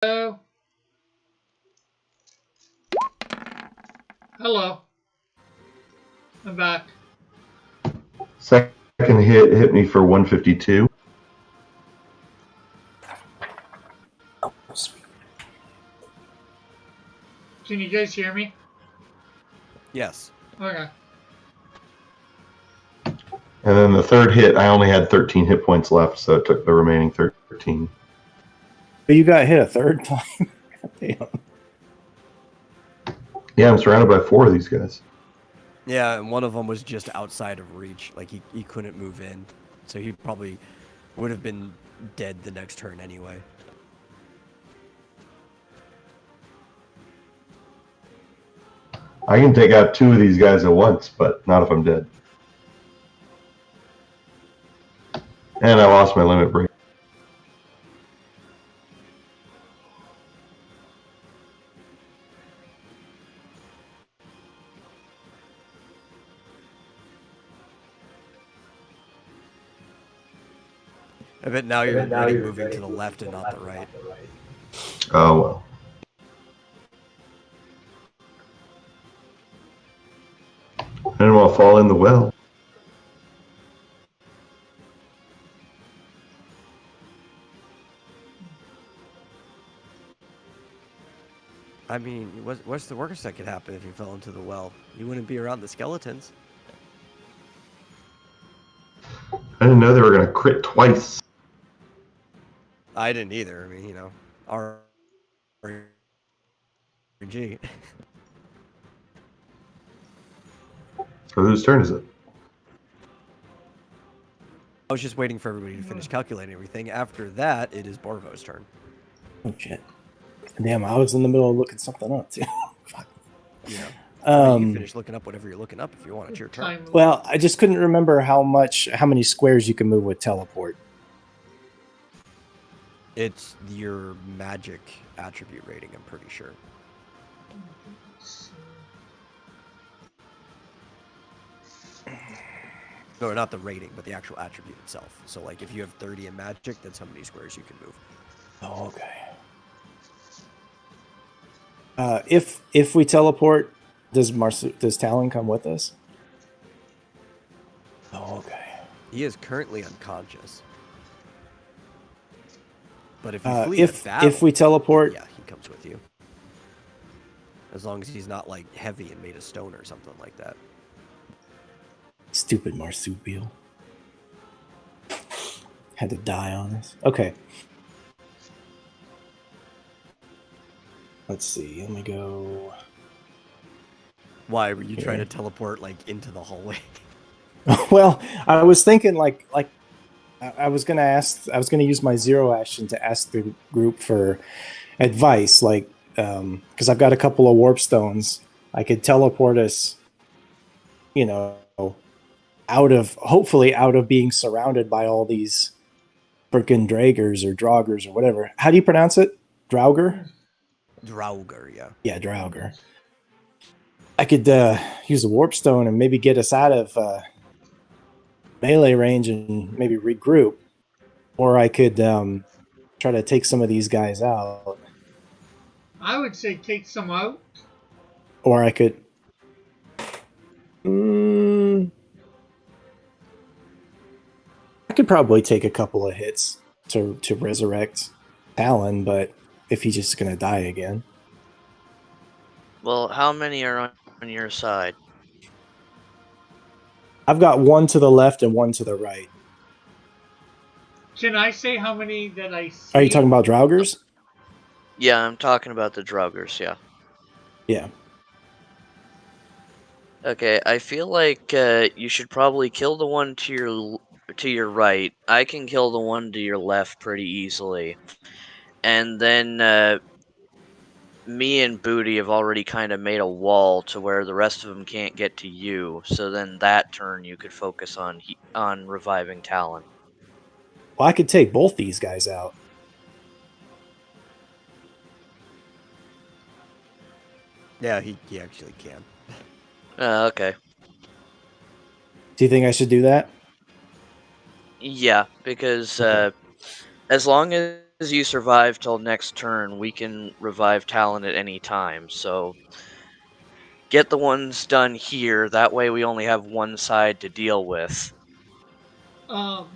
Hello. Hello. I'm back. Second hit me for 152. Can you guys hear me? Yes. Okay. And then the third hit, I only had 13 hit points left, so it took the remaining 13. But you got hit a third time? Damn. Yeah, I'm surrounded by 4 of these guys. Yeah, and one of them was just outside of reach. Like, he couldn't move in. So he probably would have been dead the next turn anyway. I can take out 2 of these guys at once, but not if I'm dead. And I lost my limit break. I bet now you're moving to the left and not the right. Oh, well. I didn't want to fall in the well. I mean, what's the worst that could happen if you fell into the well? You wouldn't be around the skeletons. I didn't know they were going to crit twice. I didn't either. I mean, you know, RNG. So whose turn is it? I was just waiting for everybody to finish calculating everything. After that, it is Borvo's turn. Oh, shit. Damn, I was in the middle of looking something up, too. Fuck. Yeah. You can finish looking up whatever you're looking up if you want. It's your turn. Well, I just couldn't remember how many squares you can move with teleport. It's your magic attribute rating, I'm pretty sure. No, not the rating, but the actual attribute itself. So, like, if you have 30 in magic, that's how many squares you can move. Oh, okay. If we teleport, does Talon come with us? Oh, okay. He is currently unconscious. But if you flee the battle, if we teleport, yeah, he comes with you. As long as he's not like heavy and made of stone or something like that. Stupid marsupial. Had to die on us. Okay. Let's see. Let me go. Why were you trying to teleport like into the hallway? Well, I was thinking like I was gonna use my zero action to ask the group for advice, like because I've got a couple of warp stones. I could teleport us, you know, hopefully out of being surrounded by all these freaking Dragers or Draugrs or whatever. How do you pronounce it? Draugr? Draugr, yeah. Yeah, Draugr. I could use a warp stone and maybe get us out of melee range and maybe regroup, or I could try to take some of these guys out. I would say take some out. Or I could. I could probably take a couple of hits to resurrect Talon, but if he's just gonna die again. Well, how many are on your side? I've got one to the left and one to the right. Can I say how many that I see? Are you talking about Draugrs? Yeah, I'm talking about the Draugrs, yeah. Yeah. Okay, I feel like you should probably kill the one to your right. I can kill the one to your left pretty easily. And then me and Booty have already kind of made a wall to where the rest of them can't get to you. So then that turn you could focus on reviving Talon. Well, I could take both these guys out. Yeah, he actually can. Okay. Do you think I should do that? Yeah, because as long as as you survive till next turn, we can revive Talon at any time. So get the ones done here. That way we only have one side to deal with. Can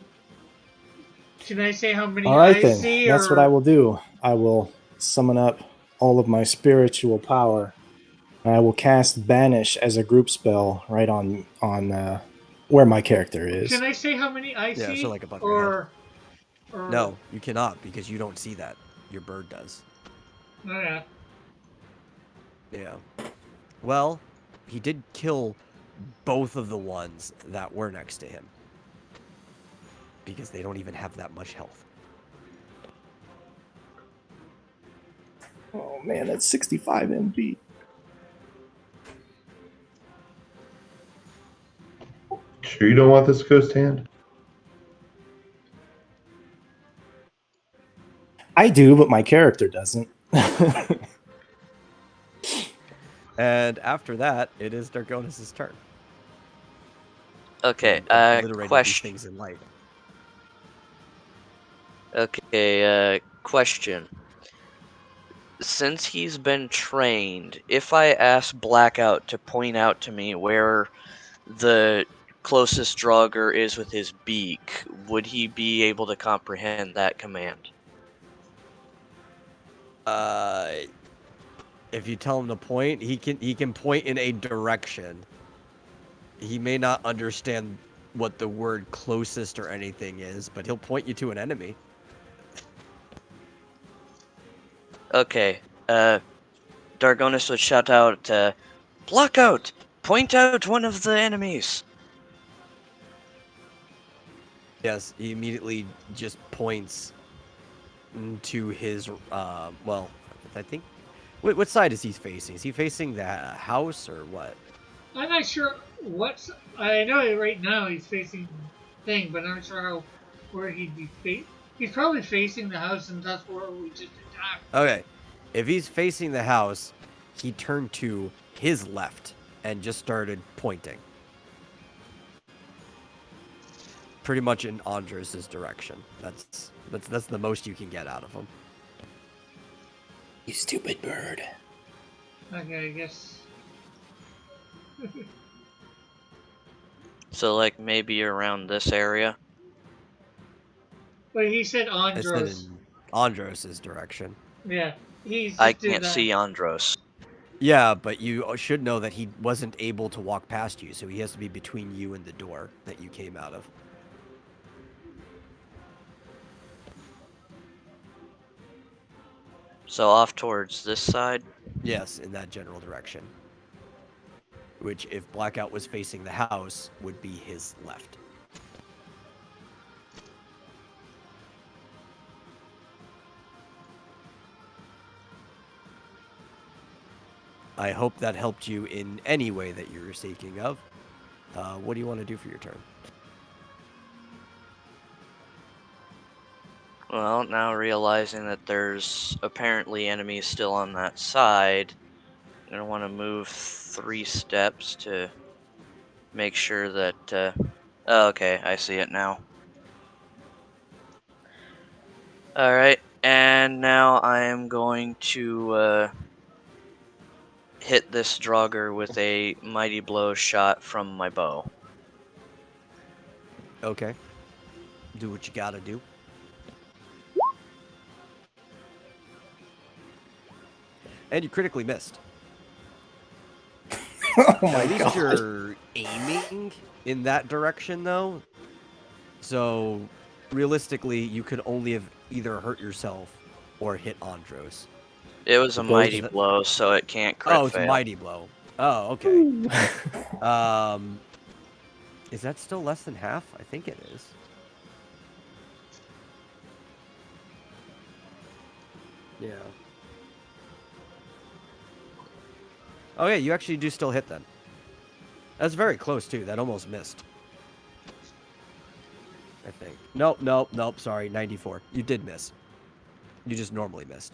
I say how many All right, I then. see? That's what I will do. I will summon up all of my spiritual power. I will cast Banish as a group spell right on where my character is. Can I say how many I Yeah, see? so like above your head. Or No, you cannot because you don't see that. Your bird does. Oh, yeah. Yeah. Well, he did kill both of the ones that were next to him. Because they don't even have that much health. Oh man, that's 65 MP. Sure you don't want this ghost hand? I do, but my character doesn't. And after that, it is Dargonis' turn. Okay, Obliterating these question. things in light. Okay, question. Since he's been trained, if I ask Blackout to point out to me where the closest Draugr is with his beak, would he be able to comprehend that command? If you tell him to point, he can point in a direction. He may not understand what the word closest or anything is, but he'll point you to an enemy. Okay, Dargonis would shout out, Blackout! Point out one of the enemies! Yes, he immediately just points to his, well, I think, what side is he facing? Is he facing the house or what? I'm not sure what's. I know right now he's facing thing, but I'm not sure where he'd be facing. He's probably facing the house, and that's where we just attacked. Okay, if he's facing the house, he turned to his left and just started pointing. Pretty much in Andros' direction. That's the most you can get out of him. You stupid bird. Okay, I guess. So, like, maybe around this area? But he said I said Andros. in Andros' direction. Yeah, he's I just did can't that. see Andros. Yeah, but you should know that he wasn't able to walk past you, so he has to be between you and the door that you came out of. So off towards this side? Yes, in that general direction. Which, if Blackout was facing the house, would be his left. I hope that helped you in any way that you were seeking of. What do you want to do for your turn? Well, now realizing that there's apparently enemies still on that side, I'm going to want to move 3 steps to make sure that... oh, okay, I see it now. Alright, and now I am going to hit this Draugr with a Mighty Blow shot from my bow. Okay. Do what you gotta do. And you critically missed. Oh At my least god. you're aiming in that direction, though. So, realistically, you could only have either hurt yourself or hit Andros. It was a Both Mighty of it- Blow, so it can't crit Oh, it's fail. Mighty Blow. Oh, okay. Is that still less than half? I think it is. Yeah. Oh yeah, you actually do still hit then. That's very close too. That almost missed. I think. Nope. Sorry, 94. You did miss. You just normally missed.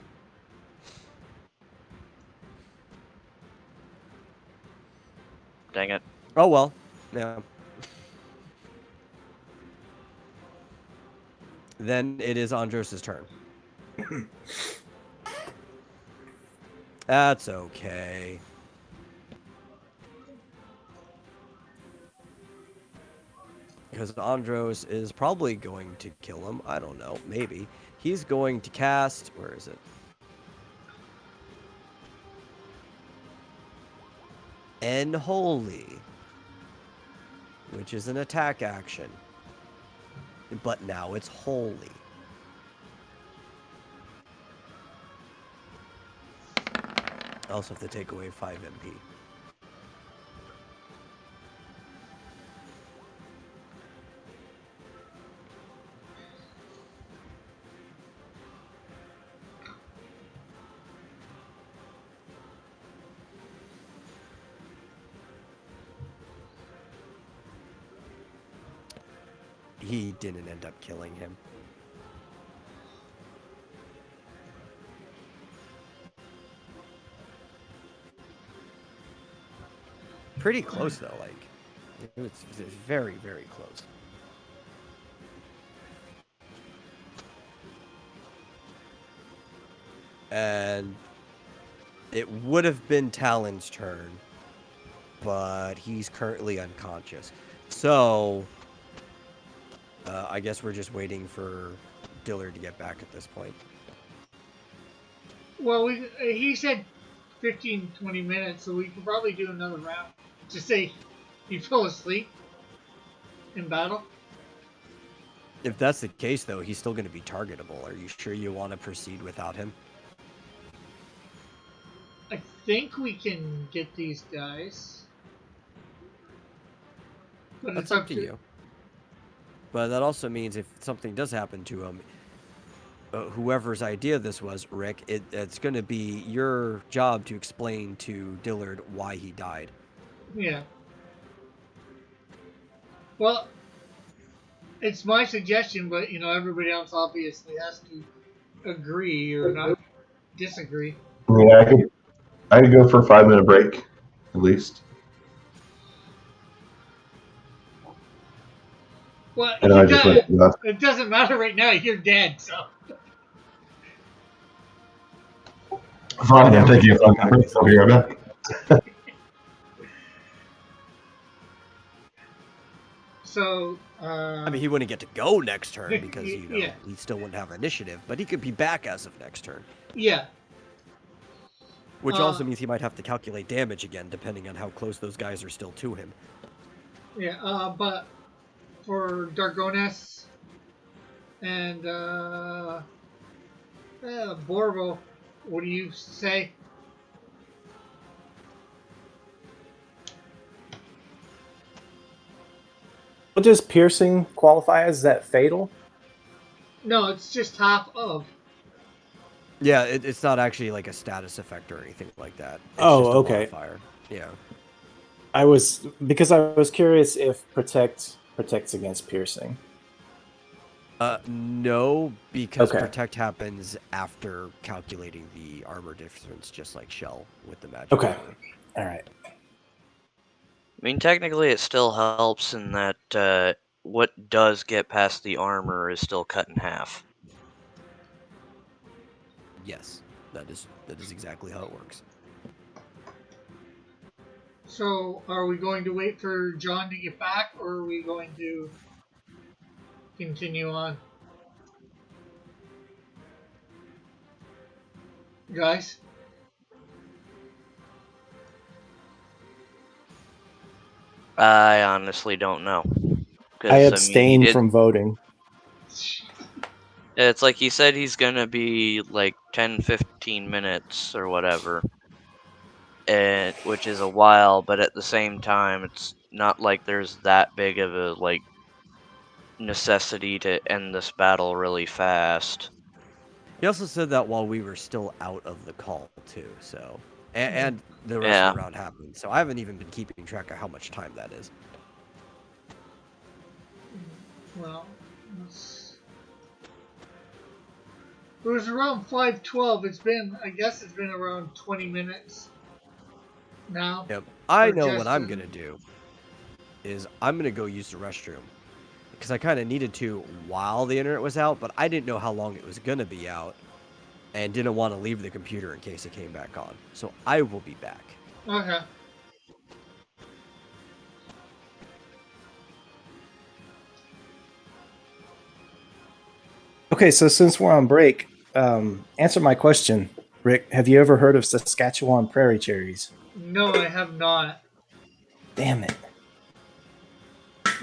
Dang it. Oh well. Yeah. Then it is Andros' turn. That's okay. Because Andros is probably going to kill him. I don't know. Maybe. He's going to cast... Where is it? Unholy. Which is an attack action. But now it's holy. I also have to take away 5 MP. He didn't end up killing him. Pretty close though, like it's very, very close. And it would have been Talon's turn, but he's currently unconscious. So I guess we're just waiting for Dillard to get back at this point. Well, he said 15, 20 minutes, so we could probably do another round. Just say he fell asleep in battle. If that's the case, though, he's still going to be targetable. Are you sure you want to proceed without him? I think we can get these guys. But That's up to you. But that also means if something does happen to him, whoever's idea this was, Rick, it's going to be your job to explain to Dillard why he died. Yeah. Well, it's my suggestion, but everybody else obviously has to agree or not disagree. I mean, I could go for a 5-minute break, at least. Well, And I just went left. it doesn't matter right now. You're dead, so. Fine, I'm taking a 5-minute break. I'll be right back. So. I mean, he wouldn't get to go next turn because yeah. he still wouldn't have initiative, but he could be back as of next turn. Yeah. Which also means he might have to calculate damage again, depending on how close those guys are still to him. Yeah, but for Dargones and Borvo, what do you say? What does piercing qualify as? Is that fatal? No, it's just half of. Yeah, it's not actually like a status effect or anything like that. It's Oh, just a okay. modifier. Yeah. I was curious if protects against piercing. No, because Okay. protect happens after calculating the armor difference, just like Shell with the magic. Okay. armor. All right. I mean, technically, it still helps in that what does get past the armor is still cut in half. Yes, that is exactly how it works. So, are we going to wait for John to get back, or are we going to continue on? Guys? I honestly don't know. 'Cause, I abstain from voting. It's like he said he's gonna be like 10-15 minutes or whatever. Which is a while, but at the same time, it's not like there's that big of a necessity to end this battle really fast. He also said that while we were still out of the call too, so and the rest of the round happened. So I haven't even been keeping track of how much time that is. Well, it was around 5:12. I guess it's been around 20 minutes now. Yep. I know what I'm gonna do is I'm gonna go use the restroom because I kind of needed to while the internet was out, but I didn't know how long it was gonna be out. and didn't want to leave the computer in case it came back on. So I will be back. Okay. Okay, so since we're on break, answer my question, Rick. Have you ever heard of Saskatchewan prairie cherries? No, I have not. Damn it.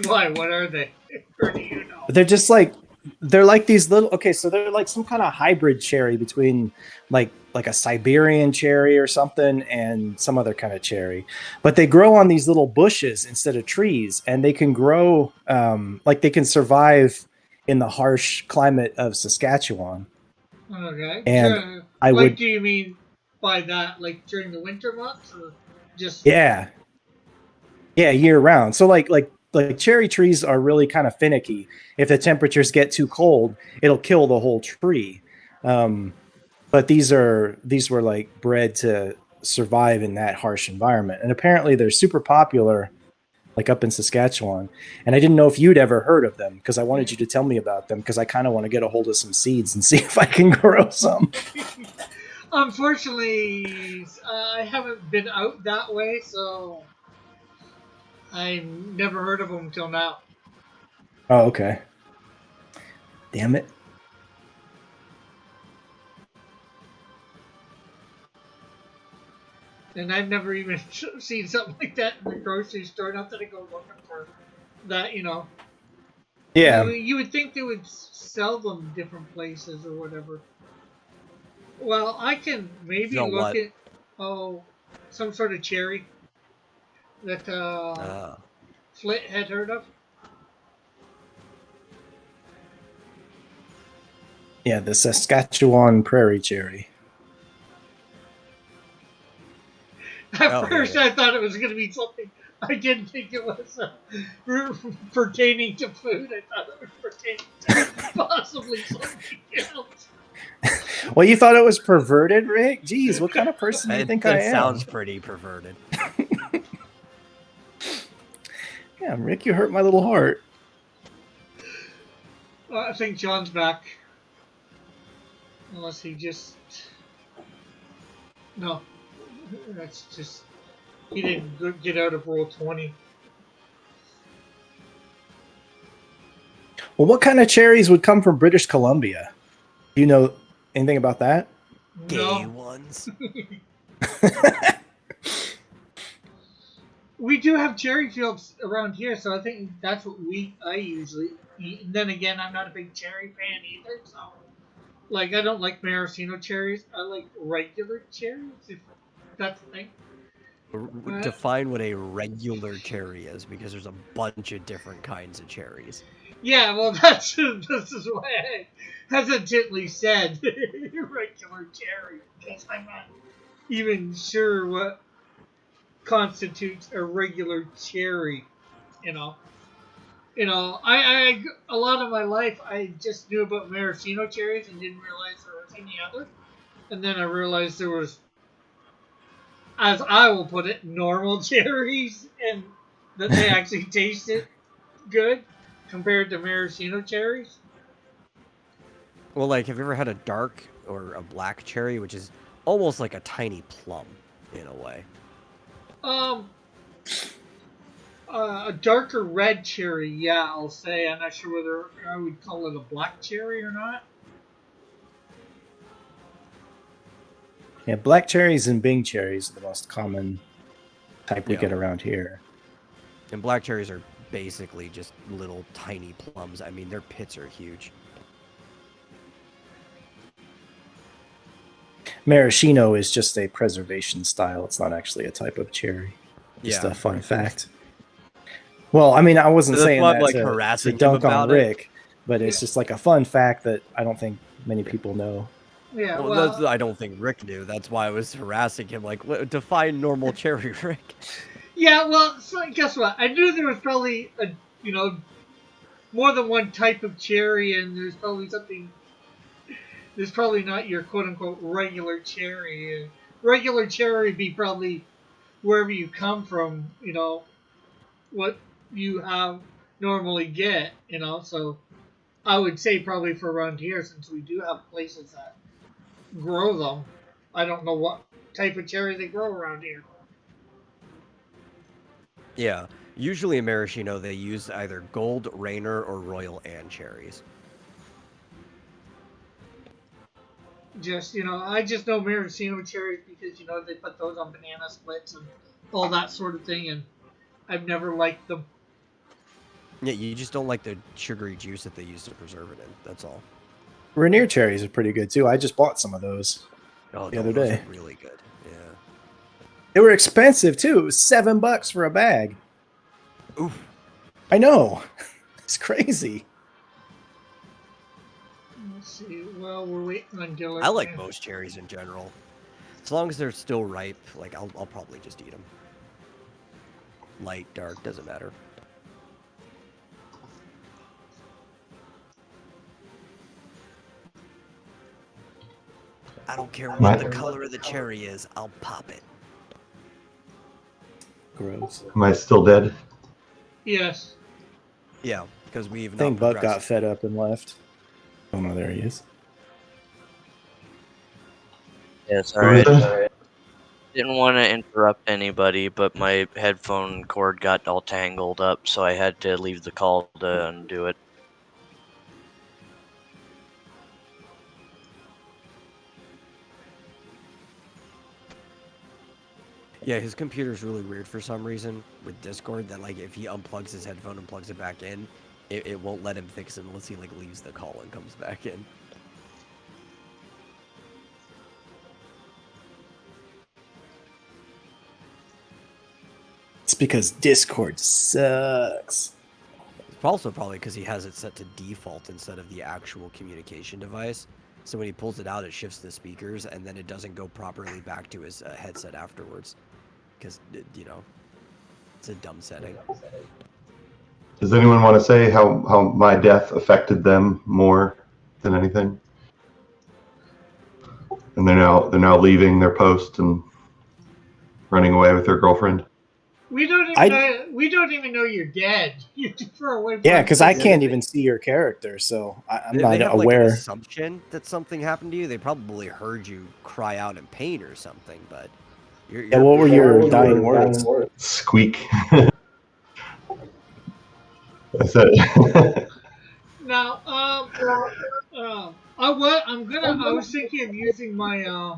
Why? What are they? Or do you know? They're just like they're like these little okay, so they're like some kind of hybrid cherry between like a Siberian cherry or something and some other kind of cherry. But they grow on these little bushes instead of trees, and they can grow like they can survive in the harsh climate of Saskatchewan. Okay. And I Like, would do you mean by that, like during the winter months, or just? yeah. Yeah, year round. So like cherry trees are really kind of finicky. If the temperatures get too cold, it'll kill the whole tree. But these were like bred to survive in that harsh environment. And apparently they're super popular like up in Saskatchewan. And I didn't know if you'd ever heard of them because I wanted you to tell me about them because I kind of want to get a hold of some seeds and see if I can grow some. Unfortunately, I haven't been out that way, so I never heard of them until now. Oh, okay. Damn it. And I've never even seen something like that in the grocery store. Not that I go looking for that, you know. Yeah. You would think they would sell them different places or whatever. Well, I can maybe You know look what? at some sort of cherry that Flit had heard of. Yeah, the Saskatchewan prairie cherry. At first, I thought it was going to be something. I didn't think it was pertaining to food. I thought it was pertaining to possibly something else. Well, you thought it was perverted, Rick? Jeez, what kind of person do you think I am? It sounds pretty perverted. Yeah, Rick, you hurt my little heart. I think John's back. Unless he just... No. That's just... He didn't get out of roll 20. Well, what kind of cherries would come from British Columbia? Do you know anything about that? Gay No. ones. We do have cherry fields around here, so I think that's what I usually eat. And then again, I'm not a big cherry fan either, so... Like, I don't like maraschino cherries. I like regular cherries, if that's the thing. Define what a regular cherry is, because there's a bunch of different kinds of cherries. Yeah, well, this is why I hesitantly said regular cherry, because I'm not even sure what constitutes a regular cherry, you know. I a lot of my life I just knew about maraschino cherries and didn't realize there was any other. And then I realized there was, as I will put it, normal cherries, and that they actually tasted good compared to maraschino cherries. Well, like, have you ever had a dark or a black cherry, which is almost like a tiny plum in a way? A darker red cherry, yeah, I'll say. I'm not sure whether I would call it a black cherry or not. Yeah, black cherries and Bing cherries are the most common type we get around here. And black cherries are basically just little tiny plums. I mean, their pits are huge. Maraschino is just a preservation style. It's not actually a type of cherry. Just a fun fact. Well, I mean, I wasn't saying that like to dunk on Rick, but it's just like a fun fact that I don't think many people know. Yeah, well, I don't think Rick knew. That's why I was harassing him. Like, define normal cherry, Rick. Yeah, well, so guess what? I knew there was probably more than one type of cherry, and there's probably something. There's probably not your quote unquote regular cherry. Regular cherry would be probably wherever you come from. What you have normally get. So I would say probably for around here, since we do have places that grow them. I don't know what type of cherry they grow around here. Yeah. Usually in maraschino, they use either gold, Rainer, or Royal Anne cherries. Just, I just know maraschino cherries because, they put those on banana splits and all that sort of thing, and I've never liked them. Yeah, you just don't like the sugary juice that they use to preserve it in. That's all. Rainier cherries are pretty good too. I just bought some of those Oh, the other those day. are really good. Yeah. They were expensive too. It was $7 for a bag. Oof. I know. It's crazy. Let's see. Well, we're waiting on Dillard. I like most cherries in general. As long as they're still ripe, like I'll probably just eat them. Light, dark, doesn't matter. I don't care what the color of the cherry is, I'll pop it. Gross. Am I still dead? Yes. Yeah, because we've I think not Buck got progressed. fed up and left. Oh no, there he is. Yeah, it's Who is alright. it? Didn't want to interrupt anybody, but my headphone cord got all tangled up, so I had to leave the call to undo it. Yeah, his computer's really weird for some reason with Discord that like if he unplugs his headphone and plugs it back in, it won't let him fix it unless he like leaves the call and comes back in. It's because Discord sucks. It's also probably because he has it set to default instead of the actual communication device. So when he pulls it out, it shifts the speakers, and then it doesn't go properly back to his headset afterwards. Because, it's a dumb setting. Does anyone want to say how my death affected them more than anything? And they're now leaving their post and running away with their girlfriend. We don't even know you're dead. You throw away. Yeah, because I can't even see your character, so I'm not they have, aware. Like, an assumption that something happened to you. They probably heard you cry out in pain or something, but... Yeah, what were your dying words? Squeak. That's it. Now, I was thinking of using my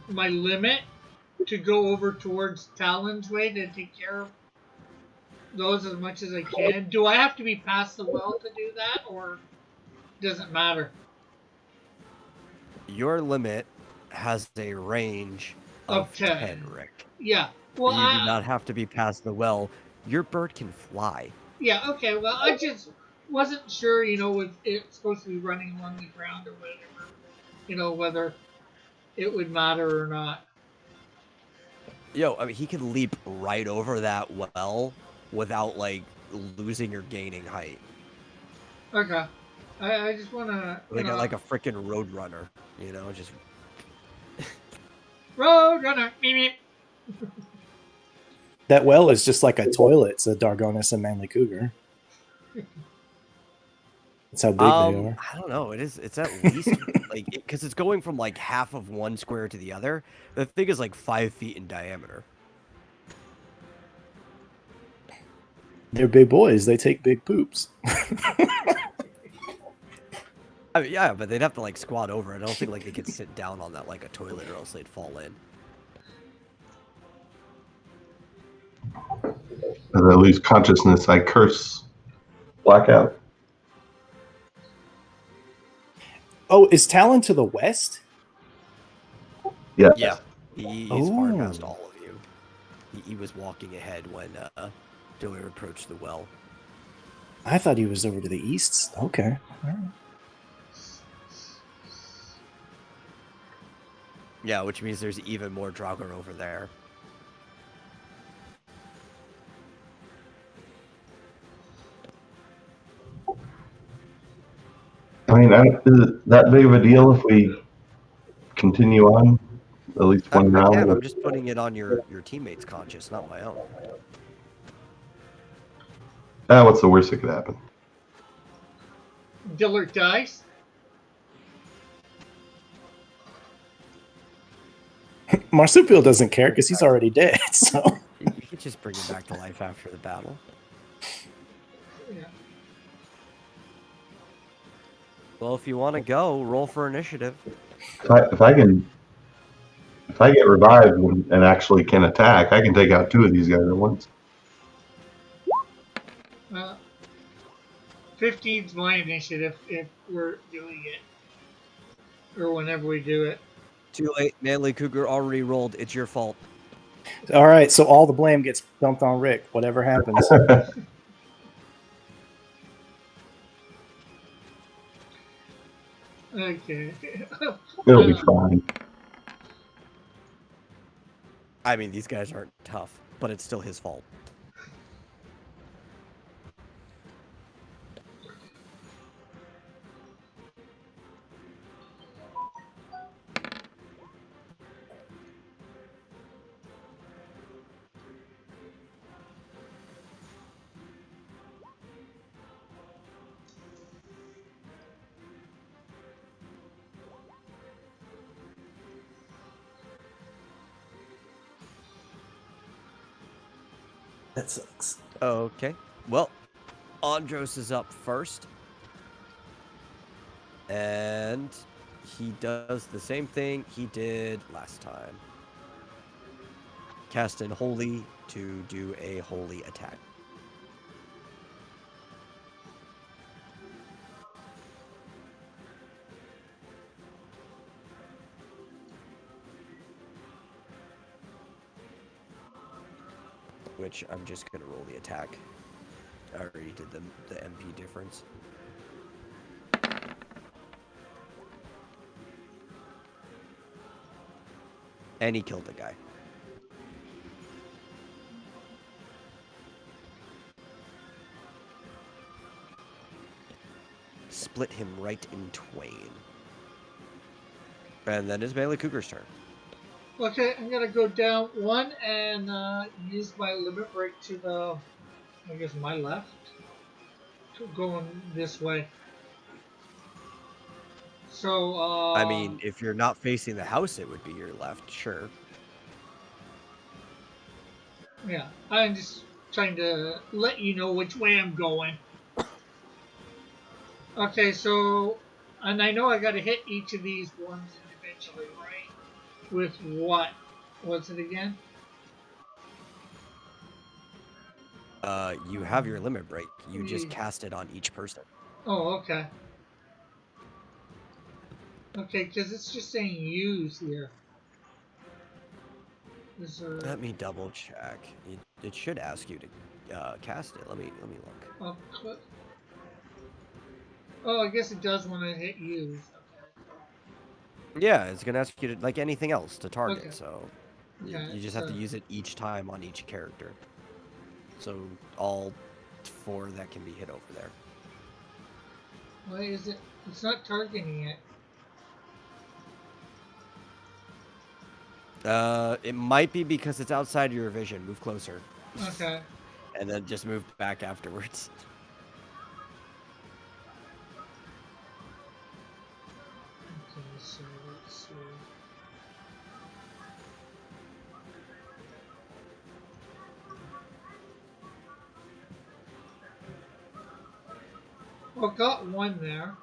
my limit to go over towards Talon's way to take care of those as much as I can. Do I have to be past the well to do that, or does it matter? Your limit has a range of 10, Rick. Yeah. Well, you do not have to be past the well. Your bird can fly. Yeah, okay. Well, I just wasn't sure, with it supposed to be running along the ground or whatever, whether it would matter or not. Yo, I mean, he could leap right over that well without, like, losing or gaining height. Okay. I just want to... Like a freaking road runner, just... Road runner! Meep, meep. That well is just like a toilet, so Dargonis and Manly Cougar. That's how big they are. I don't know. It's at least, like, because it's going from, like, half of one square to the other. The thing is, like, 5 feet in diameter. They're big boys. They take big poops. I mean, yeah, but they'd have to, like, squat over it. I don't think, like, they could sit down on that like a toilet or else they'd fall in. As I lose consciousness, I curse blackout. Oh, is Talon to the west? Yeah. Yeah. He's far past all of you. He was walking ahead when Diller approached the well. I thought he was over to the east. Okay. All right. Yeah, which means there's even more Draugr over there. I mean, is it that big of a deal if we continue on at least one round? Yeah, I'm just putting it on your teammates' conscience, not my own. What's the worst that could happen? Dillard dies? Marsupial doesn't care because he's already dead. So You could just bring him back to life after the battle. Yeah. Well, if you want to go, roll for initiative. If I get revived and actually can attack, I can take out 2 of these guys at once. 15's my initiative if we're doing it. Or whenever we do it. Too late. Manly Cougar already rolled. It's your fault. all right, so all the blame gets dumped on Rick. Whatever happens. Okay. It'll be fine. I mean, these guys aren't tough, but it's still his fault. That sucks. Okay. Well, Andros is up first. And he does the same thing he did last time. Cast in Holy to do a holy attack. Which I'm just going to roll the attack. I already did the MP difference. And he killed the guy. Split him right in twain. And then it's Bailey Cougar's turn. Okay, I'm gonna go down 1 and use my limit break to the, I guess, my left. To going this way. So, I mean, if you're not facing the house, it would be your left, sure. yeah, I'm just trying to let you know which way I'm going. Okay, so, and I know I gotta hit each of these ones individually, right? With what? What's it again? You have your limit break. You just cast it on each person. Oh, okay. Okay, because it's just saying use here. Let me double check. It should ask you to cast it. Let me look. Oh, I guess it does when I hit use. Okay. Yeah, it's gonna ask you to, like anything else, to target. Okay. So Okay, you just have to use it each time on each character. So all 4 that can be hit over there. Why is it? It's not targeting it. It might be because it's outside your vision. Move closer. Okay. And then just move back afterwards. Okay, so let's see. Well, got 1 there.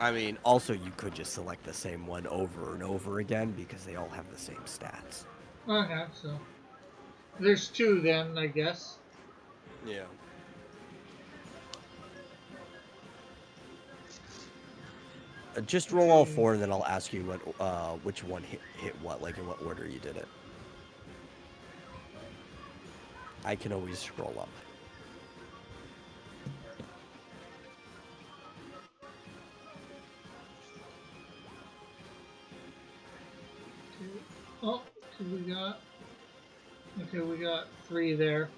I mean, also you could just select the same one over and over again because they all have the same stats. Okay, so there's 2 then, I guess. Yeah. Just roll all 4, and then I'll ask you which one hit what, like in what order you did it. I can always scroll up. Oh, we got 3 there.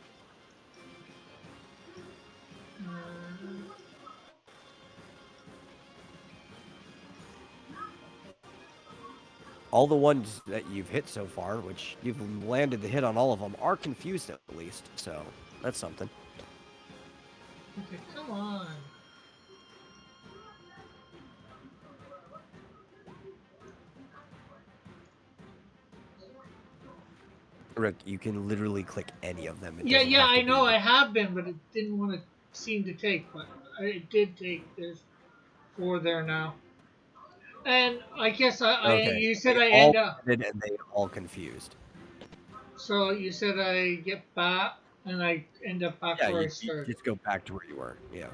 All the ones that you've hit so far, which you've landed the hit on all of them, are confused at least. So that's something. Okay, come on. Rick, you can literally click any of them. It Yeah, doesn't yeah, have to I be know the- I have been, but it didn't want to seem to take. But it did take. There's 4 there now. And I guess Okay. you They said I end all up. ended and they all confused. So you said I get back and I end up back Yeah, where I you started. just go back to where you were. Yeah.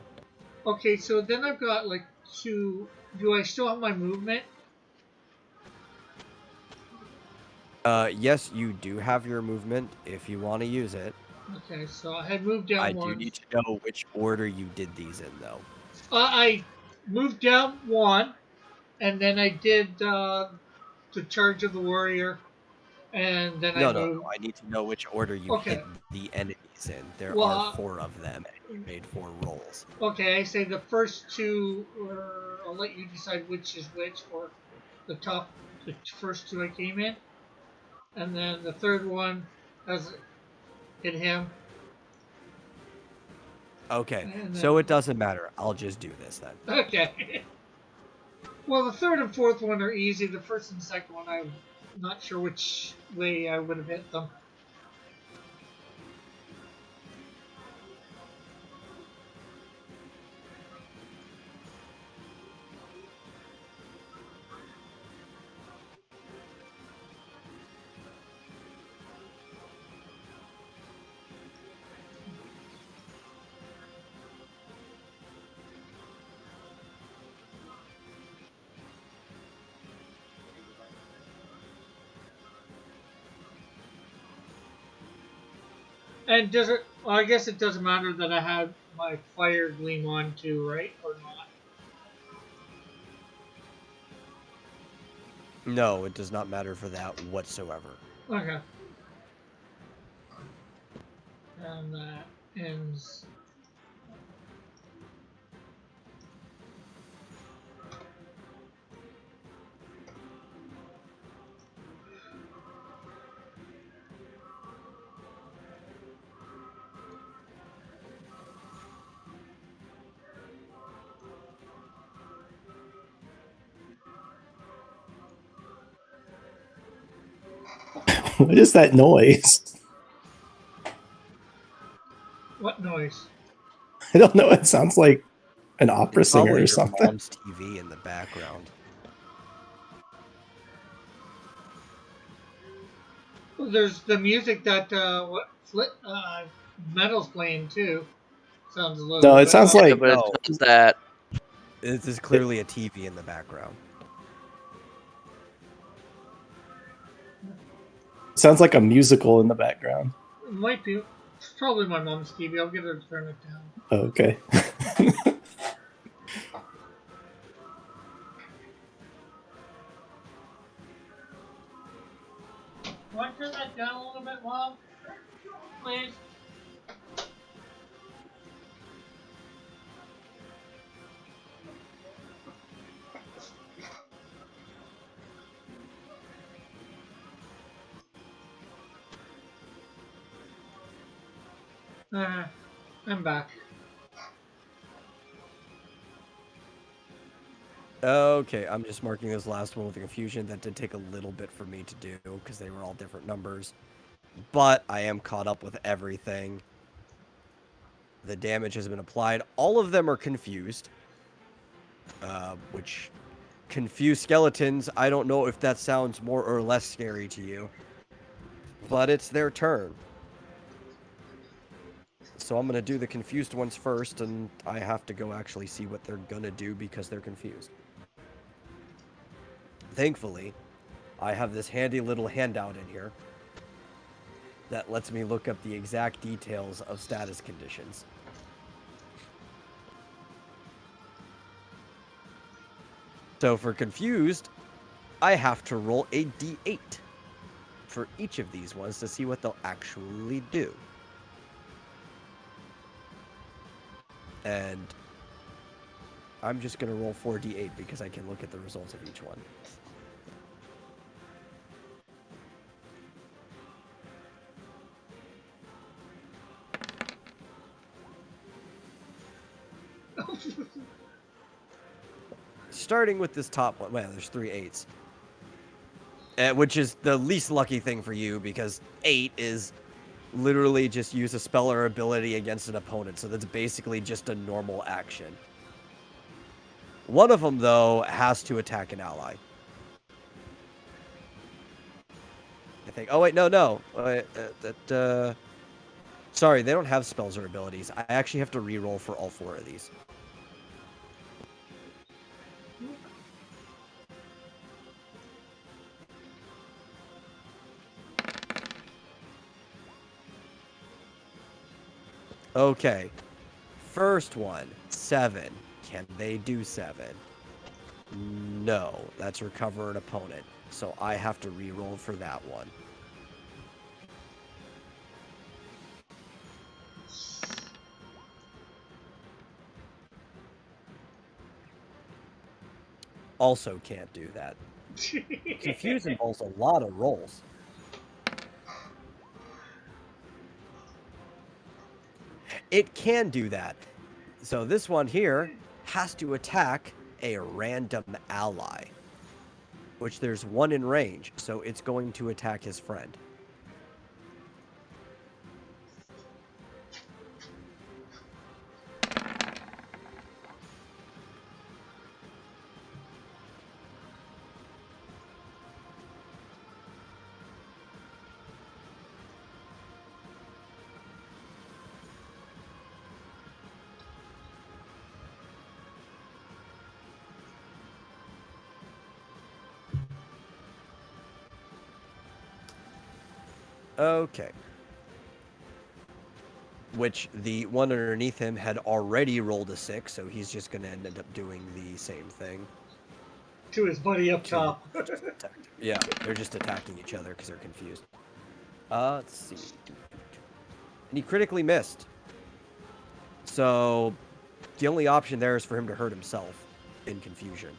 Okay, so then I've got like 2. Do I still have my movement? Yes, you do have your movement if you want to use it. Okay, so I had moved I down do need once. to know which order you did these in, though. I moved down 1, and then I did the Charge of the Warrior, and then I No. moved. I need to know which order you hit Okay, the enemies in. There well, are 4 of them, and you made 4 rolls. okay, I say the first 2, I'll let you decide which is which, or the first 2 I came in, and then the third one has hit him, Okay, and so then it doesn't matter. I'll just do this then. okay. Well, the third and fourth one are easy. The first and second one, I'm not sure which way I would have hit them. And does it? Well, I guess it doesn't matter that I have my fire gleam on too, right? Or not? No, it does not matter for that whatsoever. Okay. And that ends. What is that noise? What noise? I don't know. It sounds like an opera It's singer probably or your something. mom's TV in the background. Well, there's the music that metal's playing too. Sounds a little No, bit it sounds better. Yeah, like but No. it's not that. This is it, clearly a TV in the background. sounds like a musical in the background. It might be. It's probably my mom's TV. I'll get her to turn it down. Oh, okay. Want to turn that down a little bit, Mom? Please. I'm back. Okay, I'm just marking this last one with a confusion. That did take a little bit for me to do because they were all different numbers. But I am caught up with everything. The damage has been applied. All of them are confused. Which confused skeletons, I don't know if that sounds more or less scary to you. But it's their turn. So I'm going to do the confused ones first, and I have to go actually see what they're going to do because they're confused. Thankfully, I have this handy little handout in here that lets me look up the exact details of status conditions. So for confused, I have to roll a d8 for each of these ones to see what they'll actually do. And I'm just going to roll 4d8 because I can look at the results of each one. Starting with this top one, well, there's 3 8s. which is the least lucky thing for you because 8 is literally just use a spell or ability against an opponent. So that's basically just a normal action. One of them, though, has to attack an ally. I think. Oh, wait, no. Sorry, they don't have spells or abilities. I actually have to re-roll for all 4 of these. Okay. First one, 7. Can they do 7? No. That's recover an opponent. So I have to re-roll for that one. Also can't do that. Confuse involves a lot of rolls. It can do that. So this one here has to attack a random ally, which there's one in range, so it's going to attack his friend. Okay. Which the one underneath him had already rolled a 6, so he's just going to end up doing the same thing. To his buddy up top. Yeah, they're just attacking each other because they're confused. Let's see. And he critically missed. So the only option there is for him to hurt himself in confusion.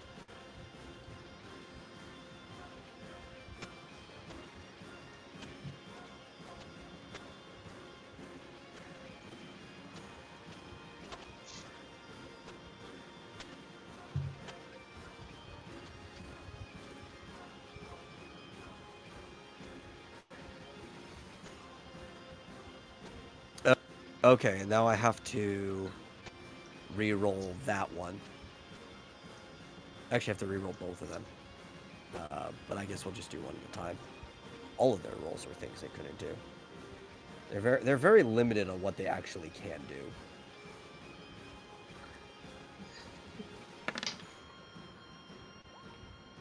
Okay, and now I have to re-roll that one. Actually, I have to re-roll both of them. But I guess we'll just do one at a time. All of their rolls are things they couldn't do. They're very limited on what they actually can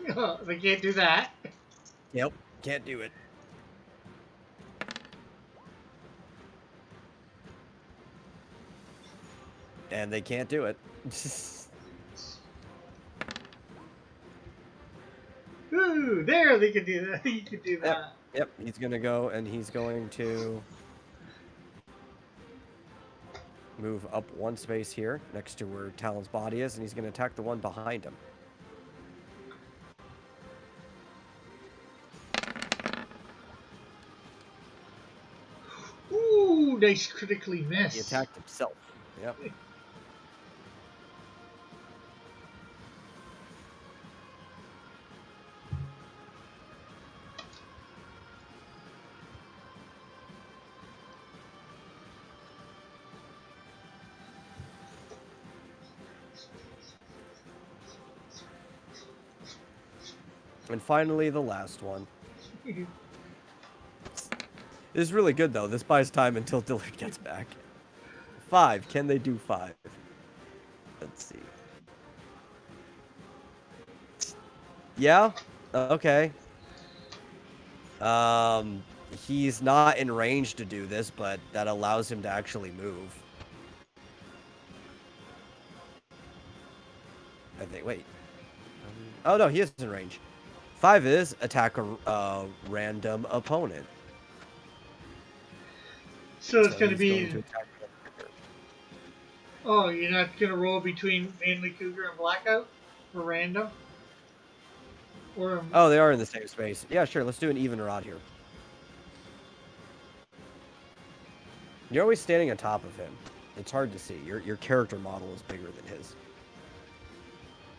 do. They can't do that. Yep, can't do it. And they can't do it. Ooh, there they can do that. You can do that. Yep, he's going to go and he's going to move up one space here next to where Talon's body is, and he's going to attack the one behind him. Ooh, nice critically miss. He attacked himself. Yep. And finally, the last one. This is really good, though. This buys time until Dillard gets back. 5. Can they do 5? Let's see. Yeah? Okay. He's not in range to do this, but that allows him to actually move. I think, wait. Oh, no, he is in range. 5 is attack a random opponent. So it's going to he's be... going to attack Oh, you're not going to roll between Manly Cougar and Blackout for random? Or Oh, they are in the same space. Yeah, sure. Let's do an even or odd here. You're always standing on top of him. It's hard to see. Your character model is bigger than his.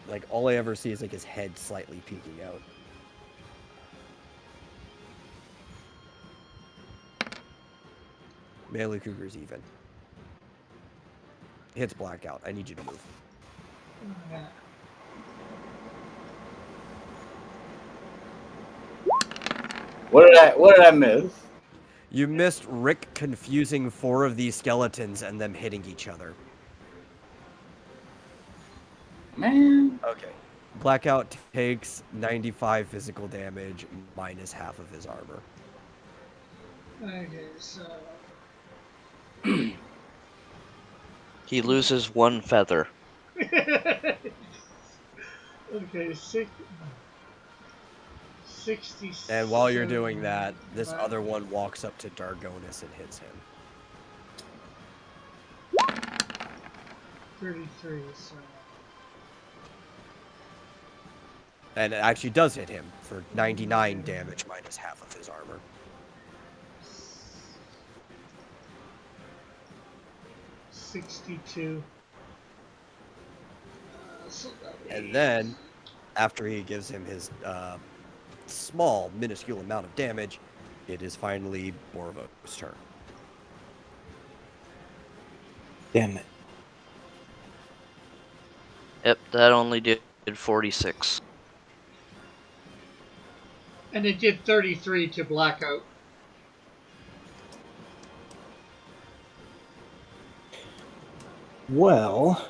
Like, all I ever see is, like, his head slightly peeking out. Melee Cougar's even. Hits Blackout. I need you to move. Yeah. What did I miss? You missed Rick confusing 4 of these skeletons and them hitting each other. Man. Okay. Blackout takes 95 physical damage minus half of his armor. Okay, so He loses 1 feather. okay, 60. And while you're doing that, this other one walks up to Dargonis and hits him. 33. So And it actually does hit him for 99 damage minus half of his armor. $62. And then, after he gives him his small, minuscule amount of damage, it is finally Borvo's turn. Damn it. Yep, that only did 46. And it did 33 to Blackout. Well,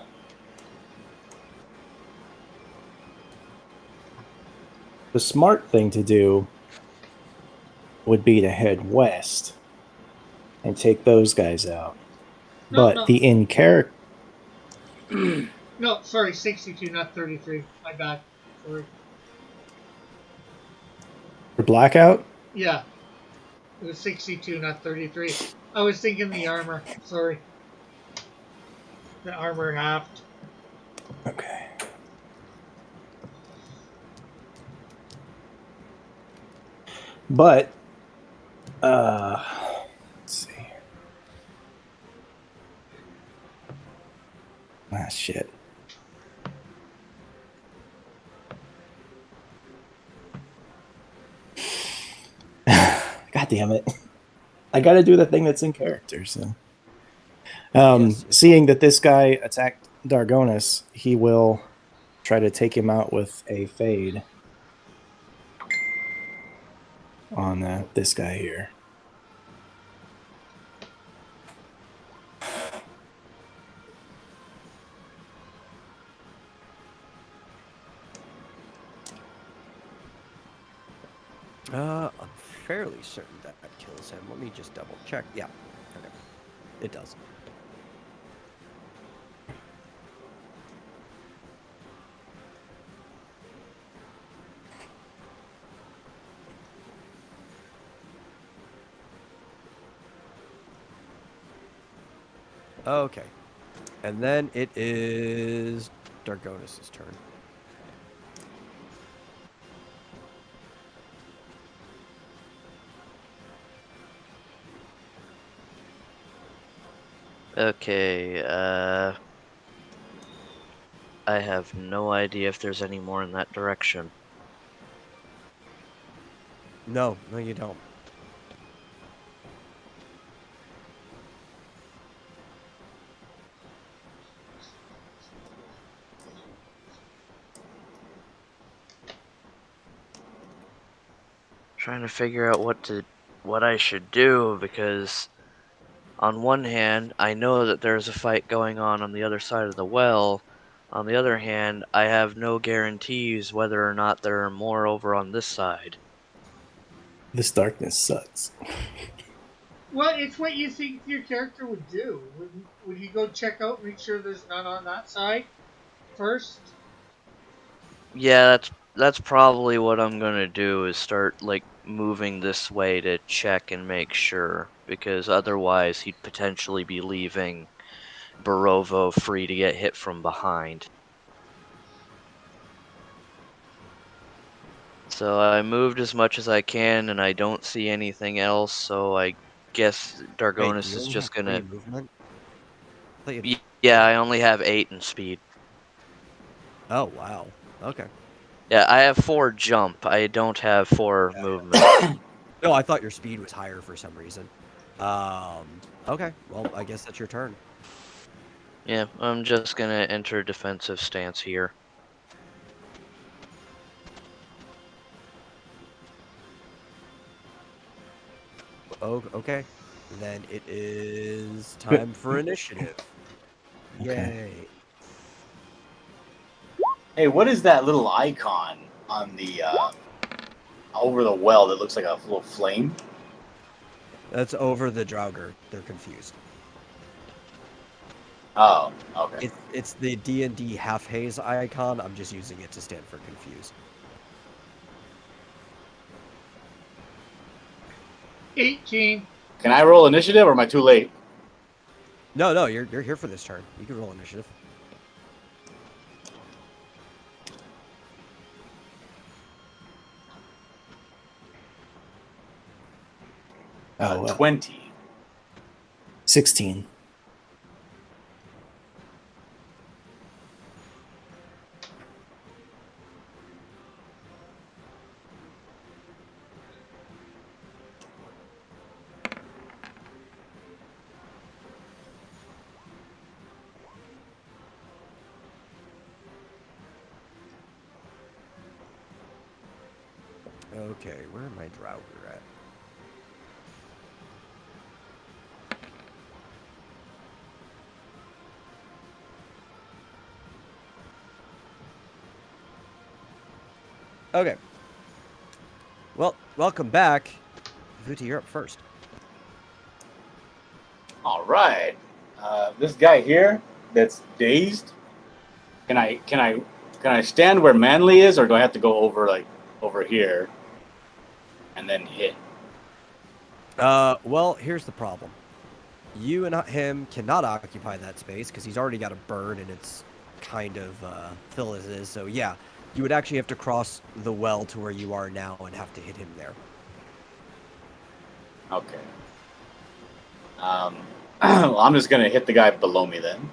the smart thing to do would be to head west and take those guys out. No. The in character. No, sorry, 62, not 33. My bad. Sorry. For Blackout? Yeah. It was 62, not 33. I was thinking the armor. Sorry. The armor halved. Okay. But, let's see. Ah, shit. God damn it. I gotta do the thing that's in character, so. Yes. Seeing that this guy attacked Dargonis, he will try to take him out with a fade on this guy here. I'm fairly certain that kills him. Let me just double check. Yeah. Okay. It does. Okay. And then it is Dargonis' turn. Okay, I have no idea if there's any more in that direction. No, you don't. Trying to figure out what I should do, because on one hand, I know that there's a fight going on the other side of the well. On the other hand, I have no guarantees whether or not there are more over on this side. This darkness sucks. Well, it's what you think your character would do. Would you go check out, make sure there's none on that side first? Yeah, that's probably what I'm gonna do, is start like moving this way to check and make sure, because otherwise he'd potentially be leaving Barovo free to get hit from behind. So I moved as much as I can, and I don't see anything else, so I guess Dargonis Wait, you is only just have gonna... 3 movement? I thought you had- Yeah, I only have 8 in speed. Oh, wow. Okay. Yeah, I have 4 jump. I don't have 4 movement. No, I thought your speed was higher for some reason. Okay. Well, I guess that's your turn. Yeah, I'm just gonna enter defensive stance here. Oh, okay. Then it is time for initiative. Okay. Yay. Hey, what is that little icon on the over the well that looks like a little flame? That's over the Draugr. They're confused. Oh, okay. It's the D&D half haze icon. I'm just using it to stand for confused. 18. Can I roll initiative, or am I too late? No, you're here for this turn. You can roll initiative. Oh, 20. 16. Okay, where am I Draugr at? Okay. Well, welcome back. Vuti, you're up first. All right. This guy here that's dazed. Can I stand where Manly is, or do I have to go over here and then hit? Well, here's the problem. You and him cannot occupy that space because he's already got a bird and it's kind of fill as is. So yeah, you would actually have to cross the well to where you are now and have to hit him there. Okay. Well, I'm just gonna hit the guy below me then.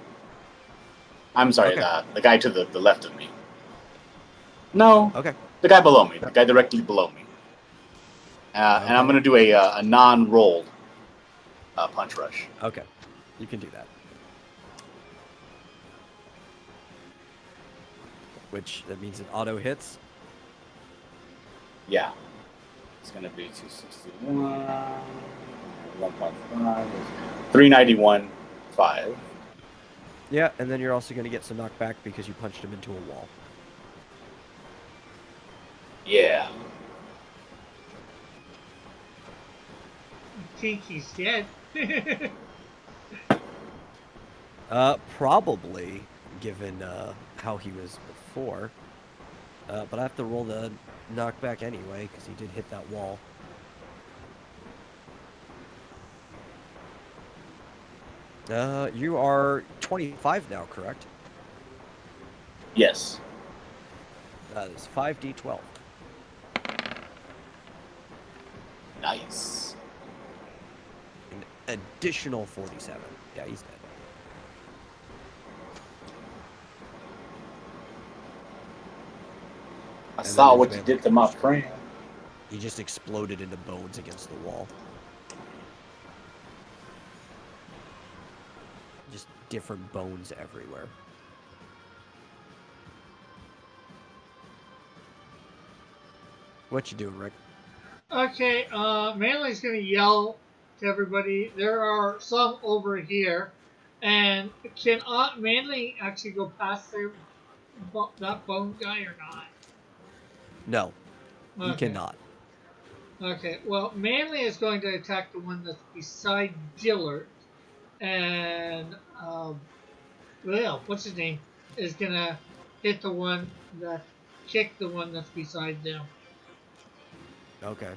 I'm sorry, Okay. the guy to the left of me. No, Okay. the guy below me. The guy directly below me. And I'm gonna do a non-rolled punch rush. Okay. You can do that. Which that means it auto hits. Yeah. It's gonna be 261, 1.5, 391, 5. Yeah, and then you're also going to get some knockback because you punched him into a wall. Yeah. I think he's dead. Probably, given how he was before. But I have to roll the knockback anyway because he did hit that wall. You are 25 now, correct? Yes. That is 5d12. Nice. An additional 47. Yeah, he's dead. I And saw then what there's you did to my friend. He just exploded into bones against the wall. Just different bones everywhere. What you doing, Rick? Okay, Manly's gonna yell to everybody. There are some over here, and can Manly actually go past that bone guy or not? No, he Okay. cannot. Okay. Well, Manly is going to attack the one that's beside Dillard, and well, what's his name is gonna hit the one that kicked the one that's beside them. Okay.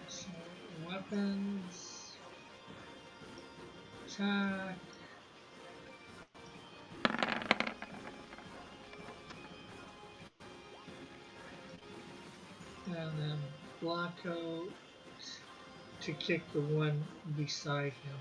So, weapons, attack. And then Blackout to kick the one beside him.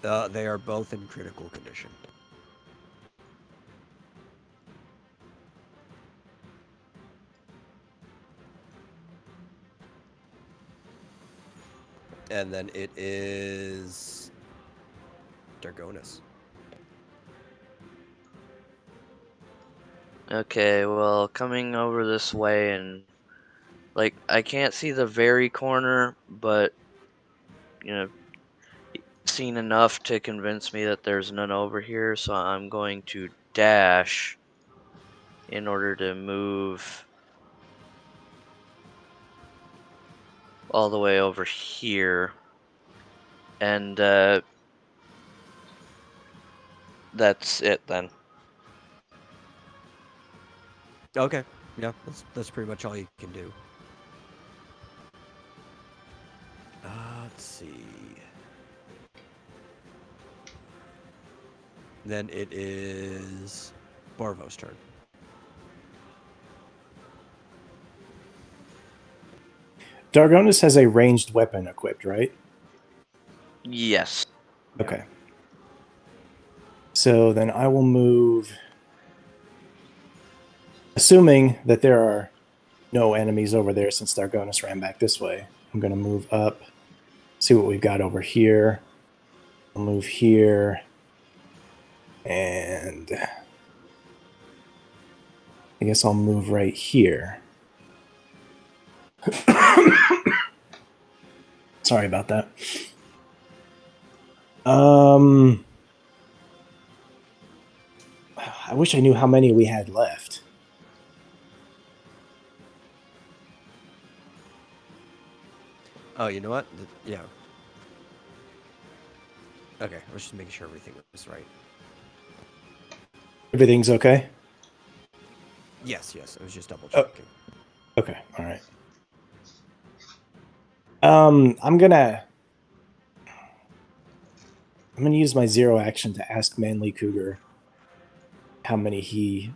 They are both in critical condition. And then it is Dargonis. Okay, well, coming over this way and like I can't see the very corner, but you know, seen enough to convince me that there's none over here, so I'm going to dash in order to move all the way over here. And that's it then. Okay. Yeah, that's pretty much all you can do. Let's see. Then it is Barvo's turn. Dargonis has a ranged weapon equipped, right? Yes. Okay. So then I will move, assuming that there are no enemies over there since Dargonis ran back this way. I'm going to move up, see what we've got over here. I'll move here, and I guess I'll move right here. Sorry about that. I wish I knew how many we had left. Oh, you know what? Yeah. Okay, I was just making sure everything was right. Everything's okay? Yes, I was just double checking. Okay, all right. I'm gonna use my zero action to ask Manly Cougar how many he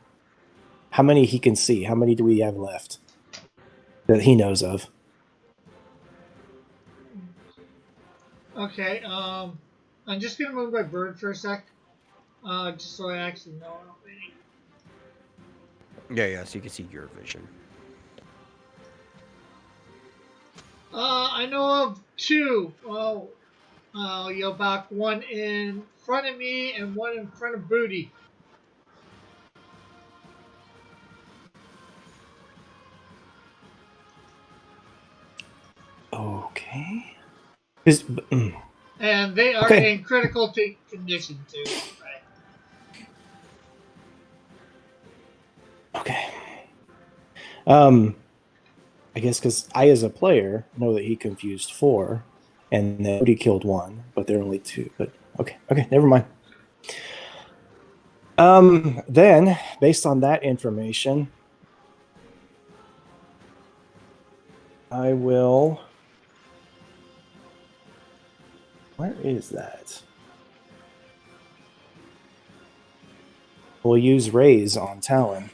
can see. How many do we have left that he knows of? Okay, I'm just gonna move my bird for a sec, just so I actually know how many. Yeah, so you can see your vision. I know of two. Oh, I'll yell back. One in front of me and one in front of Booty. Okay. And they are Okay. in critical condition too. Right? Okay. I guess because I, as a player, know that he confused 4, and that he killed 1, but there are only 2. But okay, never mind. Then, based on that information, I will. Where is that? We'll use Raise on Talon.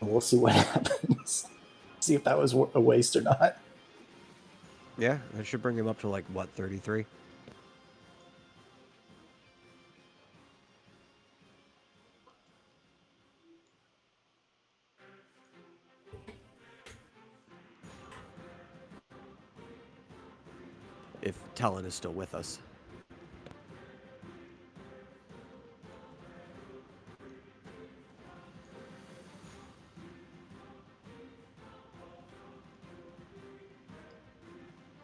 We'll see what happens. See if that was a waste or not. Yeah, that should bring him up to like, what, 33? If Talon is still with us.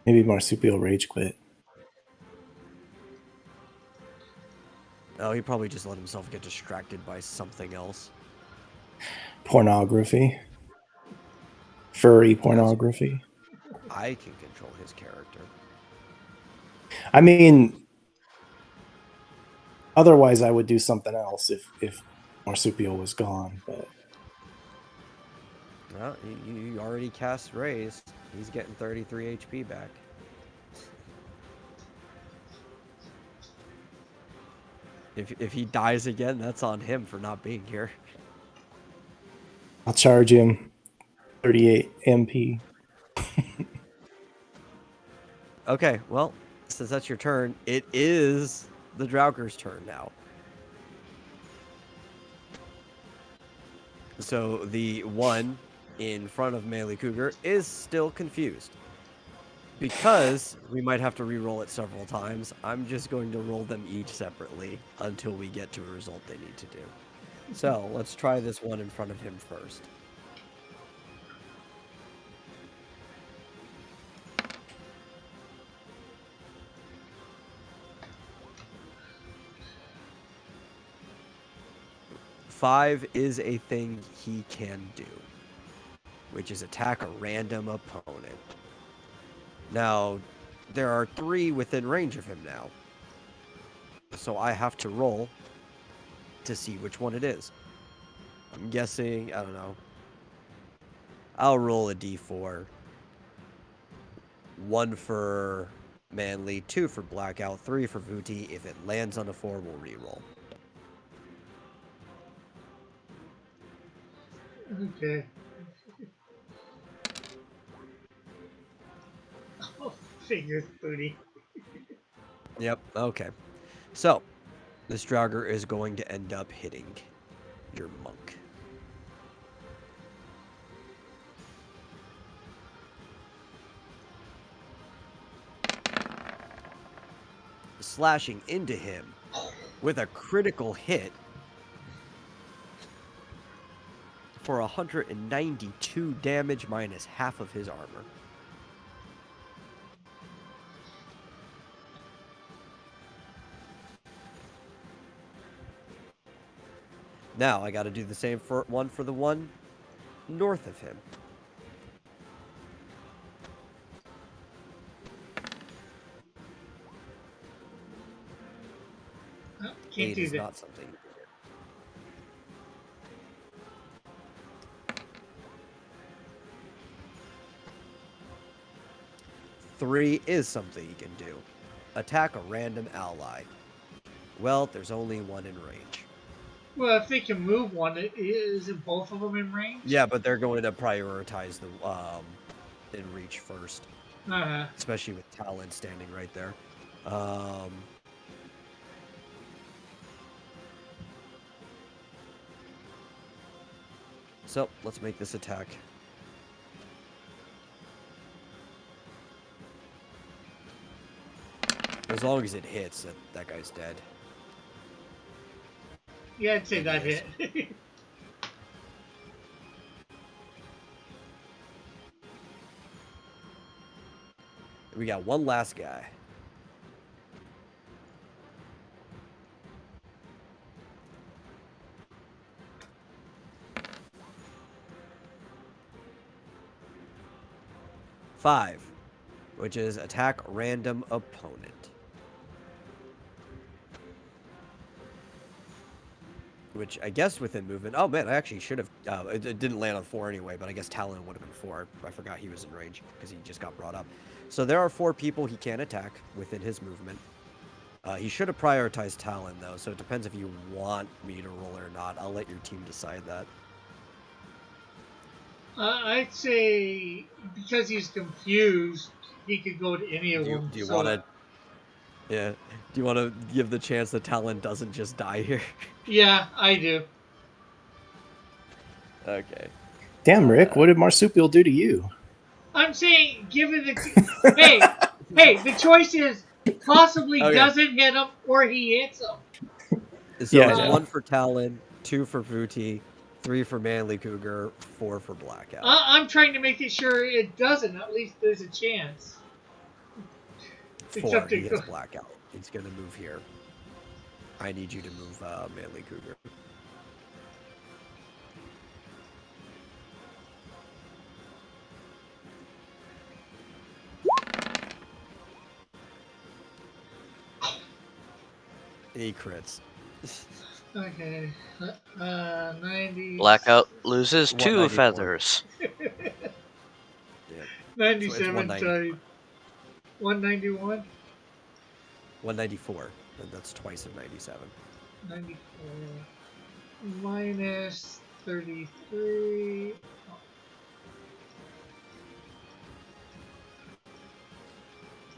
Maybe Marsupial Rage quit. Oh, he probably just let himself get distracted by something else. Pornography. Furry pornography. I can control his character. I mean, otherwise I would do something else if Marsupial was gone, but... Well, you already cast Raise. He's getting 33 HP back. If he dies again, that's on him for not being here. I'll charge him. 38 MP. Okay, well, since that's your turn, it is the Draugur's turn now. So the one in front of Melee Cougar is still confused. Because we might have to re-roll it several times, I'm just going to roll them each separately until we get to a result they need to do. So let's try this one in front of him first. Five is a thing he can do, which is attack a random opponent. Now, there are 3 within range of him now. So I have to roll to see which one it is. I'm guessing, I don't know. I'll roll a d4. 1 for Manly, 2 for Blackout, 3 for Vuti. If it lands on a 4, we'll reroll. Okay. Oh, figures, booty. Yep, okay. So, this Draugur is going to end up hitting your monk. Slashing into him with a critical hit for 192 damage minus half of his armor. Now I got to do the same for the one north of him. Oh, can't 8 do is that. not something. 3 is something you can do. Attack a random ally. Well, there's only one in range. Well, if they can move one, isn't both of them in range? Yeah, but they're going to prioritize the in reach first, Uh-huh. especially with Talon standing right there. So let's make this attack. As long as it hits, that guy's dead. Yeah, I'd say that Yes. hit. We got one last guy. Five, which is attack random opponent. Which I guess within movement. Oh man, I actually should have. It didn't land on 4 anyway, but I guess Talon would have been 4. I forgot he was in range because he just got brought up. So there are 4 people he can attack within his movement. He should have prioritized Talon though, so it depends if you want me to roll or not. I'll let your team decide that. I'd say because he's confused, he could go to any of them. Do you so- want to? Yeah. Do you want to give the chance that Talon doesn't just die here? Yeah, I do. Okay. Damn, Rick, what did Marsupial do to you? I'm saying, given the hey, the choice is possibly Okay. doesn't hit him or he hits him. So Yeah, it's I know. 1 for Talon, 2 for Vuti, 3 for Manly Cougar, 4 for Blackout. I'm trying to make it sure it doesn't. At least there's a chance. 4, except he it hits go- Blackout. He's going to move here. I need you to move Manly Cougar. He crits. Okay. 90. Blackout loses 2 194. feathers. Yeah. 97 190. times 191. 194. And that's twice of 97. 94 minus 33.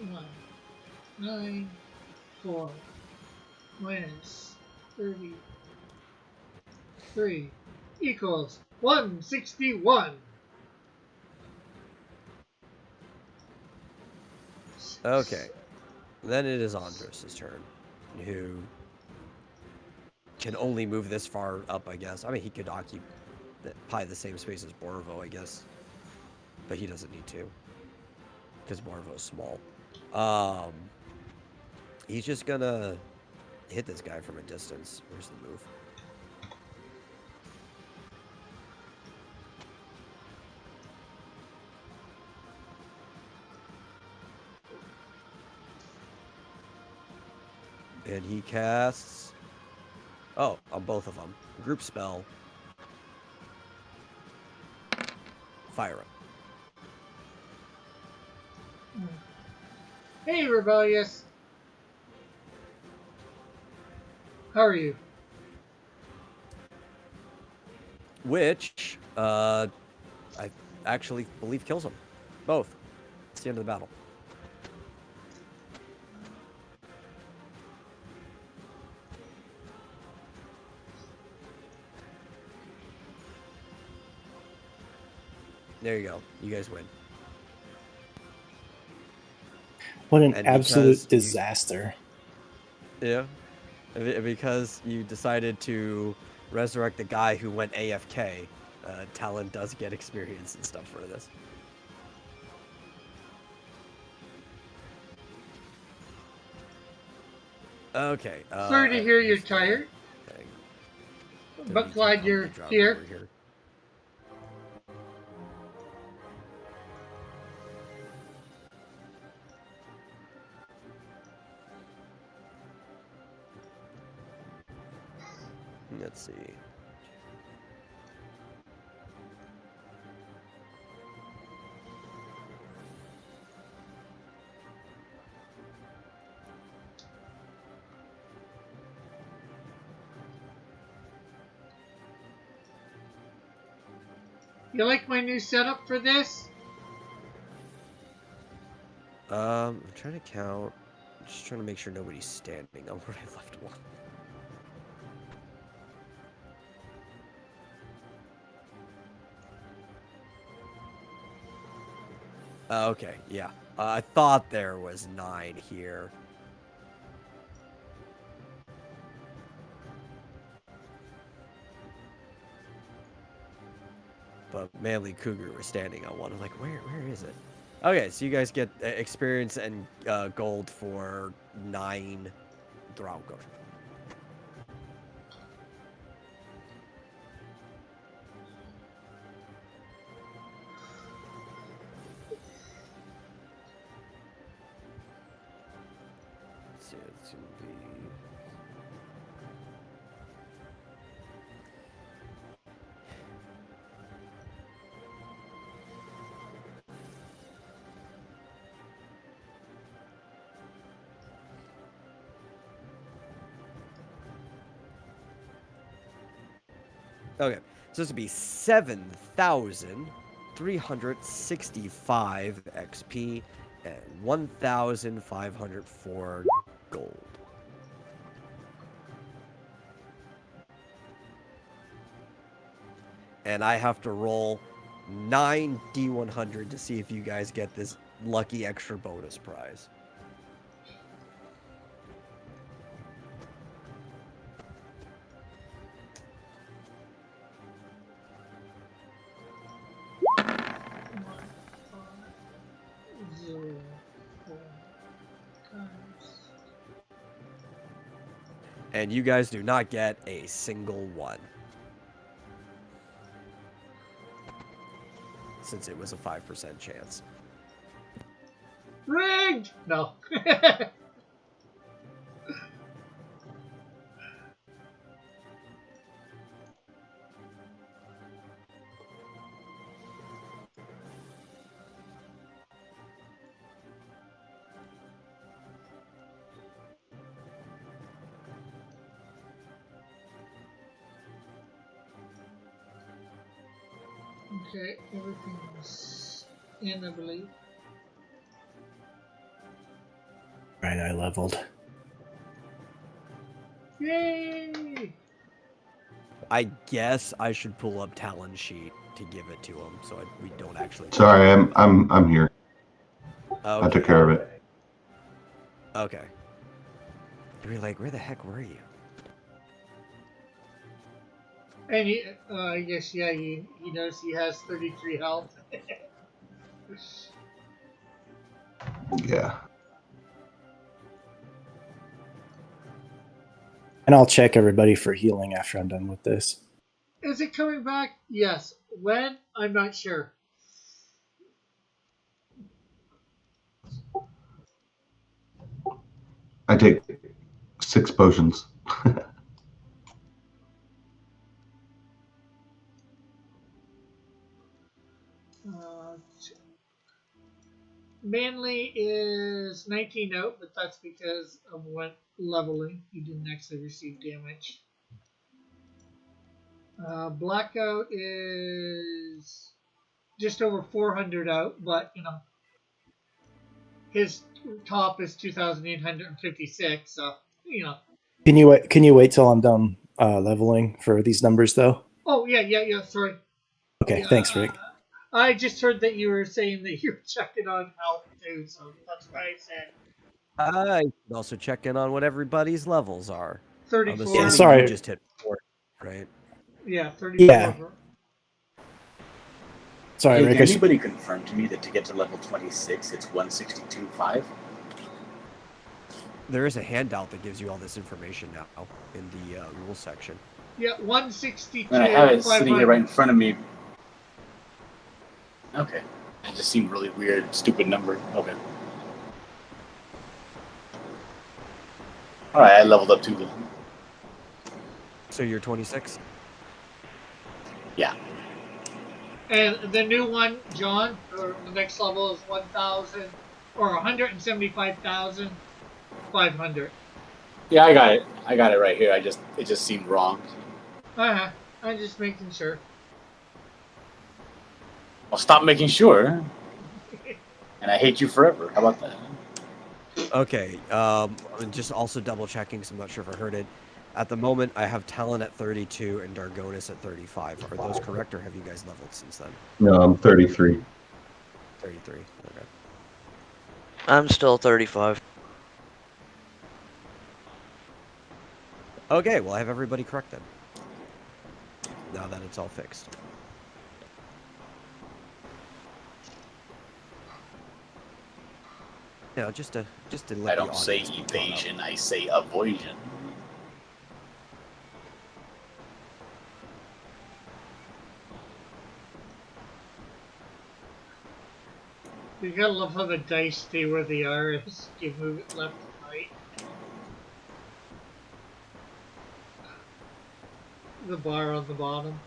1, 9, 4, minus 33 equals 161. Okay. Then it is Andros' turn, who can only move this far up, I guess. I mean, he could occupy the same space as Borvo, I guess. But he doesn't need to, because Borvo's small. He's just gonna hit this guy from a distance. Where's the move? And he casts... Oh, on both of them. Group spell. Fire him. Hey, Rebellious. How are you? Which, I actually believe kills him. Both. It's the end of the battle. There you go. You guys win. What an And absolute disaster. Yeah. Because you decided to resurrect the guy who went AFK, Talon does get experience and stuff for this. Okay. Sorry to hear you're tired, but glad you're here. Let's see. You like my new setup for this? I'm trying to count. I'm just trying to make sure nobody's standing on where I left one. Okay, yeah. I thought there was 9 here. But Manly Cougar was standing on one. I'm like, where is it? Okay, so you guys get experience and gold for 9 Draugr. So it's gonna be... Okay, so this would be 7,365 XP and 1,504 gold. And I have to roll 9 D100 to see if you guys get this lucky extra bonus prize. And you guys do not get a single one. Since it was a 5% chance. Rigged! No. Okay, everything's in, I believe. right, I leveled. Yay! I guess I should pull up Talon's sheet to give it to him, so we don't actually. Sorry, I'm here. Okay. I took care of it. Okay. You're like, where the heck were you? And I guess, yeah, you notice he has 33 health. Yeah. And I'll check everybody for healing after I'm done with this. Is it coming back? Yes. When? I'm not sure. I take 6 potions. Manly is 19 out, but that's because of what leveling. He didn't actually receive damage. Blackout is just over 400 out, but his top is 2,856. So Can you wait till I'm done leveling for these numbers though? Oh yeah. Sorry. Okay, Yeah, thanks, Rick. I just heard that you were saying that you're checking on health too, so that's what I said. I should also check in on what everybody's levels are. 34. I'm assuming sorry. you just hit 4, right? Yeah, 34. Yeah. Sorry, Hey, Rick. can anybody confirm to me that to get to level 26, it's 162.5? There is a handout that gives you all this information now in the rules section. Yeah, 162. And I have it 500. sitting here right in front of me. Okay. It just seemed really weird, stupid number. Okay. Alright, I leveled up too then. So you're 26? Yeah. And the new one, John, or the next level is 1,000 or 175,500. Yeah, I got it. I got it right here. It just seemed wrong. I'm just making sure. Well, stop making sure. And I hate you forever. How about that? Okay, just also double checking because I'm not sure if I heard it. At the moment, I have Talon at 32 and Dargonis at 35. Are those correct, or have you guys leveled since then? No, I'm 33. 33, okay. I'm still 35. Okay, well, I have everybody correct then. Now that it's all fixed. You know, just to let I don't the say audience be caught up. evasion, I say avoidance. You gotta love how the dice stay where they are as you move it left and right. The bar on the bottom.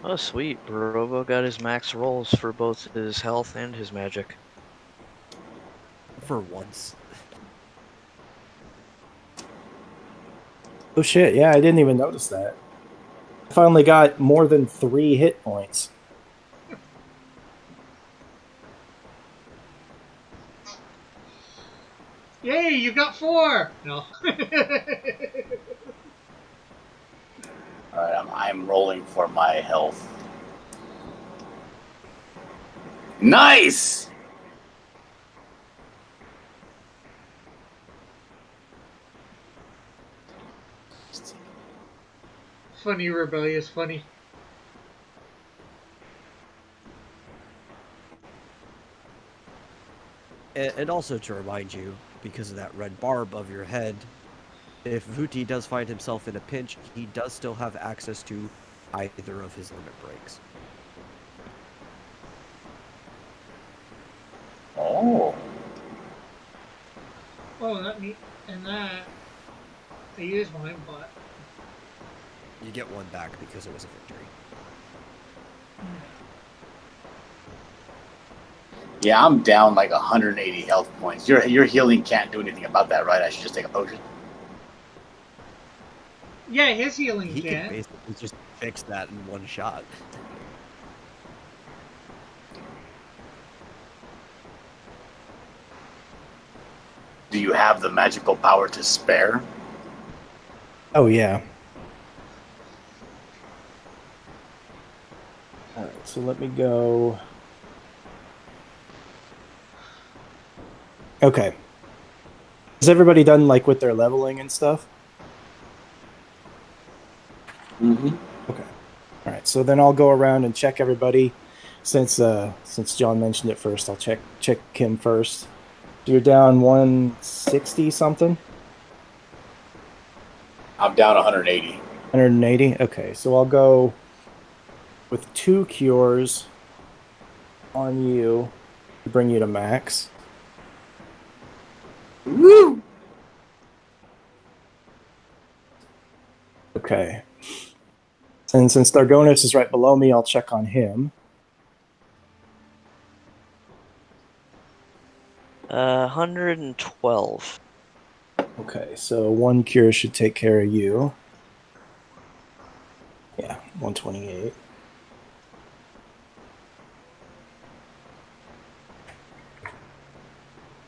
Oh, sweet. Barobo got his max rolls for both his health and his magic. For once. Oh shit! Yeah, I didn't even notice that. I finally got more than 3 hit points. Yay, you got 4! No. Alright, I'm rolling for my health. Nice! Funny, rebellious, funny. And also to remind you, because of that red bar above your head, if Vuti does find himself in a pinch, he does still have access to either of his limit breaks. Oh. Oh, that me and that I used mine, but You get one back because it was a victory. Yeah, I'm down like 180 health points. Your healing can't do anything about that, right? I should just take a potion. yeah, his healing He could can. basically just fix that in one shot. Do you have the magical power to spare? Oh yeah. All right, so let me go. Okay. Is everybody done like with their leveling and stuff? Mm-hmm. Okay. All right. So then I'll go around and check everybody. Since John mentioned it first, I'll check him first. You're down 160 something. I'm down 180. 180. Okay. So I'll go with 2 cures on you to bring you to max. Woo! Okay. And since Dargonis is right below me, I'll check on him. 112. Okay, so 1 cure should take care of you. Yeah, 128.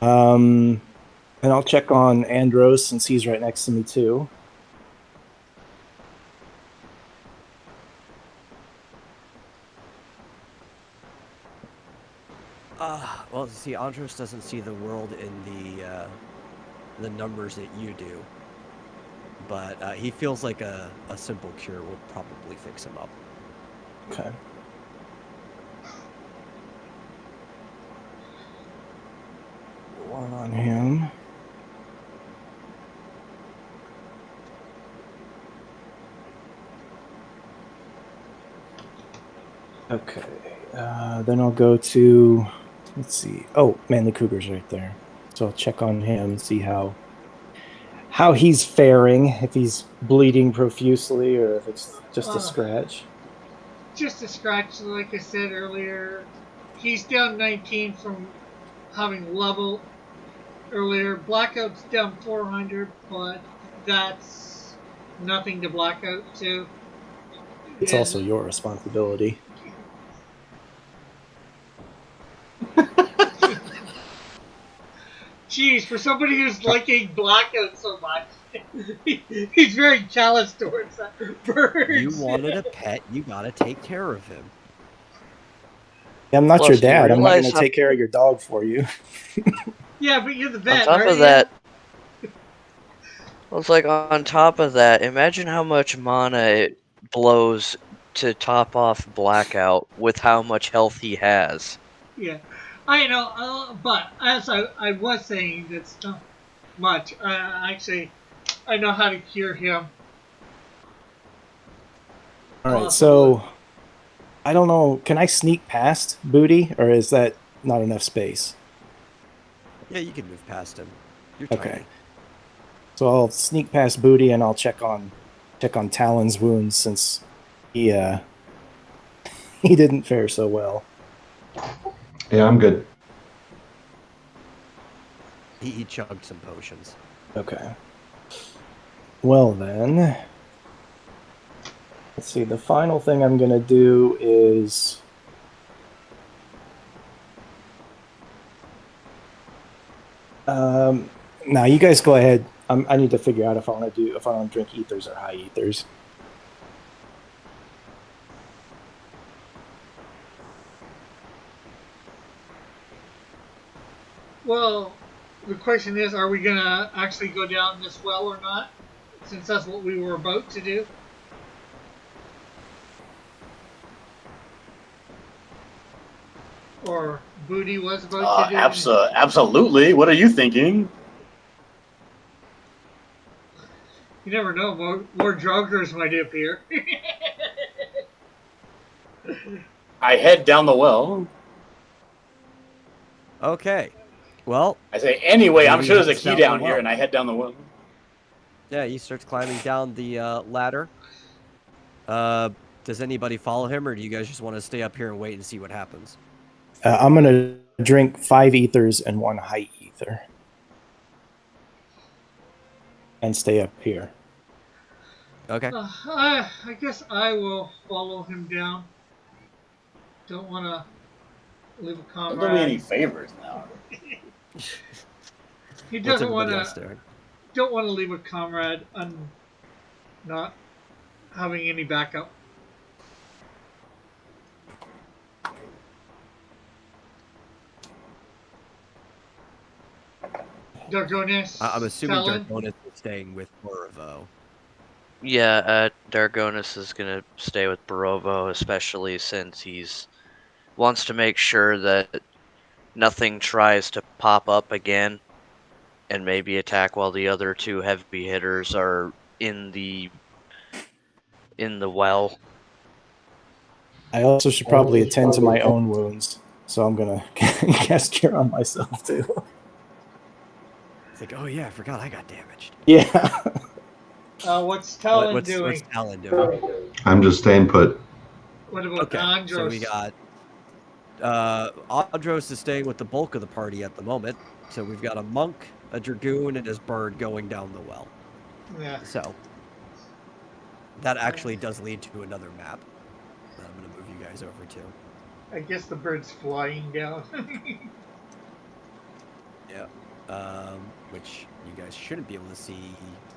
And I'll check on Andros since he's right next to me too. Well, see, Andros doesn't see the world in the numbers that you do, but he feels like a simple cure will probably fix him up. Okay. One on him. Okay. Then I'll go to, let's see. Oh, Manly Cougar's right there. So I'll check on him, see how he's faring, if he's bleeding profusely or if it's just a scratch. Just a scratch, like I said earlier. He's down 19 from having level earlier. Blackout's down 400, but that's nothing to blackout to. It's also your responsibility. Jeez, for somebody who's liking blackout so much, he's very callous towards that bird. You wanted a pet, you gotta take care of him. Yeah, I'm not Plus, your you dad. I'm not going realize to how- take care of your dog for you. Yeah, but you're the On vet, top aren't of you? that, well, it's like on top of that, imagine how much mana it blows to top off Blackout with how much health he has. Yeah, I know, but as I was saying, that's not much. Actually, I know how to cure him. All right, so I don't know. Can I sneak past Booty, or is that not enough space? Yeah, you can move past him. You're Okay. tiny. So I'll sneak past Booty and I'll check on Talon's wounds since he he didn't fare so well. Yeah, I'm good. He chugged some potions. Okay. Well then, let's see. The final thing I'm gonna do is now you guys go ahead. I need to figure out if I want to drink ethers or high ethers. Well, the question is, are we gonna actually go down this well or not? Since that's what we were about to do. Or Booty was about to do. Absolutely. What are you thinking? You never know, more drunkers might appear. I head down the well. Okay. Well, I say, anyway, I'm Maybe sure there's a it's key down down the here, well. and I head down the well. Yeah, he starts climbing down the ladder. Does anybody follow him, or do you guys just want to stay up here and wait and see what happens? I'm gonna drink 5 ethers and 1 high ether, and stay up here. Okay. I guess I will follow him down. Don't want to leave a Don't do me any comrade. favors now. He What's doesn't everybody want else to. doing? Don't want to leave a comrade not having any backup. Dargonis. I'm assuming Talon. Dargonis is staying with Borovo. Yeah, Dargonis is gonna stay with Barovo, especially since he's wants to make sure that nothing tries to pop up again and maybe attack while the other 2 heavy hitters are in the well. I also should probably attend to my own wounds, so I'm gonna cast Cure on myself too. It's like, oh yeah, I forgot I got damaged. Yeah. What's Talon What's doing? Talon doing? I'm just staying put. What about Okay, Andros? so we got Andros is staying with the bulk of the party at the moment. So we've got a monk, a dragoon, and his bird going down the well. Yeah. So that actually does lead to another map that I'm going to move you guys over to. I guess the bird's flying down. Yeah. Which you guys shouldn't be able to see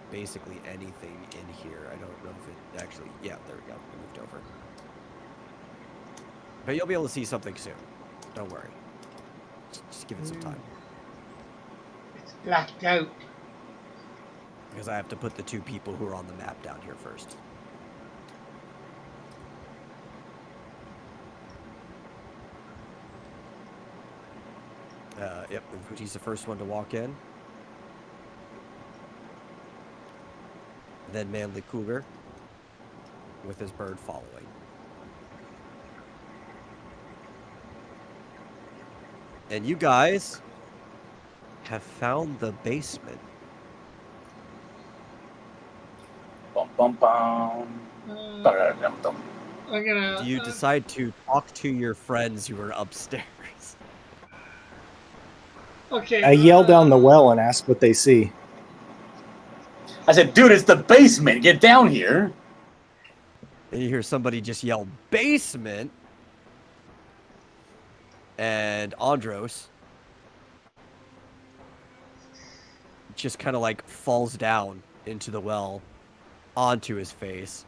basically anything in here. I don't know if it actually... Yeah, there we go. I moved over. But you'll be able to see something soon. Don't worry. Just give it some time. It's blacked out. Because I have to put the 2 people who are on the map down here first. Yep, he's the first one to walk in. Then Manly Cougar with his bird following. And you guys have found the basement. Bum, bum, bum. Dum-dum-dum. I'm gonna. Do you decide to talk to your friends who are upstairs? Okay. I yell down the well and ask what they see. I said, dude, it's the basement. Get down here. And you hear somebody just yell, basement! And Andros just kind of like falls down into the well onto his face,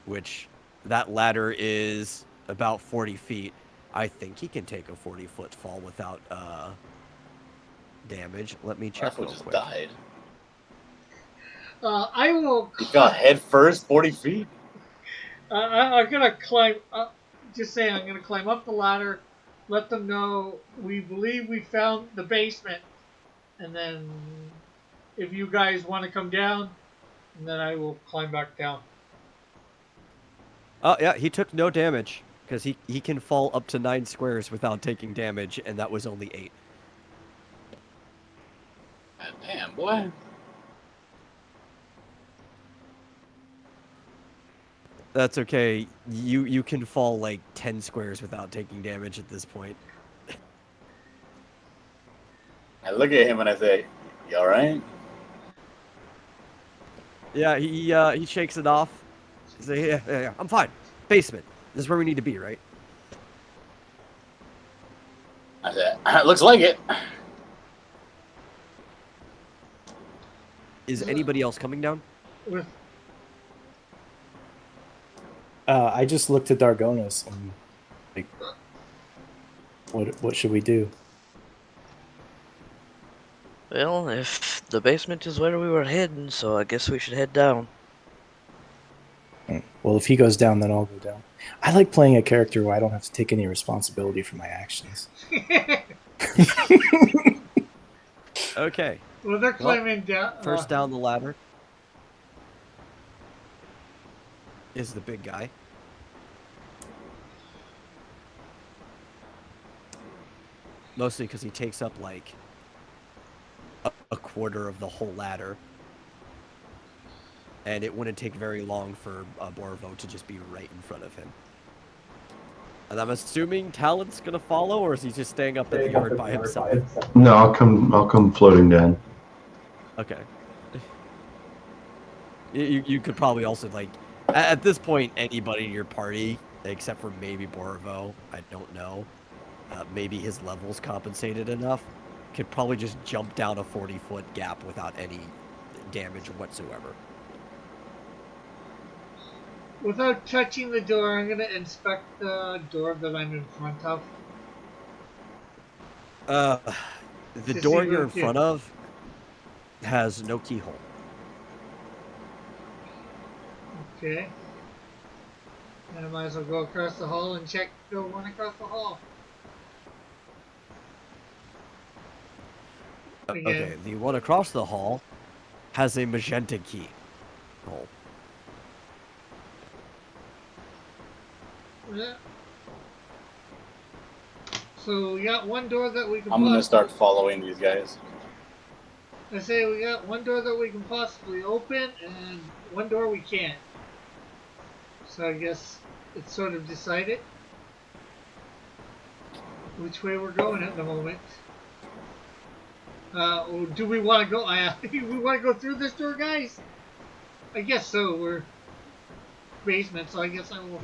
which that ladder is about 40 feet. I think he can take a 40-foot fall without damage. Let me check That's what real just quick. died. I will. He fell head first, 40 feet. I'm gonna climb. Just saying, I'm gonna climb up the ladder. Let them know we believe we found the basement, and then if you guys want to come down, and then I will climb back down. Oh, yeah, he took no damage because he can fall up to 9 squares without taking damage, and that was only 8. God damn, boy. That's okay. You can fall like 10 squares without taking damage at this point. I look at him and I say, you alright? Yeah, he shakes it off. He's like, yeah, I'm fine. Basement. This is where we need to be, right? I said, looks like it. Is anybody else coming down? With I just looked at Dargonis and like, what should we do? Well, if the basement is where we were heading, so I guess we should head down. Well, if he goes down, then I'll go down. I like playing a character where I don't have to take any responsibility for my actions. Okay. well, they're climbing down. First down the ladder is the big guy. Mostly because he takes up like a quarter of the whole ladder. and it wouldn't take very long for Borvo to just be right in front of him. And I'm assuming Talon's gonna follow, or is he just staying up in the yard by himself? No, I'll come floating down. Okay. You could probably also, like, at this point, anybody in your party, except for maybe Borvo, I don't know, maybe his level's compensated enough, could probably just jump down a 40-foot gap without any damage whatsoever. Without touching the door, I'm going to inspect the door that I'm in front of. The door you're in front of has no keyhole. Okay. And I might as well go across the hall and check the one across the hall. Again. Okay, the one across the hall has a magenta key hole. Yeah. So we got one door that we can. I'm gonna start following these guys. I say we got one door that we can possibly open and one door we can't. So I guess it's sort of decided which way we're going at the moment. Do we want to go? We want to go through this door, guys? I guess so. We're basement, so I guess I will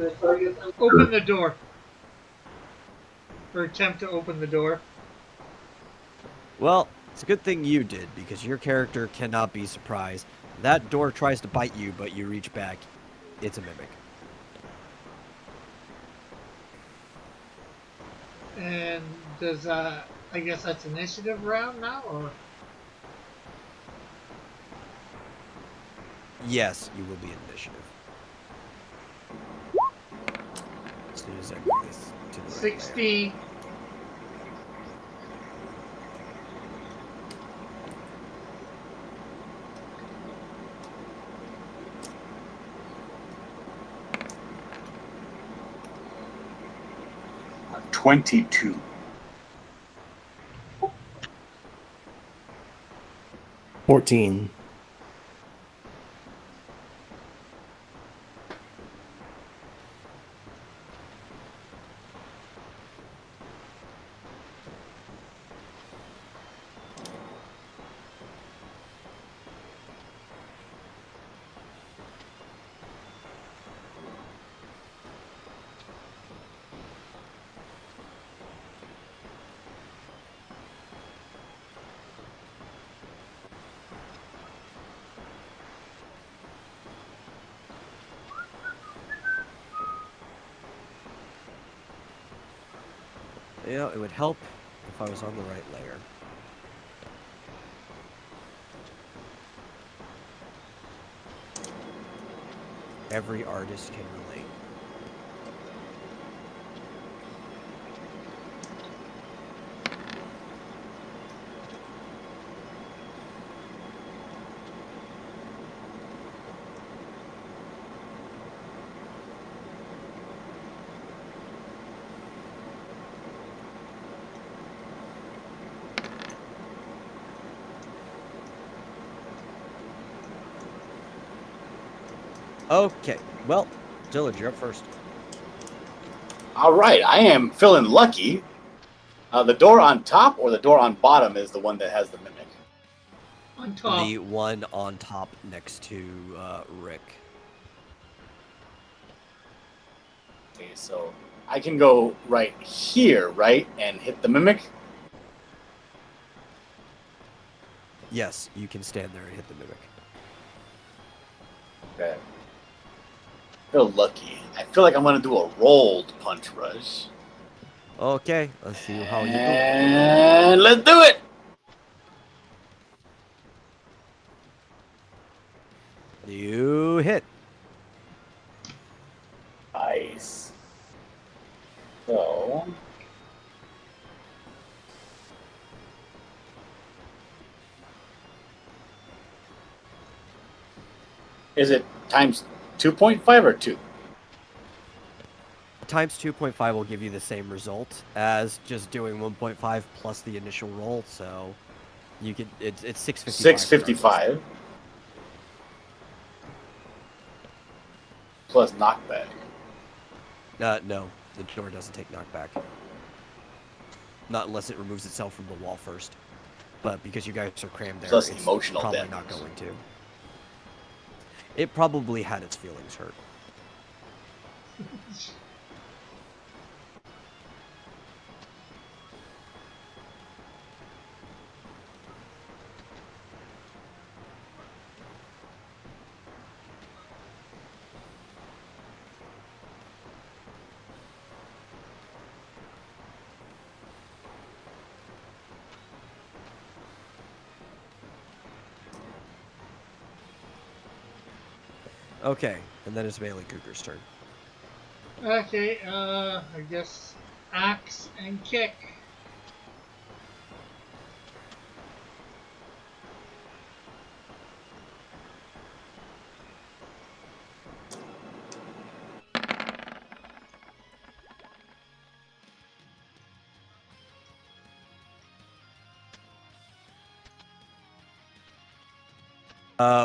open the door. Or attempt to open the door. Well, it's a good thing you did, because your character cannot be surprised. That door tries to bite you, but you reach back. It's a mimic. And does, I guess that's initiative round now, or? Yes, you will be in initiative. As soon as I move this to the right 60. Uh, 22. 14. Yeah, it would help if I was on the right layer. Every artist can relate. Okay, well, Dillard, you're up first. All right, I am feeling lucky. The door on top or the door on bottom is the one that has the mimic? On top. The one on top next to Rick. Okay, so I can go right here, right, and hit the mimic? Yes, you can stand there and hit the mimic. Okay. I feel lucky. I feel like I'm going to do a rolled punch rush. Okay, let's see how you do. And let's do it! You hit. Nice. So... Is it times 2.5 or 2? Times 2.5 will give you the same result as just doing 1.5 plus the initial roll, so you could it's 655. 655. plus knockback. No, the door doesn't take knockback. Not unless it removes itself from the wall first. But because you guys are crammed there, Plus it's emotional probably damage. not going to. It probably had its feelings hurt. Okay, and then it's Bailey Cougar's turn. Okay, I guess axe and kick.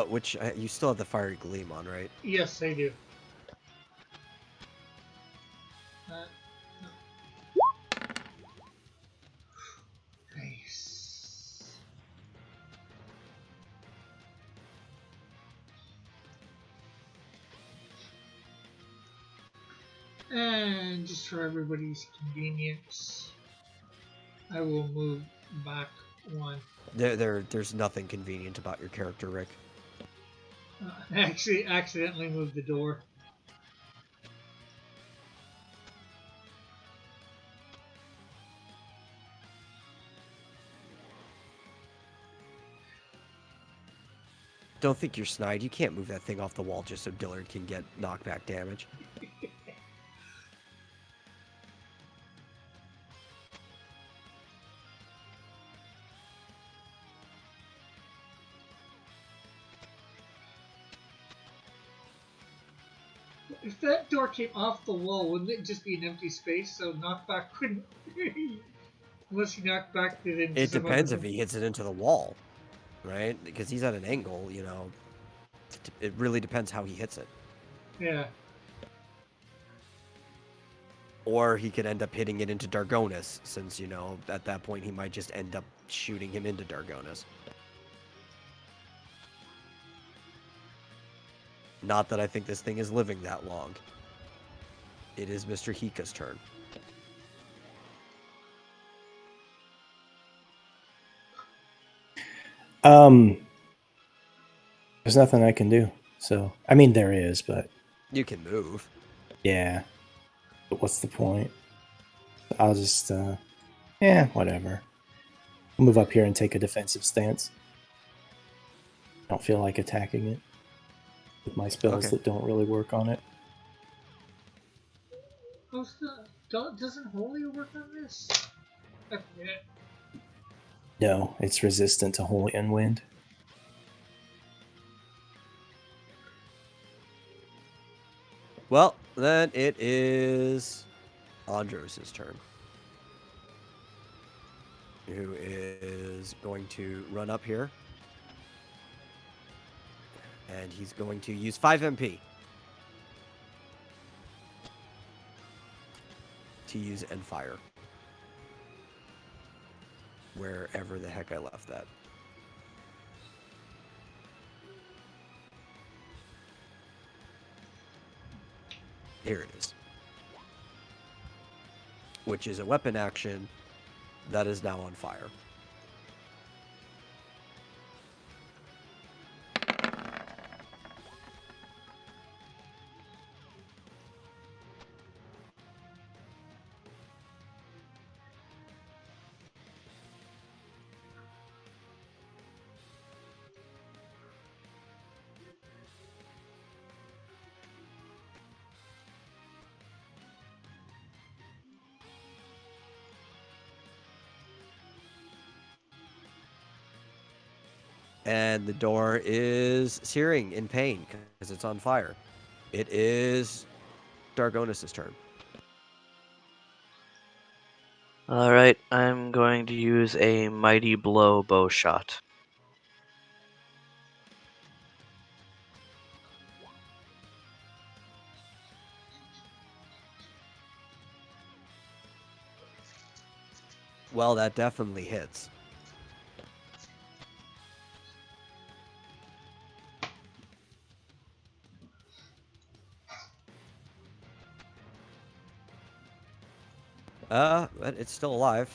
Which you still have the fiery gleam on, right? Yes, I do. Nice. And just for everybody's convenience, I will move back one. There's nothing convenient about your character, Rick. I actually accidentally moved the door. Don't think you're snide. You can't move that thing off the wall just so Dillard can get knockback damage. If that door came off the wall, wouldn't it just be an empty space? So knockback couldn't. Unless he knocked back it into It some depends other if he hits it into the wall, right? Because he's at an angle, you know. It really depends how he hits it. Yeah. Or he could end up hitting it into Dargonis, since, you know, at that point he might just end up shooting him into Dargonis. Not that I think this thing is living that long. It is Mr. Hika's turn. There's nothing I can do. So, I mean, there is, but You can move. yeah. But what's the point? I'll just, whatever. I'll move up here and take a defensive stance. I don't feel like attacking it with my spells Okay. that don't really work on it. Doesn't Holy work on this? I forget. No, it's resistant to Holy and Wind. Well, then it is Andros' turn. Who is going to run up here. And he's going to use 5 MP. To use End Fire. Wherever the heck I left that. Here it is. Which is a weapon action that is now on fire. And the door is searing in pain because it's on fire. It is Dargonis' turn. Alright, I'm going to use a Mighty Blow bow shot. Well, that definitely hits. But it's still alive.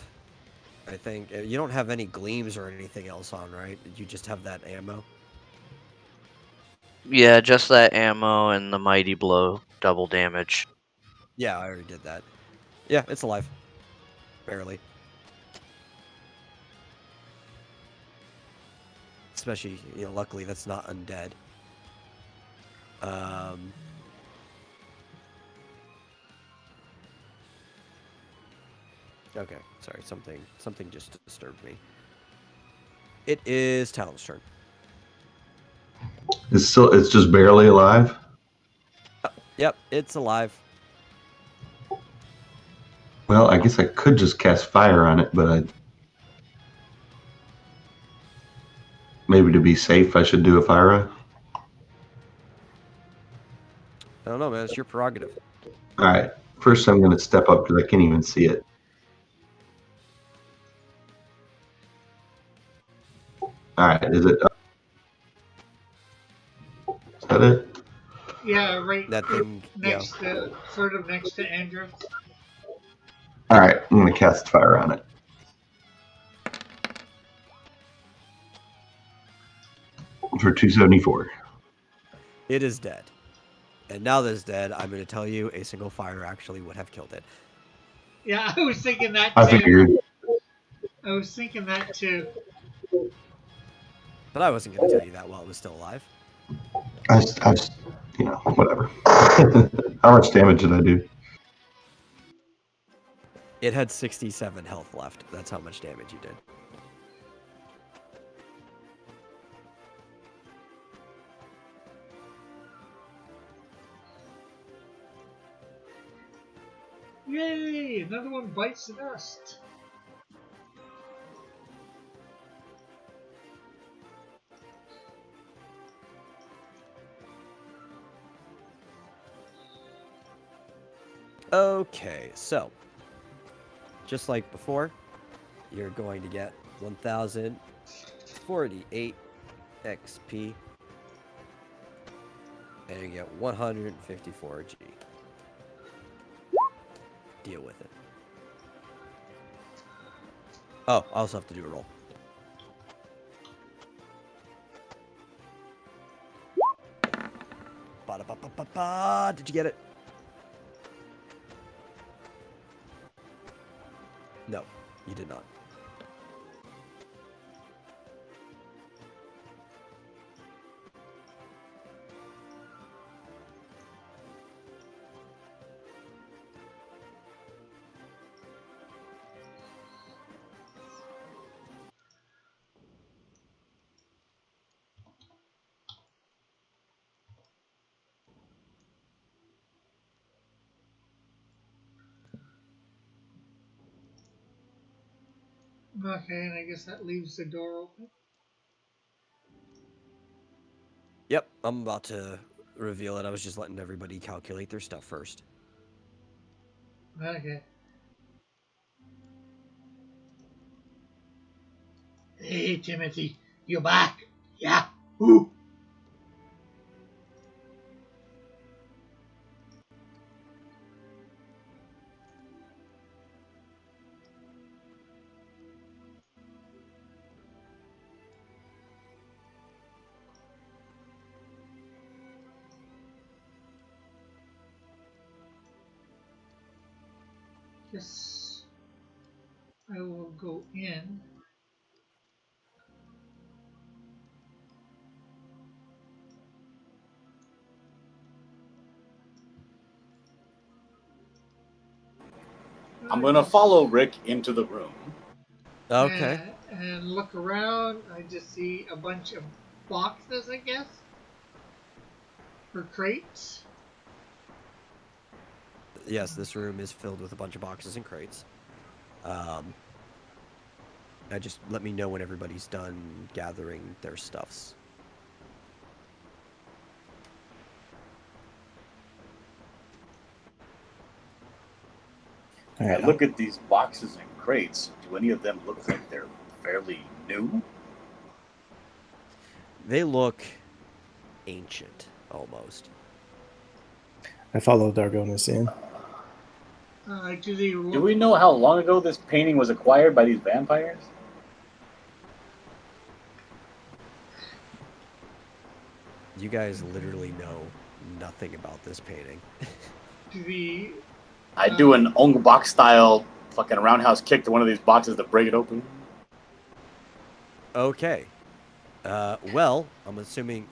I think you don't have any gleams or anything else on, right? You just have that ammo. Yeah, just that ammo and the mighty blow, double damage. Yeah, I already did that. Yeah, it's alive. Barely. Especially, luckily that's not undead. Okay, sorry, something just disturbed me. It is Talon's turn. It's just barely alive. Yep, it's alive. Well, I guess I could just cast fire on it, but maybe to be safe, I should do a fire eye. I don't know, man. It's your prerogative. All right. First, I'm going to step up because I can't even see it. All right. Is it? Is that it? Yeah, right That thing, next to, sort of next to Andrew. All right. I'm going to cast fire on it. For 274. It is dead. And now that it's dead, I'm going to tell you a single fire actually would have killed it. Yeah, I was thinking that I too. figured. I was thinking that too. But I wasn't going to tell you that while it was still alive. Whatever. How much damage did I do? It had 67 health left. That's how much damage you did. Yay! Another one bites the dust. Okay, so just like before, you're going to get 1,048 XP, and you get 154 G. Deal with it. Oh, I also have to do a roll. Ba-da-ba-ba-ba-ba. Did you get it? No, you did not. Okay, and I guess that leaves the door open. Yep, I'm about to reveal it. I was just letting everybody calculate their stuff first. Okay. Hey, Timothy, you back? Yeah. Ooh. Guess I will go in. I'm going to follow Rick into the room. Okay. And look around. I just see a bunch of boxes, I guess, or crates. Yes, this room is filled with a bunch of boxes and crates. Just let me know when everybody's done gathering their stuffs. All I right. look at these boxes and crates. Do any of them look like they're fairly new? They look ancient, almost. I follow Dargonis in. Do they Do look? we know how long ago this painting was acquired by these vampires? You guys literally know nothing about this painting. Do the? I do an Ong Bak style fucking roundhouse kick to one of these boxes to break it open. Okay. Well, I'm assuming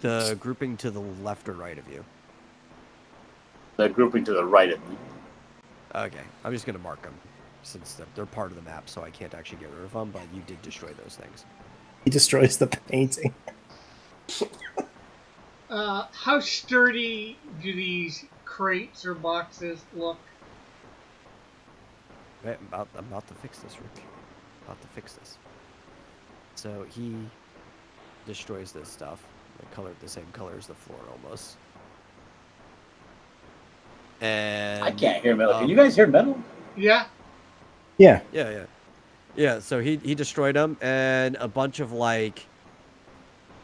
the grouping to the left or right of you. The grouping to the right of me. Okay, I'm just gonna mark them since they're part of the map, so I can't actually get rid of them. But you did destroy those things. He destroys the painting. How sturdy do these crates or boxes look? Wait, I'm about to fix this, Rick. About to fix this. So he destroys this stuff. The same color as the floor almost. And I can't hear metal. Can you guys hear metal? Yeah. Yeah. Yeah. So he destroyed them, and a bunch of like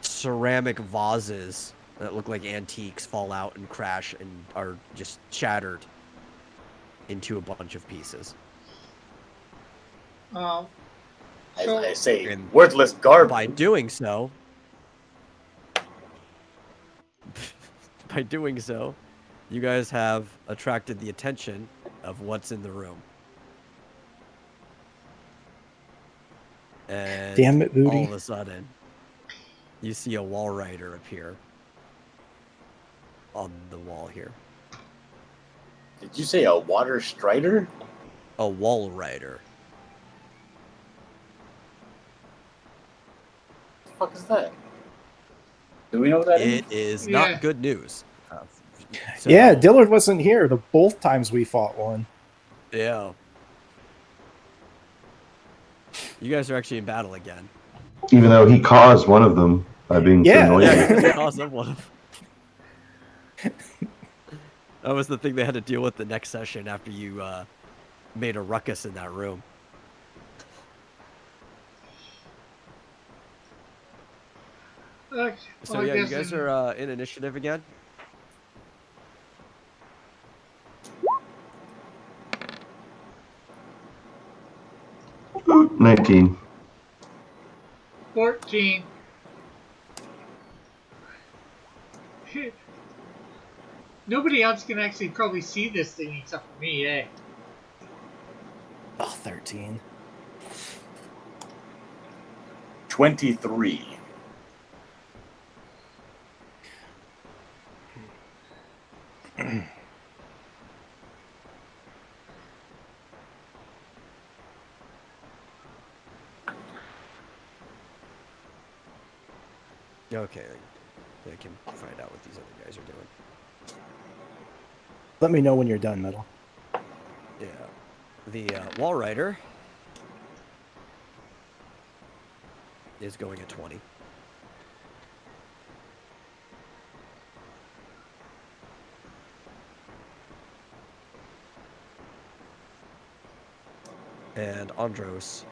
ceramic vases that look like antiques fall out and crash and are just shattered into a bunch of pieces. So, I say, And worthless garbage. By doing so, you guys have attracted the attention of what's in the room. And Damn it, Booty. all of a sudden, you see a wall rider appear on the wall here. Did you say a water strider? A wall rider. What the fuck is that? Do we know what that is? It is Yeah. not good news. So- Yeah, Dillard wasn't here the both times we fought one. Yeah. You guys are actually in battle again. Even though he caused one of them by being Yeah. so Yeah, noisy. because of one of them. That was the thing they had to deal with the next session after you made a ruckus in that room. So I yeah, you guess guys are in initiative again. Ooh, 19. 14. Nobody else can actually probably see this thing except for me, eh? Oh, 13. 23. Okay, I can find out what these other guys are doing. Let me know when you're done, Metal. Yeah, the wall rider is going at 20. And Andros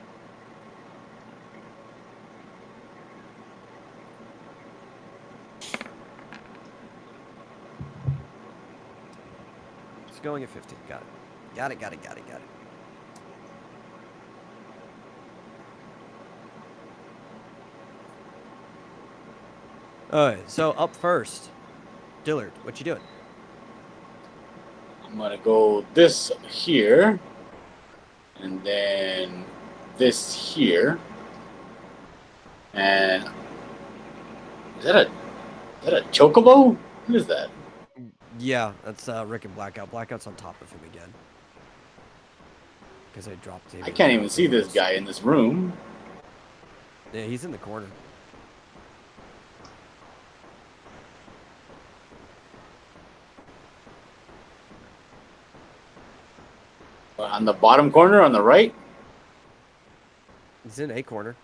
is going at 15. Got it. Got it. Alright, so up first, Dillard, what you doing? I'm gonna go this here, and then this here, and is that a chocobo? What is that? Yeah, that's Rick and Blackout. Blackout's on top of him again. Because I dropped him. I can't even see this guy in this room. Yeah, he's in the corner. On the bottom corner, on the right. He's in a corner.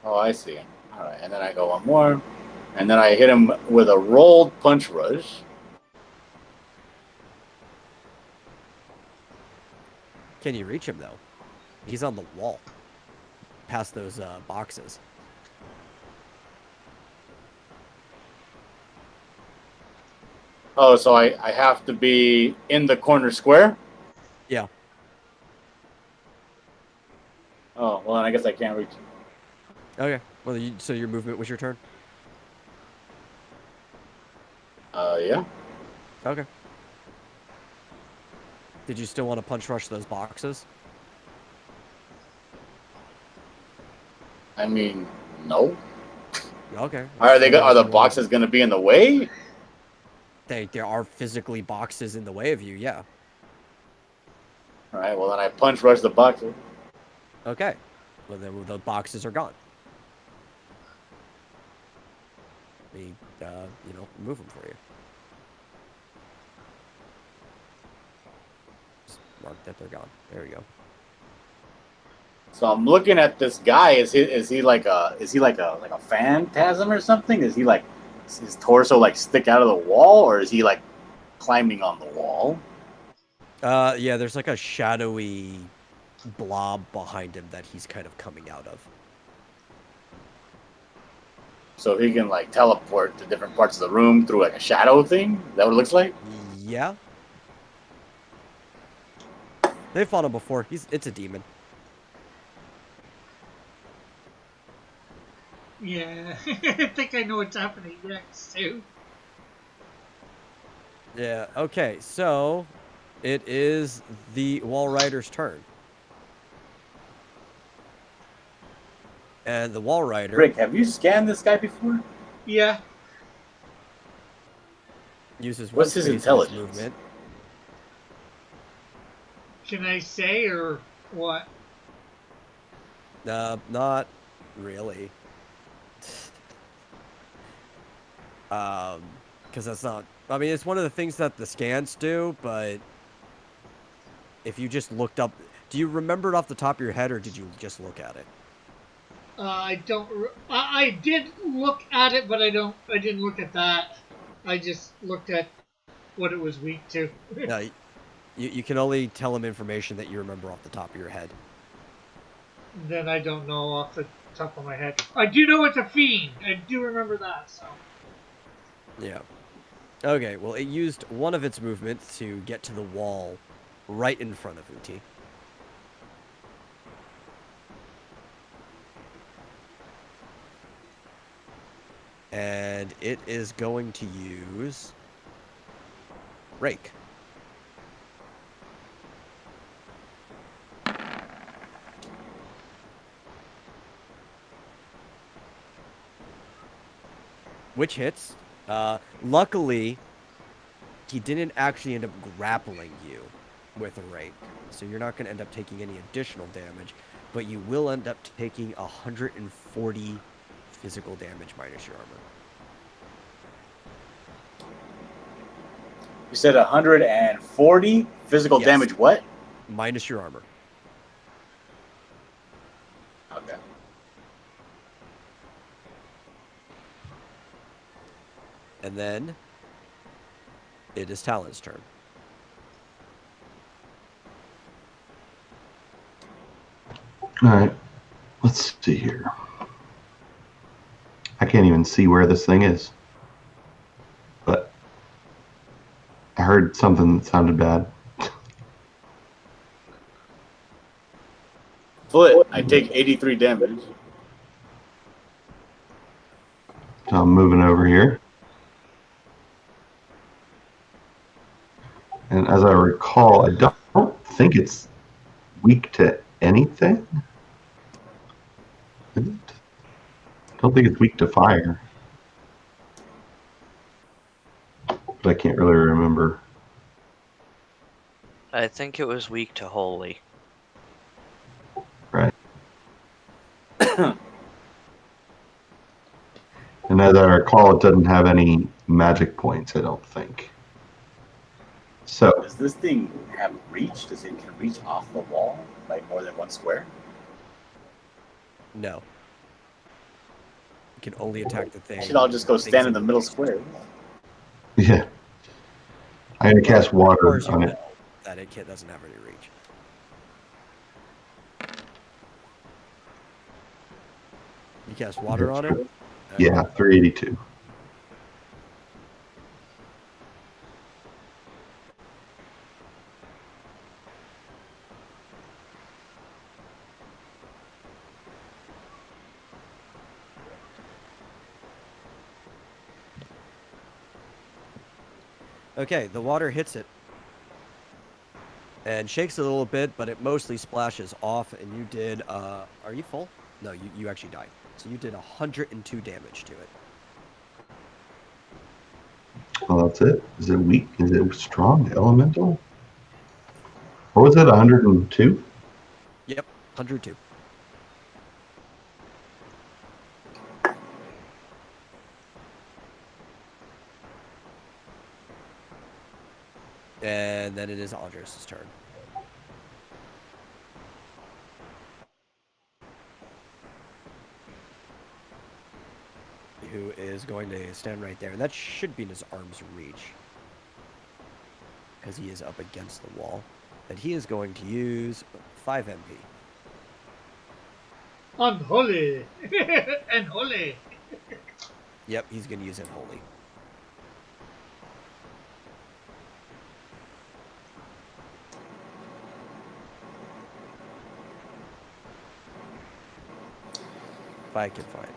Oh, I see. All right, and then I go one more, and then I hit him with a rolled punch rush. Can you reach him though? He's on the wall, past those boxes. Oh, so I have to be in the corner square? Yeah. Oh, well, then I guess I can't reach him. Okay. Well, so your movement was your turn. Yeah. Okay. Did you still want to punch rush those boxes? I mean, no. Okay. Are the boxes going to be in the way? There are physically boxes in the way of you, yeah. All right, well, then I punch rush the boxes. Okay. Well, then the boxes are gone. We, move them for you. Just mark that they're gone. There we go. So I'm looking at this guy. Is he like a phantasm or something? Is he like his torso like stick out of the wall, or is he like climbing on the wall? Yeah, there's like a shadowy blob behind him that he's kind of coming out of. So he can like teleport to different parts of the room through like a shadow thing? Is that what it looks like? Yeah. They've fought him before. It's a demon. Yeah, I think I know what's happening next too. Yeah, okay, so it is the Wall Rider's turn. And the Wall Rider... Rick, have you scanned this guy before? Yeah. Uses What's his intelligence? Movement. Can I say or what? Not really. Because that's not... I mean, it's one of the things that the scans do, but if you just looked up... Do you remember it off the top of your head, or did you just look at it? I don't. I did look at it, but I didn't look at that. I just looked at what it was weak to. No, you can only tell him information that you remember off the top of your head. Then I don't know off the top of my head. I do know it's a fiend. I do remember that. So. Yeah. Okay, well, it used one of its movements to get to the wall right in front of Uti. And it is going to use Rake. Which hits. Luckily, he didn't actually end up grappling you with a rake. So you're not going to end up taking any additional damage, but you will end up taking 140 physical damage minus your armor. You said 140 physical Yes. damage. What? Minus your armor. Okay. And then it is Talon's turn. All right. Let's see here. I can't even see where this thing is. But I heard something that sounded bad. Foot, I take 83 damage. So I'm moving over here. And as I recall, I don't think it's weak to anything. Is it? I don't think it's weak to fire. But I can't really remember. I think it was weak to holy. Right. And as I recall, it doesn't have any magic points, I don't think. So, Does this thing have reach? Does it can reach off the wall, like more than one square? No. can only attack the thing. We should all just go things stand in the middle adjacent. square. Yeah. I'm going to cast As water far as you on know, it. that it doesn't have any reach. You cast water on it? Yeah, 382. Okay, the water hits it. And shakes a little bit, but it mostly splashes off, and you did, are you full? No, you actually died. So you did 102 damage to it. Well, that's it. Is it weak? Is it strong? Elemental? What was it, 102? Yep, 102. And then it is Andres' turn. Who is going to stand right there. And that should be in his arm's reach. Because he is up against the wall. And he is going to use 5 MP. Unholy. Unholy. Yep, he's going to use Unholy. If I can find it.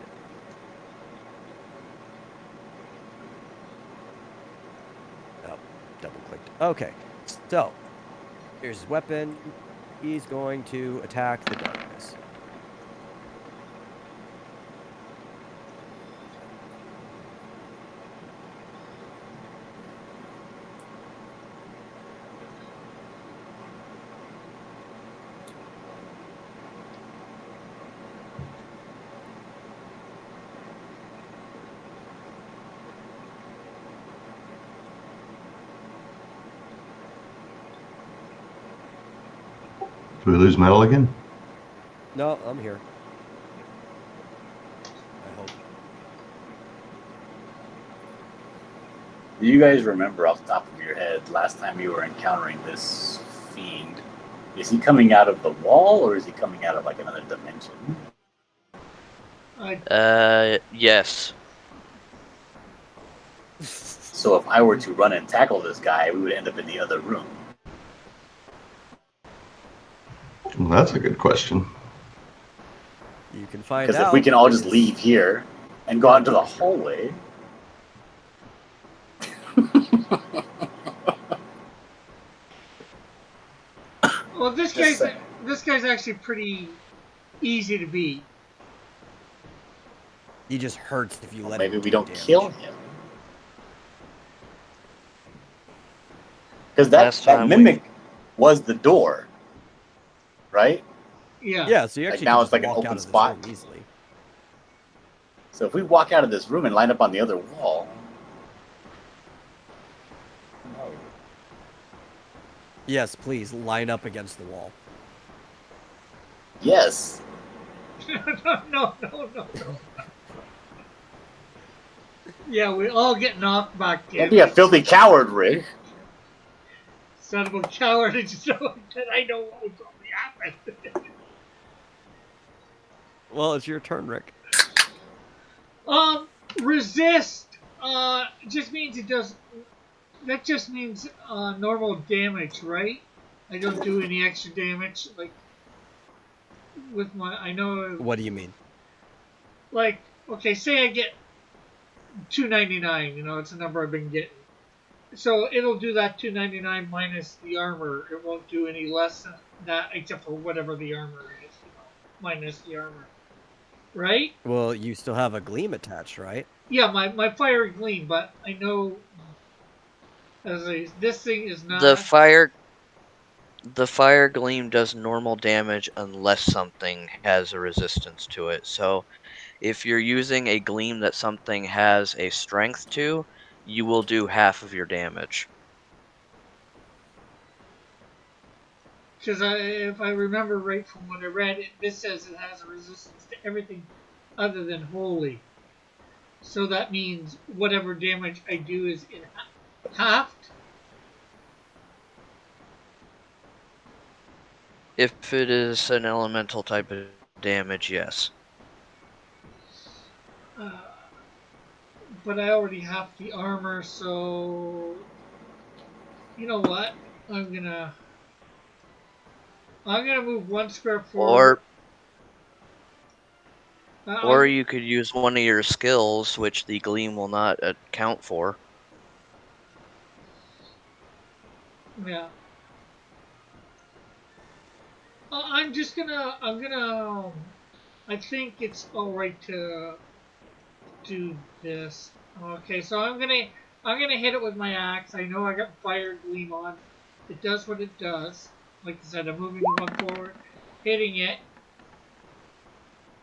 Oh, double clicked. Okay, so here's his weapon. He's going to attack the darkness. Do we lose metal again? No, I'm here. I hope. Do you guys remember off the top of your head last time you were encountering this fiend? Is he coming out of the wall or is he coming out of like another dimension? Yes. So if I were to run and tackle this guy, we would end up in the other room. Well, that's a good question. You can find Because out. if we can all just leave here and go out into the hallway. Well, this guy's actually pretty easy to beat. He just hurts if you let Maybe him we do don't damage. kill him. Because that mimic was the door, right? Yeah. Yeah, so you Like actually now can it's just like an walk open out of this spot. room easily. So if we walk out of this room and line up on the other wall. No. Yes, please line up against the wall. Yes. No. Yeah, we all get knocked back Don't in. be a filthy coward, Rick. Son of a coward, I know what would probably happen. Well, it's your turn, Rick. Resist. Just means it does. That just means normal damage, right? I don't do any extra damage, like with my. I know. What do you mean? Like, okay, say I get 299. You know, it's a number I've been getting. So it'll do that 299 minus the armor. It won't do any less than that, except for whatever the armor is. You know, minus the armor, right? Well, you still have a gleam attached, right? Yeah, my fire gleam, but I know this thing is not. The fire gleam does normal damage unless something has a resistance to it. So if you're using a gleam that something has a strength to, you will do half of your damage. Because if I remember right from what I read, this says it has a resistance to everything other than holy. So that means whatever damage I do is in halved. If it is an elemental type of damage, yes. Uh, but I already have the armor, so you know what? I'm gonna move 1 square forward. Or you could use one of your skills, which the gleam will not account for. Yeah. I'm just gonna. I think it's all right to do this. Okay, so I'm gonna hit it with my axe. I know I got fire gleam on. It does what it does. Like I said, I'm moving the one forward, hitting it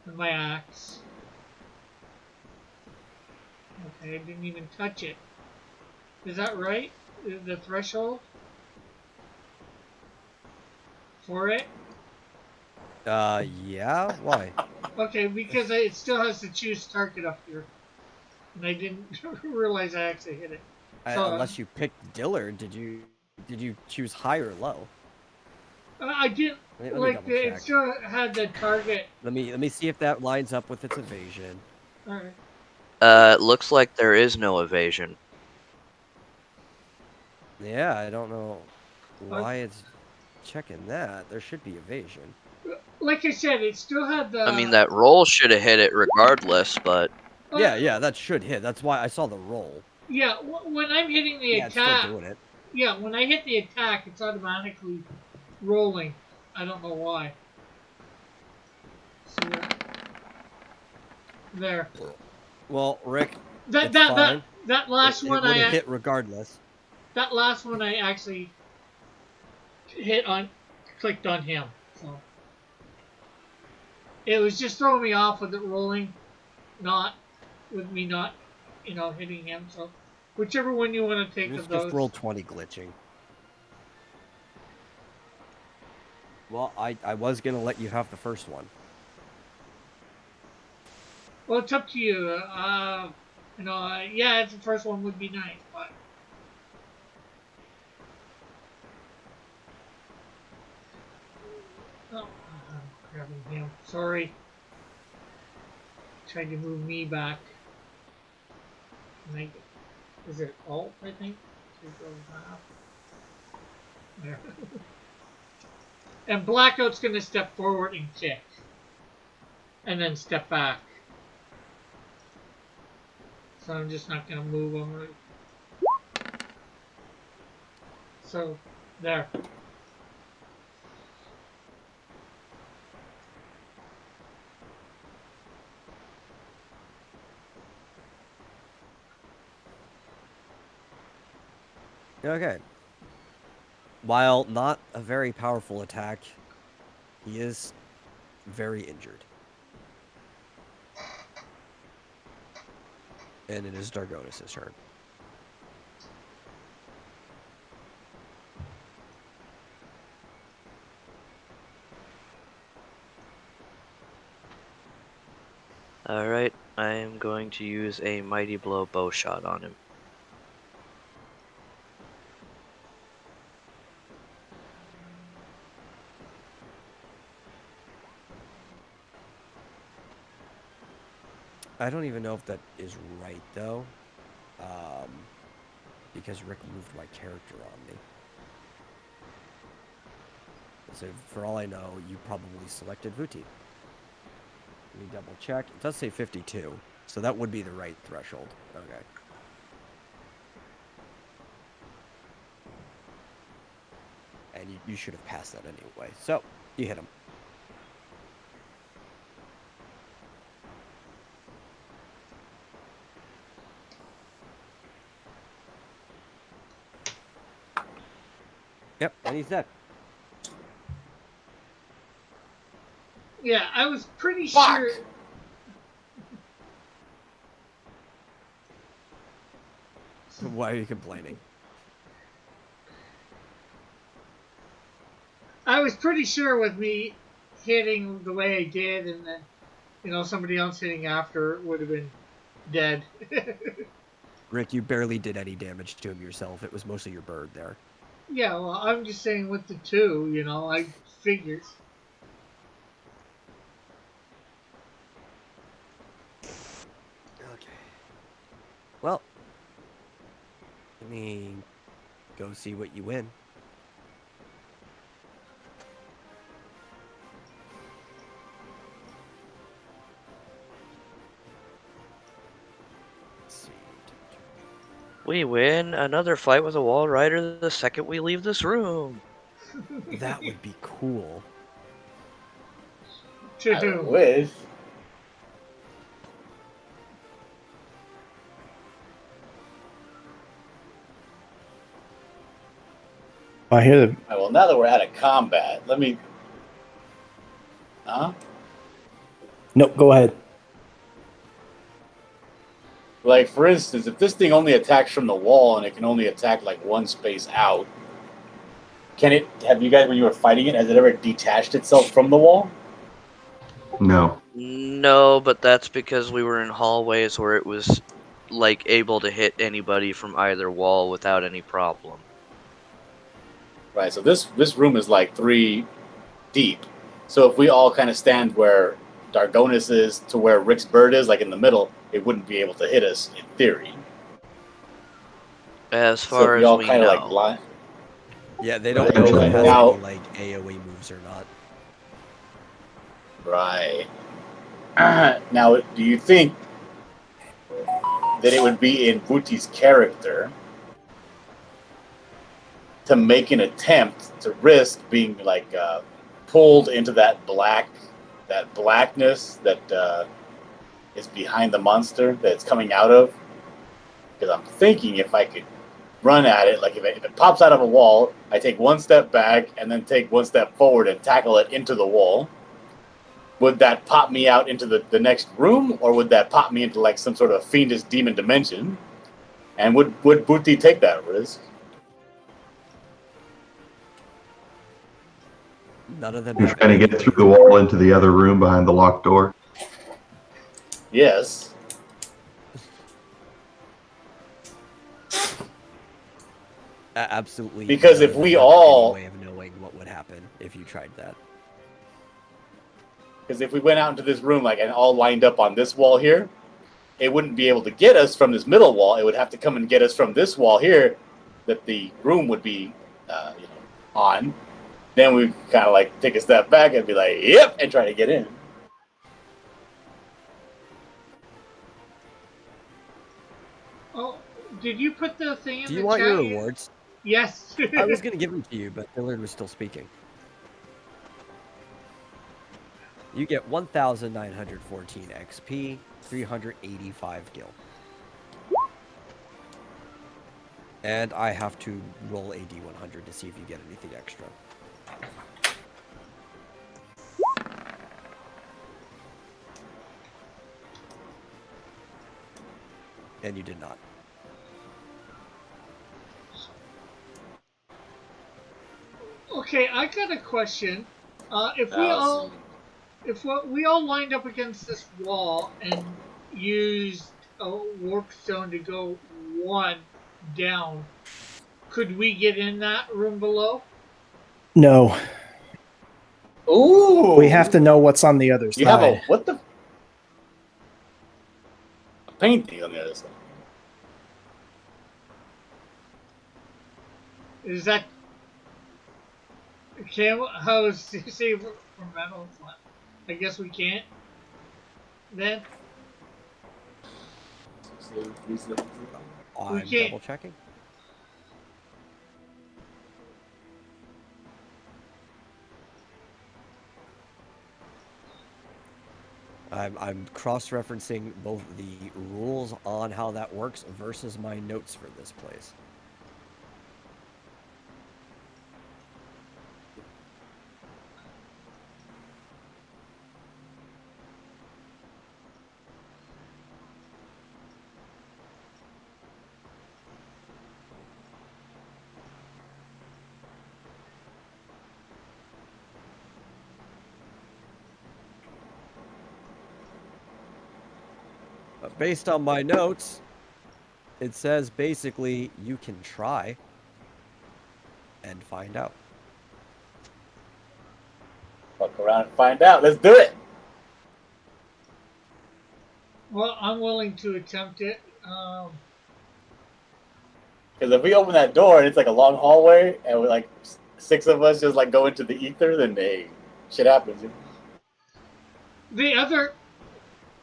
with my axe. Okay, I didn't even touch it. Is that right? The threshold for it? Yeah. Why? Okay, because it still has to choose target up here, and I didn't realize I actually hit it. So Unless you picked Dillard, did you choose high or low? I didn't Let me like double it check. still had the target. Let me see if that lines up with its evasion. All right. Looks like there is no evasion. Yeah, I don't know why it's checking that. There should be evasion. Like I said, it still had the. I mean, that roll should have hit it regardless, but Yeah, that should hit. That's why I saw the roll. Yeah, when I'm hitting the Yeah, it's still attack. doing it. Yeah, when I hit the attack, it's automatically rolling. I don't know why. So there. Well, Rick, That it's that fine. that last It one would I have hit regardless. that last one I actually clicked on him. So it was just throwing me off with it rolling, not with me not, hitting him. So whichever one you want to It take was of just those. roll 20 glitching. Well, I was gonna let you have the first one. Well, it's up to you. Yeah, the first one would be nice, but. Oh, I'm grabbing him. Sorry. Tried to move me back. Is it alt, I think? To go half. There. And Blackout's going to step forward and kick. And then step back. So I'm just not going to move him. So, there. Okay. While not a very powerful attack, he is very injured. And it is Dargonis' turn. alright, I am going to use a Mighty Blow bow shot on him. I don't even know if that is right, though. Because Rick moved my character on me. So for all I know, you probably selected Vuti. Let me double check. It does say 52, so that would be the right threshold. Okay. And you should have passed that anyway. So, you hit him. Yep, and he's dead. Yeah, I was pretty Fuck! sure. Why are you complaining? I was pretty sure with me hitting the way I did, and then somebody else hitting after would have been dead. Rick, you barely did any damage to him yourself. It was mostly your bird there. Yeah, well, I'm just saying with the two, I figured. Okay. Well, let me go see what you win. Let's see. We win another fight with a wall rider the second we leave this room. That would be cool. I wish. I hear the. All right, well, now that we're out of combat, let me. Huh? No, go ahead. Like, for instance, if this thing only attacks from the wall and it can only attack like one space out, can it? Have you guys, when you were fighting it, has it ever detached itself from the wall? No. No, but that's because we were in hallways where it was like able to hit anybody from either wall without any problem. Right. So this room is like 3 deep. So if we all kind of stand where Dargonis is to where Rick's bird is, like in the middle, it wouldn't be able to hit us in theory. As So far if we as all we kind of know. like blind. Yeah, they don't Right, know if okay. it has Now- any like AoE moves or not. Right. Now, do you think that it would be in Booty's character to make an attempt to risk being like pulled into that blackness that is behind the monster that it's coming out of? Because I'm thinking if I could run at it, like if it pops out of a wall, I take one step back and then take one step forward and tackle it into the wall. Would that pop me out into the next room, or would that pop me into like some sort of fiendish demon dimension? And would Booty take that risk? None of them You're have trying to any get through the wall into the other room behind the locked door. Yes. Absolutely. Because none if of we them have all- any way of knowing what would happen if you tried that. Because if we went out into this room like and all lined up on this wall here, it wouldn't be able to get us from this middle wall. It would have to come and get us from this wall here that the room would be on. Then we kind of like take a step back and be like, yep, and try to get in. Oh, did you put the thing in Do the you want chat your yet? rewards? Yes. I was going to give them to you, but Dillard was still speaking. You get 1,914 XP, 385 gil. And I have to roll a D100 to see if you get anything extra. And you did not. Okay, I got a question. If we all lined up against this wall and used a warp stone to go one down, could we get in that room below? No, Ooh, we have to know what's on the other You have a side. what the? A painting on the other side. Is that how is see from metal? I guess we can't. Then I'm can't. double checking. I'm cross-referencing both the rules on how that works versus my notes for this place. Based on my notes, it says basically you can try and find out. Fuck around and find out. Let's do it. Well, I'm willing to attempt it. Because if we open that door and it's like a long hallway and we're like 6 of us just like go into the ether, then hey, shit happens. The other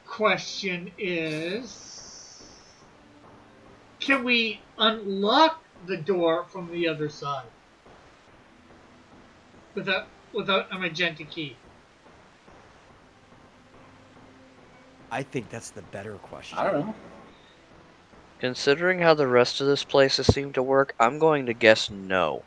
question is, can we unlock the door from the other side without a magenta key? I think that's the better question. I don't know. Considering how the rest of this place has seemed to work, I'm going to guess no.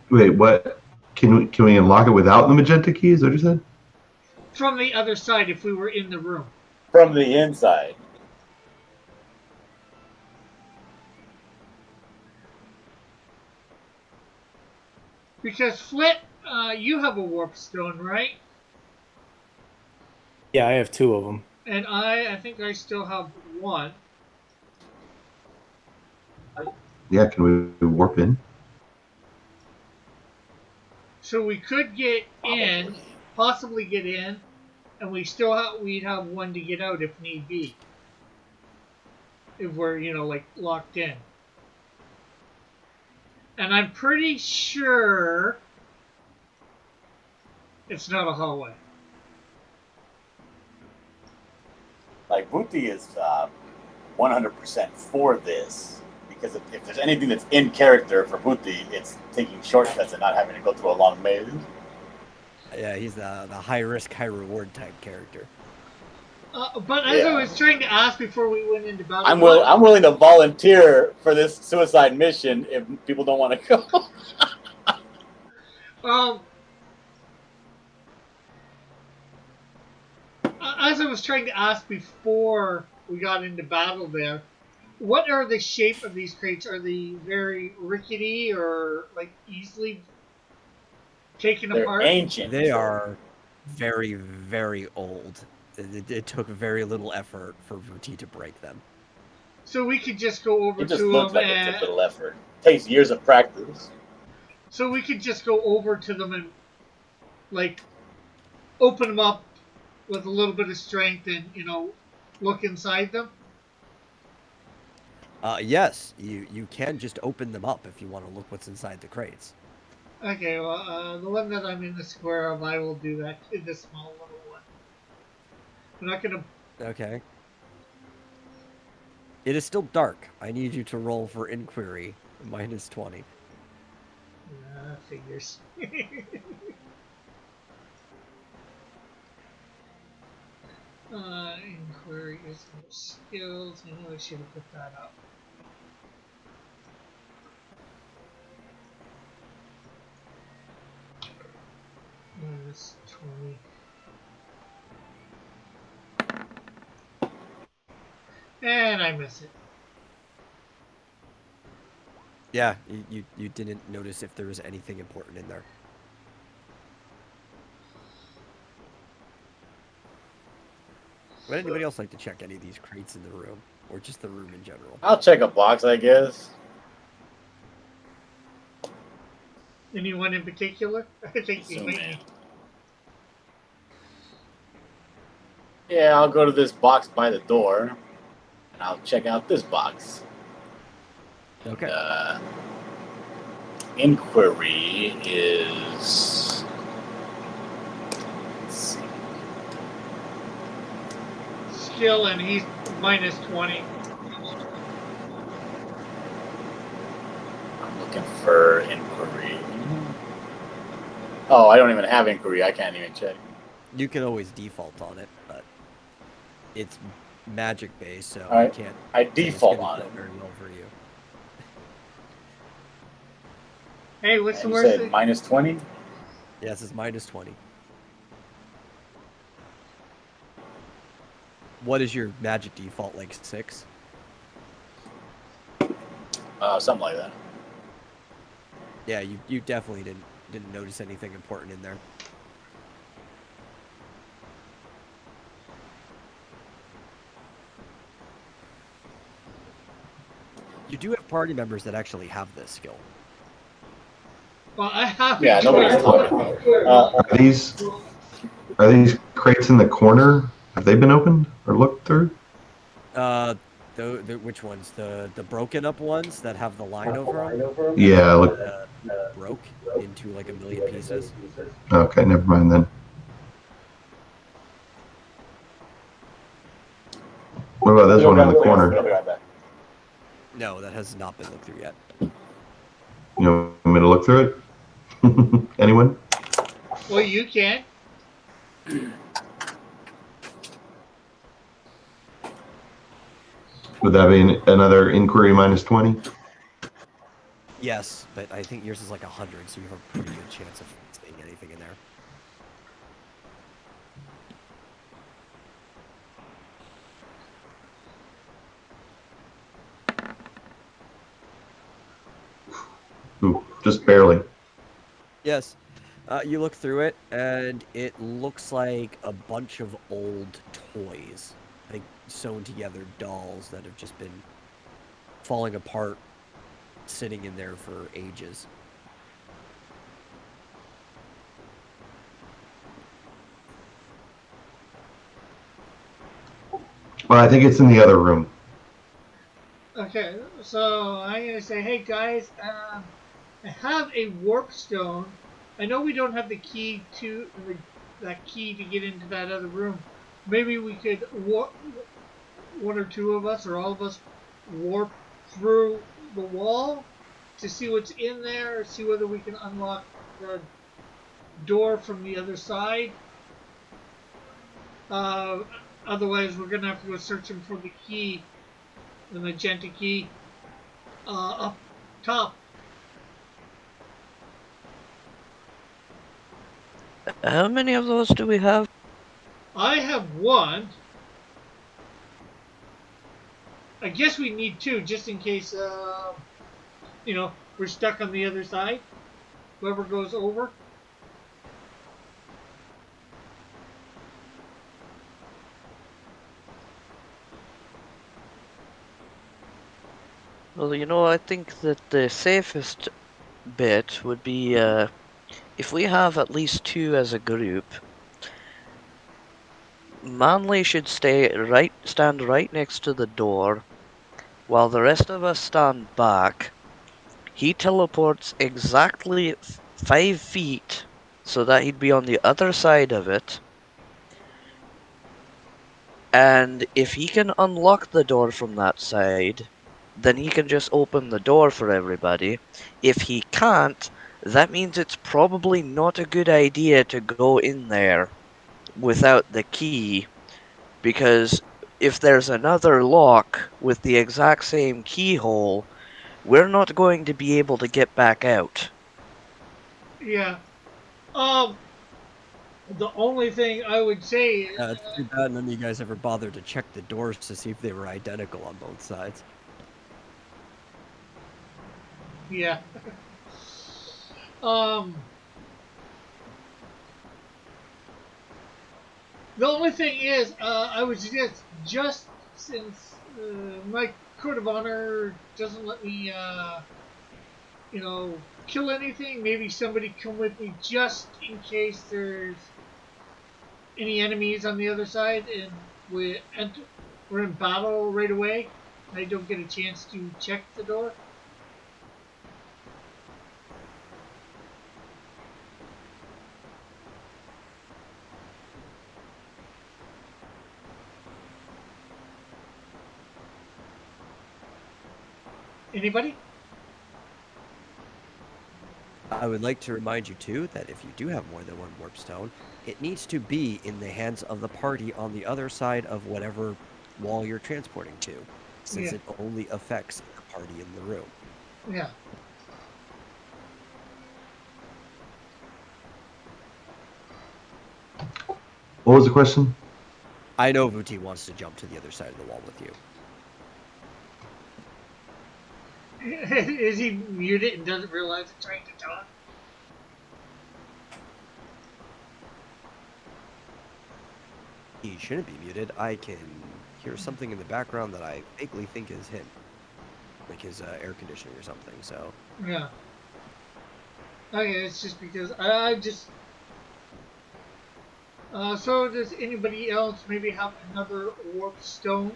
Wait, what? Can we unlock it without the magenta key? Is that what you said? From the other side, if we were in the room. From the inside. Because Flit, you have a warp stone, right? Yeah, I have 2 of them. And I think I still have 1. Yeah, can we warp in? So we could get in, possibly get in, and we'd have 1 to get out if need be. If we're, like locked in. And I'm pretty sure it's not a hallway. Like, Booty is 100% for this. Because if there's anything that's in character for Booty, it's taking shortcuts and not having to go through a long maze. Yeah, he's the high risk, high reward type character. But as I was trying to ask before we went into battle, I'm willing to volunteer for this suicide mission if people don't want to go. As I was trying to ask before we got into battle there, what are the shape of these crates? Are they very rickety or like easily taken They're apart? ancient. They are very, very old. It took very little effort for Vuti to break them. So we could just go over It just to looks them like and it took little effort. Takes years of practice. so we could just go over to them and like open them up with a little bit of strength and look inside them. Yes, you can just open them up if you want to look what's inside the crates. Okay, well, the one that I'm in the square of, I will do that. The small little one. I'm not gonna. Okay. It is still dark. I need you to roll for inquiry. -20. Figures. Inquiry is no skills. I know I should have put that up. -20. And I miss it. Yeah, you didn't notice if there was anything important in there. Would anybody else like to check any of these crates in the room? Or just the room in general? I'll check a box, I guess. Anyone in particular? I think you might. Yeah, I'll go to this box by the door, and I'll check out this box. Okay. Inquiry is... Let's see. Skill, and he's -20. I'm looking for inquiry. Oh, I don't even have inquiry. I can't even check. You can always default on it, but it's magic based, so All right. you can't. I so it's default gonna on go it. very well for you. Hey, what's the And you worst said thing? -20? Yes, it's -20. What is your magic default, like 6? Something like that. Yeah, you definitely didn't Didn't notice anything important in there. You do have party members that actually have this skill. Well, I have. Yeah, nobody's talking. Are these crates in the corner? Have they been opened or looked through? Which ones? The broken up ones that have the line over them? Yeah, look. Broke into like a million pieces. Okay, never mind then. What about this one in the corner? No, that has not been looked through yet. You want me to look through it? Anyone? Well, you can. Would that be another inquiry minus 20? Yes, but I think yours is like 100, so you have a pretty good chance of seeing anything in there. Ooh, just barely. Yes. You look through it, and it looks like a bunch of old toys. Like sewn together dolls that have just been falling apart, sitting in there for ages. Well, I think it's in the other room. Okay, so I'm gonna say, hey guys, I have a warp stone. I know we don't have the key to that key to get into that other room. Maybe we could warp, one or two of us or all of us, warp through the wall to see what's in there, see whether we can unlock the door from the other side. Otherwise, we're gonna have to go searching for the key, the magenta key, up top. How many of those do we have? I have one. I guess we need two, just in case, we're stuck on the other side. Whoever goes over. Well, I think that the safest bit would be if we have at least two as a group. Manly should stand right next to the door, while the rest of us stand back. He teleports exactly 5 feet, so that he'd be on the other side of it. And if he can unlock the door from that side, then he can just open the door for everybody. If he can't, that means it's probably not a good idea to go in there without the key, because if there's another lock with the exact same keyhole, we're not going to be able to get back out. Yeah. The only thing I would say is, It's too bad none of you guys ever bothered to check the doors to see if they were identical on both sides. yeah. The only thing is, I would suggest, just since my code of honor doesn't let me, kill anything, maybe somebody come with me just in case there's any enemies on the other side and we're in battle right away. I don't get a chance to check the door. Anybody? I would like to remind you, too, that if you do have more than one warp stone, it needs to be in the hands of the party on the other side of whatever wall you're transporting to, since it only affects the party in the room. Yeah. What was the question? I know Vuti wants to jump to the other side of the wall with you. Is he muted and doesn't realize it's trying to talk? He shouldn't be muted. I can hear something in the background that I vaguely think is him. Like his air conditioning or something, so... Yeah. Okay, it's just because I just... so does anybody else maybe have another warp stone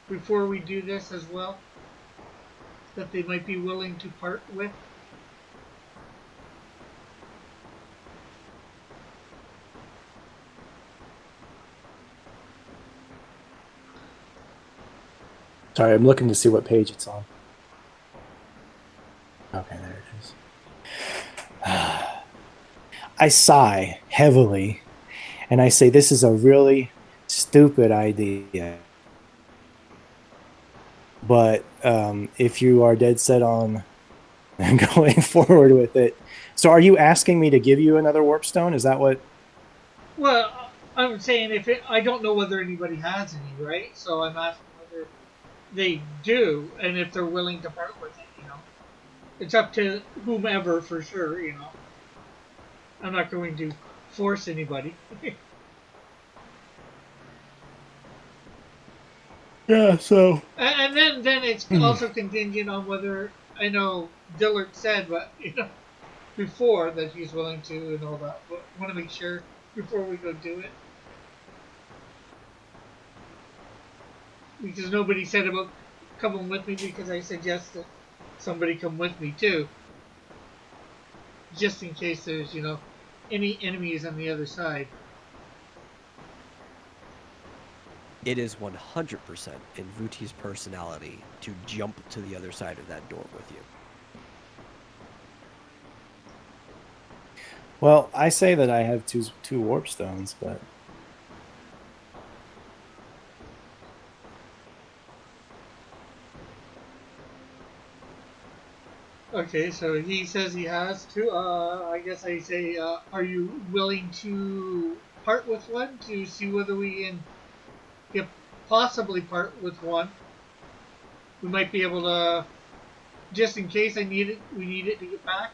before we do this as well? That they might be willing to part with? Sorry, I'm looking to see what page it's on. Okay, there it is. I sigh heavily, and I say, this is a really stupid idea. But if you are dead set on going forward with it. So are you asking me to give you another warp stone? Is that what? Well, I'm saying I don't know whether anybody has any, right? So I'm asking whether they do, and if they're willing to part with it. It's up to whomever for sure. I'm not going to force anybody. Yeah, so. And then it's also contingent on whether I know Dillard said, but before that he's willing to and all that. But I want to make sure before we go do it, because nobody said about coming with me because I suggested somebody come with me too, just in case there's any enemies on the other side. It is 100% in Vuti's personality to jump to the other side of that door with you. Well, I say that I have two warp stones, but Okay, so he says he has two. I guess I say, are you willing to part with one to see whether we can, if possibly part with one? We might be able to, just in case we need it to get back.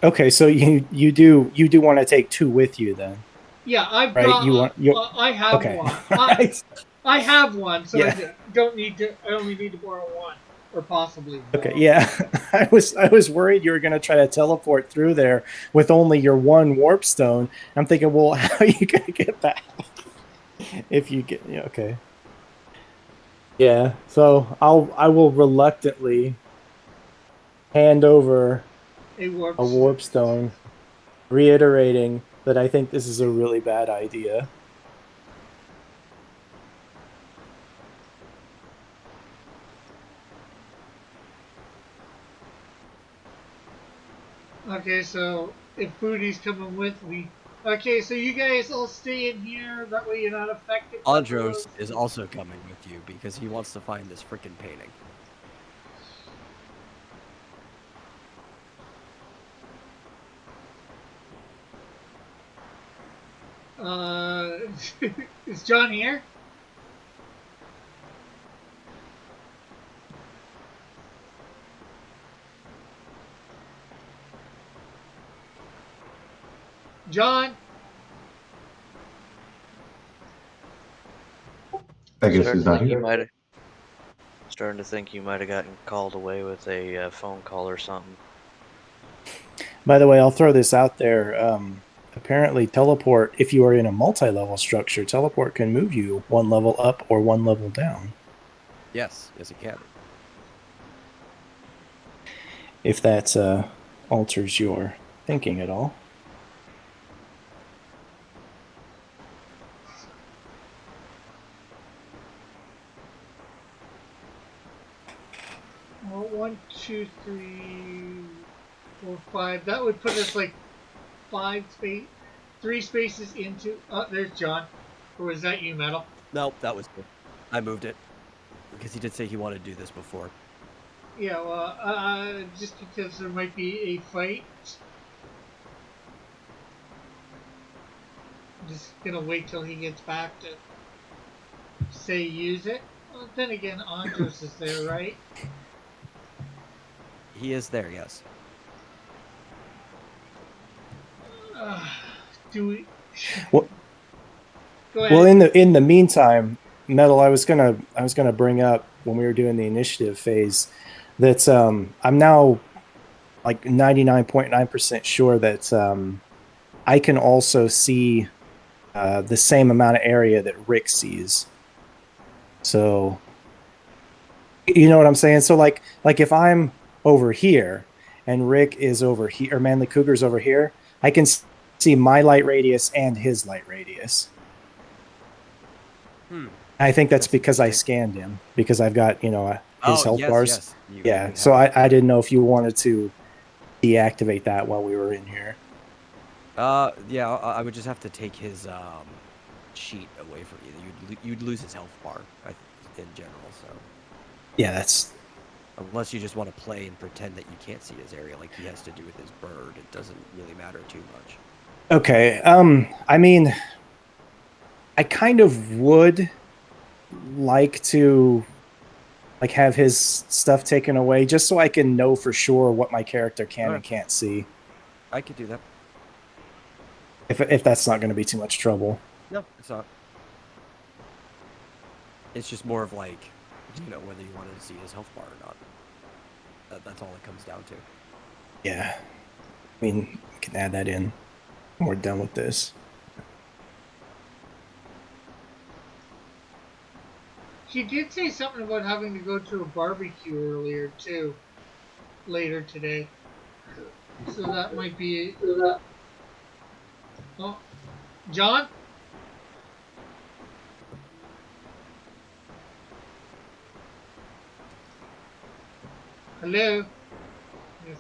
okay. So you do want to take two with you then? Yeah, I've Right? got. I have okay. one. Right. I have one, so Yeah. I don't need to. I only need to borrow one, or possibly. Okay, yeah. I was worried you were going to try to teleport through there with only your one warp stone. I'm thinking, well, how are you going to get back if you get? Yeah, okay. Yeah. So I will reluctantly hand over A warp. a warp stone, reiterating that I think this is a really bad idea. Okay, so if Booty's coming with me. Okay, so you guys all stay in here. That way you're not affected. Andros is also coming with you because he wants to find this freaking painting. Is John here? John? I guess he's not here. Starting to think you might have gotten called away with a phone call or something. By the way, I'll throw this out there. Apparently, teleport, if you are in a multi-level structure, teleport can move you one level up or one level down. Yes, it can. If that alters your thinking at all. Well, 1, 2, 3, 4, 5. That would put us like 3 spaces into. Oh, there's John. Or was that you, Metal? Nope, that was good. I moved it because he did say he wanted to do this before. Yeah, well, just because there might be a fight. I'm just gonna wait till he gets back to say use it. Well, then again, Andros is there, right? He is there, yes. Do we? Well, Go ahead. well, in the meantime, Metal, I was gonna bring up when we were doing the initiative phase that I'm now like 99.9% sure that I can also see the same amount of area that Rick sees. So you know what I'm saying? So like if I'm over here and Rick is over here or Manly Cougar's over here, I can see my light radius and his light radius. I think that's because I interesting. scanned him because I've got, his Oh, health yes, bars. yes. Yeah. You So have I didn't know if you wanted to deactivate that while we were in here. Yeah, I would just have to take his sheet away from you. You'd lose his health bar, in general. So Yeah, that's unless you just want to play and pretend that you can't see his area, like he has to do with his bird, it doesn't really matter too much. okay. I mean, I kind of would like to like have his stuff taken away just so I can know for sure what my character can Okay. and can't see. I could do that. If that's not going to be too much trouble. No, it's not. It's just more of like, whether you wanted to see his health bar or not. That's all it comes down to. Yeah. I mean, we can add that in when we're done with this. She did say something about having to go to a barbecue earlier too, later today. So that might be. Oh, John. Hello. Yes.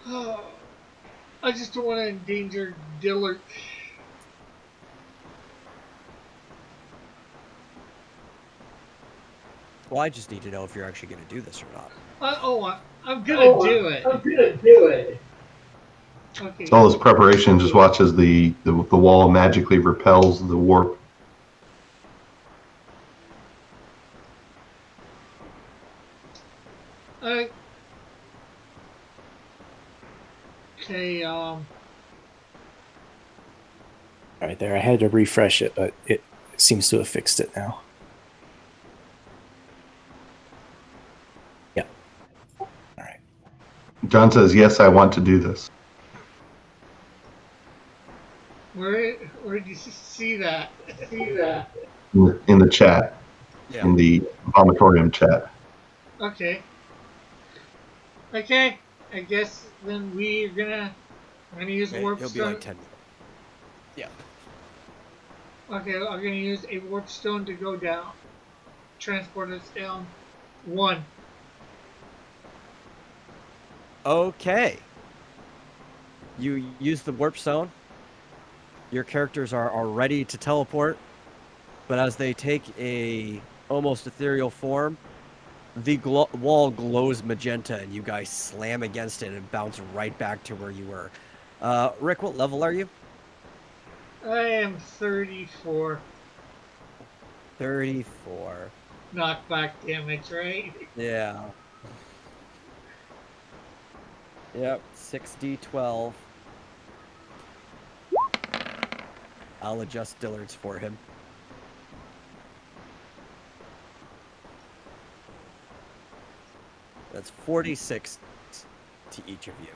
Oh, I just don't want to endanger Dillard. Well, I just need to know if you're actually going to do this or not. I'm gonna do it. I'm gonna do it. Okay. All this preparation, just watch as the wall magically repels the warp. Uh, okay. All right, there. I had to refresh it, but it seems to have fixed it now. Yeah. All right. John says, "Yes, I want to do this." Where did you see that? In the chat, Yeah. in the vomitorium chat. Okay. Okay. I guess then I'm gonna use warp He'll be stone. like 10 minutes. Yeah. Okay, I'm gonna use a warp stone to go down. Transport us down. 1. Okay. You use the warp stone. Your characters are ready to teleport, but as they take a almost ethereal form, the wall glows magenta, and you guys slam against it and bounce right back to where you were. Rick, what level are you? I am 34 34. knockback damage, right? Yeah. Yep, 6d12. I'll adjust Dillard's for him. That's 46 to each of you.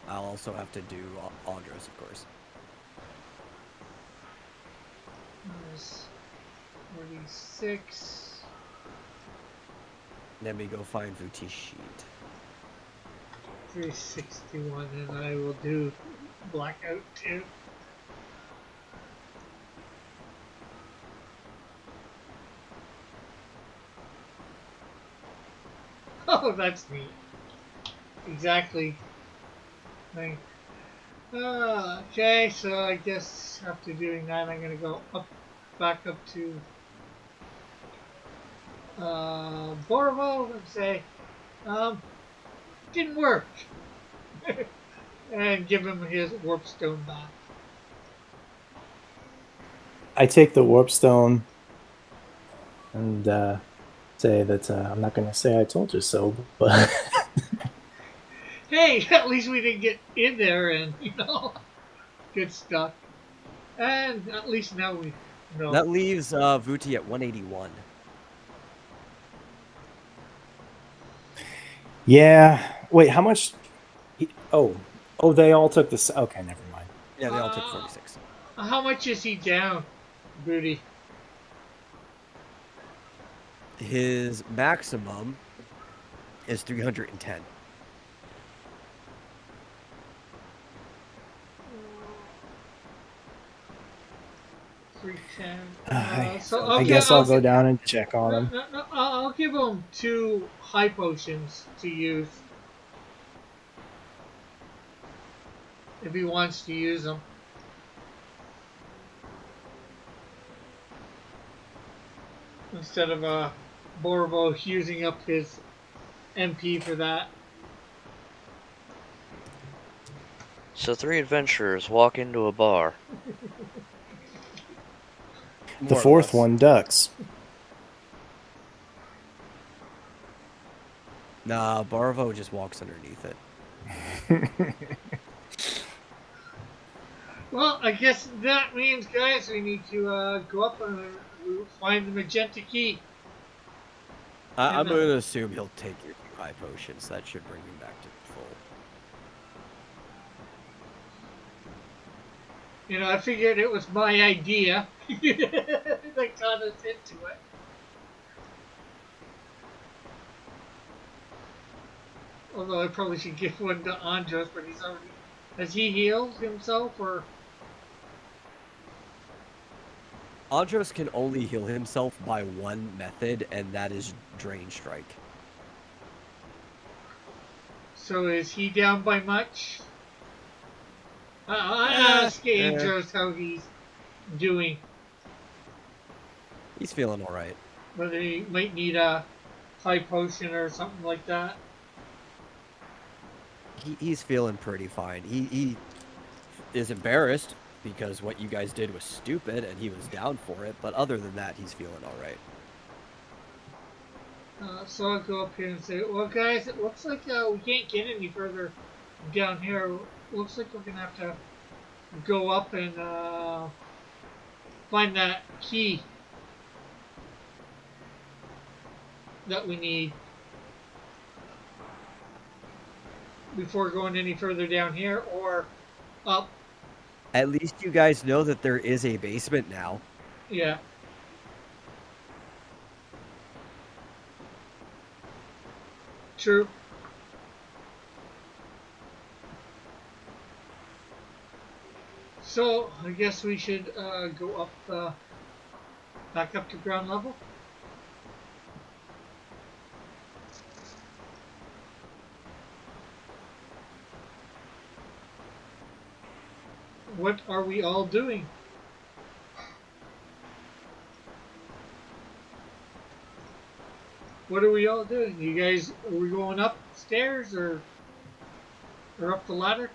I'll also have to do Andros, of course. There's 46. Let me go find Vuti's sheet. 361, and I will do blackout too. Oh, that's neat. Exactly. Nice. Okay, so I guess after doing that, I'm gonna go back up to Borvo and say, didn't work, and give him his warp stone back. I take the warp stone and say that I'm not going to say I told you so, but Hey, at least we didn't get in there and, get stuck. And at least now we know. That leaves Vuti at 181. yeah. Wait, how much? Oh, they all took this. Okay, never mind. Yeah, they all took 46. How much is he down, Booty? His maximum is 310. 310. I guess I'll go down and check on him. No, I'll give him 2 high potions to use. If he wants to use them. Instead of Borvo using up his MP for that. So 3 adventurers walk into a bar. The fourth one ducks. Nah, Barvo just walks underneath it. Well, I guess that means, guys, we need to go up and find the magenta key. I'm going to assume he'll take your 2 high potions. That should bring him back to full. I figured it was my idea that got us into it. Although I probably should give one to Andros, but he's already... Has he healed himself, or...? Andros can only heal himself by one method, and that is Drain Strike. So is he down by much? I ask Andros how he's doing. He's feeling alright. Whether he might need a high potion or something like that. He's feeling pretty fine. He is embarrassed because what you guys did was stupid and he was down for it, but other than that, he's feeling alright. So I'll go up here and say, well, guys, it looks like we can't get any further down here. Looks like we're going to have to go up and find that key that we need before going any further down here or up. At least you guys know that there is a basement now. Yeah. True. So, I guess we should go up, back up to ground level. What are we all doing? What are we all doing? You guys, are we going upstairs or up the ladder?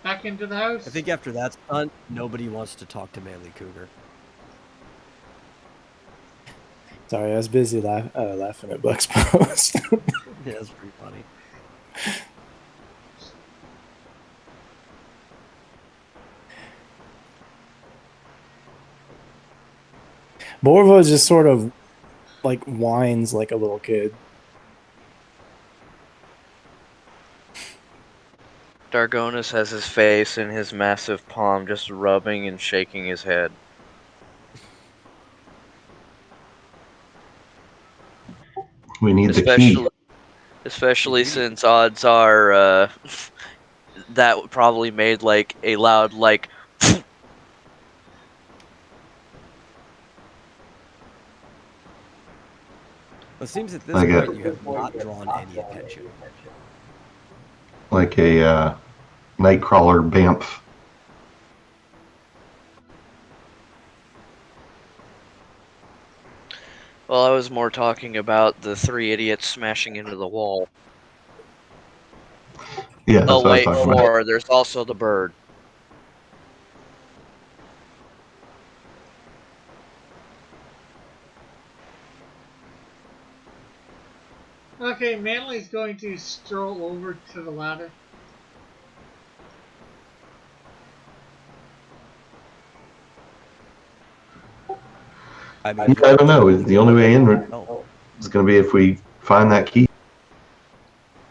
Back into the house? I think after that's done, nobody wants to talk to Manly Cougar. Sorry, I was busy laughing at Buck's post. Yeah, that's pretty funny. Borvo just sort of like whines like a little kid. Dargonis has his face in his massive palm, just rubbing and shaking his head. We need the key. Especially since odds are that probably made like a loud like. It seems at this point you have not drawn any attention. Like a Nightcrawler Bamf. Well, I was more talking about the 3 idiots smashing into the wall. Yeah, that's what I was talking about. There's also the bird. Okay, Manly's going to stroll over to the ladder. I mean, I don't know. The only way in oh, is going to be if we find that key.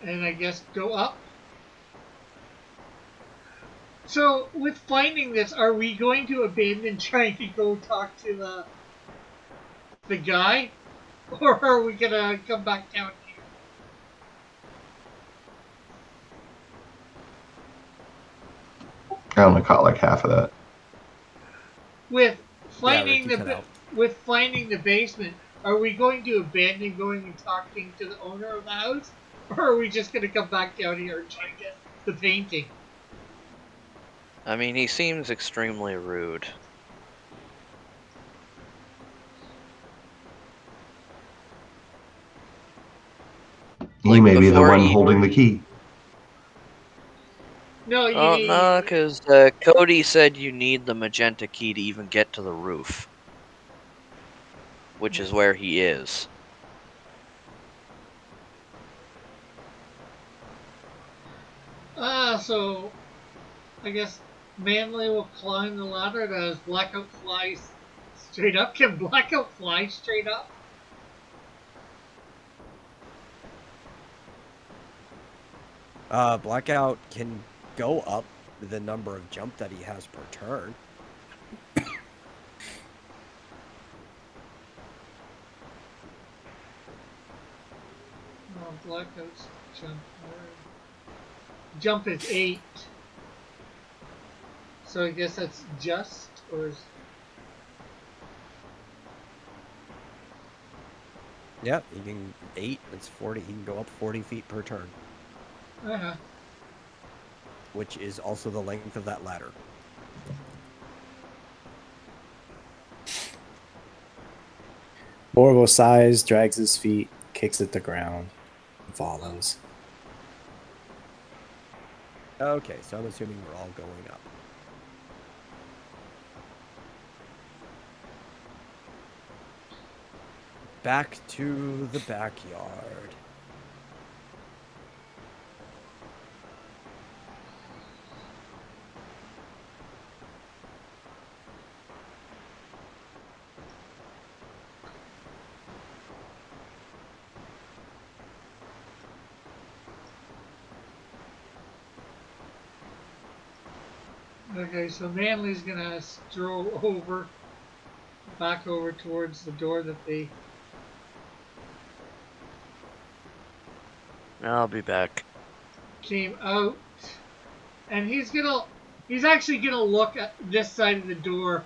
And I guess go up. So, with finding this, are we going to abandon trying to go talk to the guy? Or are we gonna come back down here? I only caught like half of that. With yeah, finding Rick, you cut out. with finding the basement, are we going to abandon going and talking to the owner of the house? Or are we just gonna come back down here and try and get the painting? I mean, he seems extremely rude. He Like, may be the before one he- holding the key. No, you Oh, need. no, because Cody said you need the magenta key to even get to the roof. Which is where he is. So I guess Manly will climb the ladder. Does Blackout fly straight up? Can Blackout fly straight up? Blackout can go up the number of jump that he has per turn. Oh, Blackout's jump. Jump is 8. So I guess that's just, or is... Yeah, he can 8. It's 40. He can go up 40 feet per turn, Uh-huh. which is also the length of that ladder. Borvo sighs, drags his feet, kicks at the ground, and follows. Okay, so I'm assuming we're all going up. Back to the backyard. Okay, so Manly's gonna stroll over, back over towards the door that they... I'll be back. came out, and he's actually gonna look at this side of the door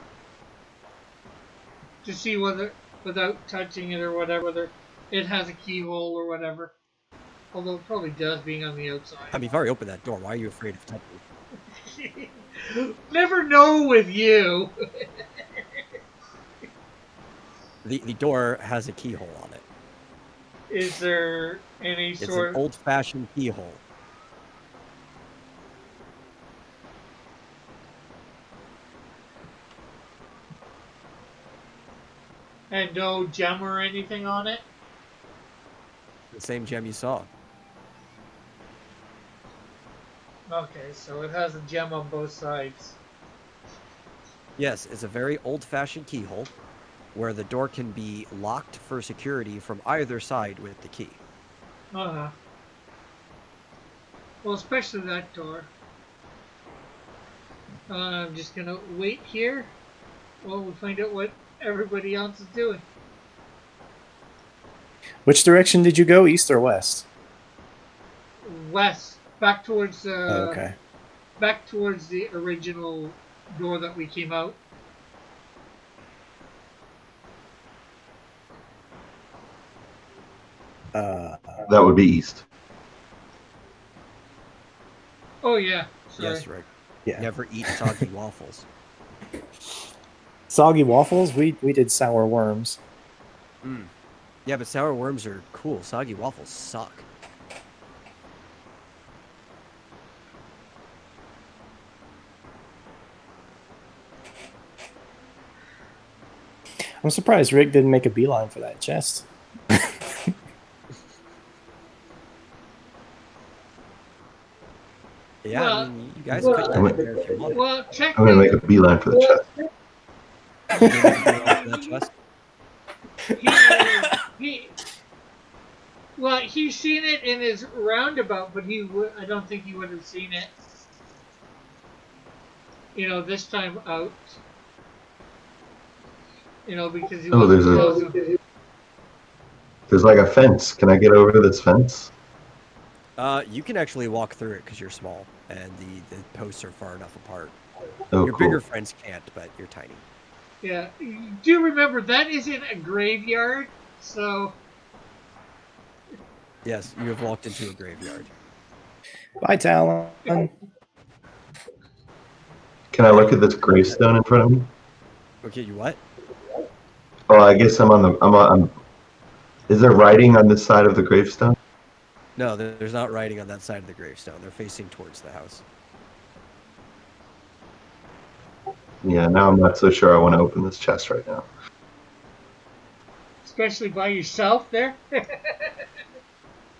to see whether, without touching it or whatever, it has a keyhole or whatever. Although it probably does, being on the outside. I mean, you've already opened that door. Why are you afraid of touching it? Never know with you. The door has a keyhole on it. Is there any It's sort an old-fashioned keyhole. and no gem or anything on it? The same gem you saw. Okay, so it has a gem on both sides. Yes, it's a very old-fashioned keyhole where the door can be locked for security from either side with the key. Uh-huh. Well, especially that door. I'm just gonna wait here while we find out what everybody else is doing. Which direction did you go, east or west? West, back towards Okay. back towards the original door that we came out. That would be east. Oh yeah, sorry. Yes, Rick. Yeah. Never eat soggy waffles. Soggy waffles? We did sour worms. Mm. Yeah, but sour worms are cool. Soggy waffles suck. I'm surprised Rick didn't make a beeline for that chest. guys Well, could get in there if you want. Well, I'm gonna make a beeline for the chest. You gonna make a beeline for that chest? he well, he's seen it in his roundabout, but I don't think he would have seen it, this time out. Because he Oh, wasn't close. There's like a fence. Can I get over this fence? You can actually walk through it because you're small, and the posts are far enough apart. Oh, Your cool. bigger friends can't, but you're tiny. Yeah. Do remember that isn't a graveyard, so. Yes, you have walked into a graveyard. Bye, Talon. Can I look at this gravestone in front of me? Okay, you what? Oh, I guess is there writing on this side of the gravestone? No, there's not writing on that side of the gravestone. They're facing towards the house. Yeah, now I'm not so sure I want to open this chest right now. Especially by yourself there.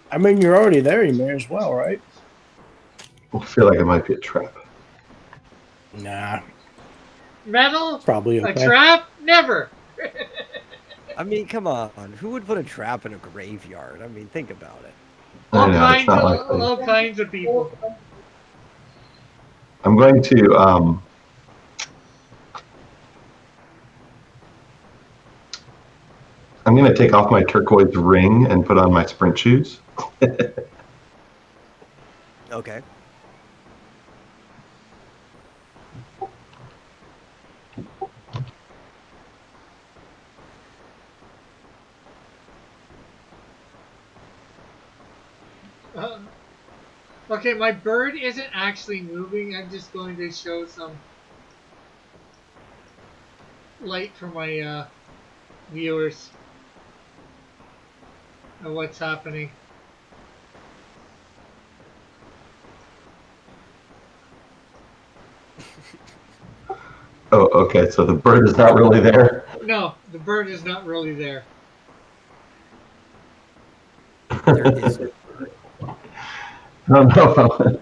I mean, you're already there. You may as well, right? I feel like it might be a trap. Nah. Metal? Probably A okay. trap? Never. I mean, come on. Who would put a trap in a graveyard? I mean, think about it. I know, it's not likely. All kinds of people. I'm going to I'm going to take off my turquoise ring and put on my sprint shoes. Okay. Okay, my bird isn't actually moving. I'm just going to show some light for my viewers of what's happening. Oh, okay, so the bird is not really there? No, the bird is not really there. There is. No.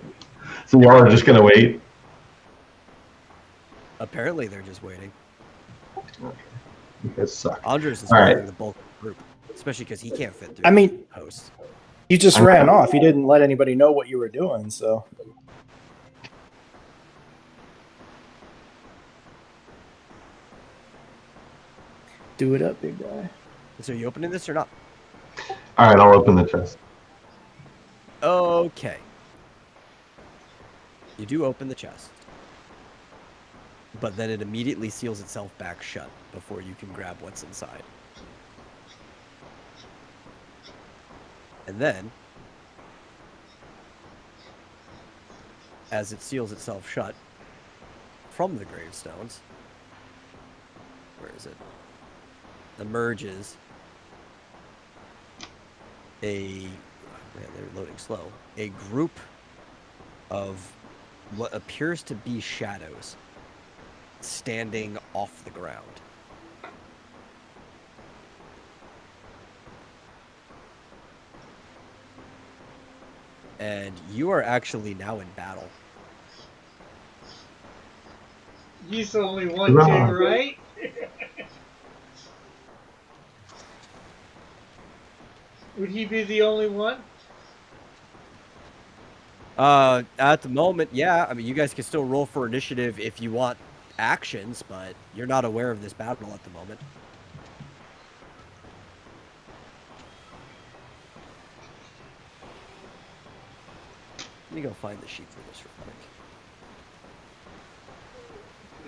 So y'all are just going to wait? Apparently, they're just waiting. You guys suck. Andres is All right. carrying the bulk of the group, especially because he can't fit through. I mean, posts. you just ran off. You didn't let anybody know what you were doing, so. Do it up, big guy. So, you opening this or not? All right, I'll open the chest. Okay. You do open the chest, but then it immediately seals itself back shut before you can grab what's inside. And then, as it seals itself shut from the gravestones, where is it? Emerges man, they're loading slow. A group of what appears to be shadows standing off the ground. And you are actually now in battle. He's the only one too, right? Would he be the only one? At the moment, yeah. I mean, you guys can still roll for initiative if you want actions, but you're not aware of this battle at the moment. Let me go find the sheet for this real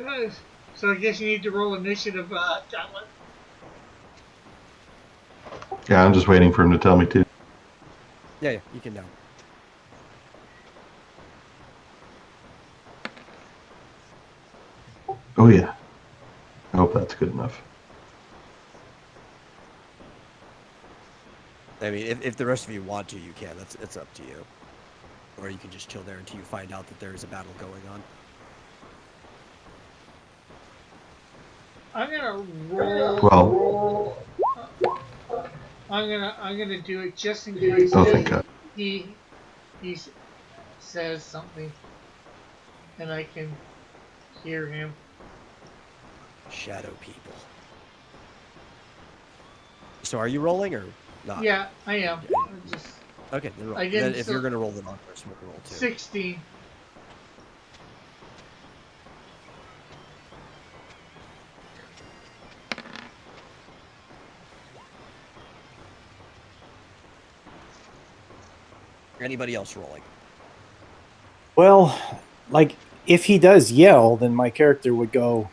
quick. So I guess you need to roll initiative, Talon. Yeah, I'm just waiting for him to tell me to. Yeah, you can now. Oh, yeah. I hope that's good enough. I mean, if the rest of you want to, you can. It's up to you. Or you can just chill there until you find out that there is a battle going on. I'm gonna roll. Well, I'm gonna do it just in case oh, thank God. he says something. and I can hear him. Shadow people. So are you rolling or not? Yeah, I am. Just Okay, then roll. I didn't. Then if you're gonna roll the non-force, we'll roll too. 16. Anybody else rolling? Well, like if he does yell, then my character would go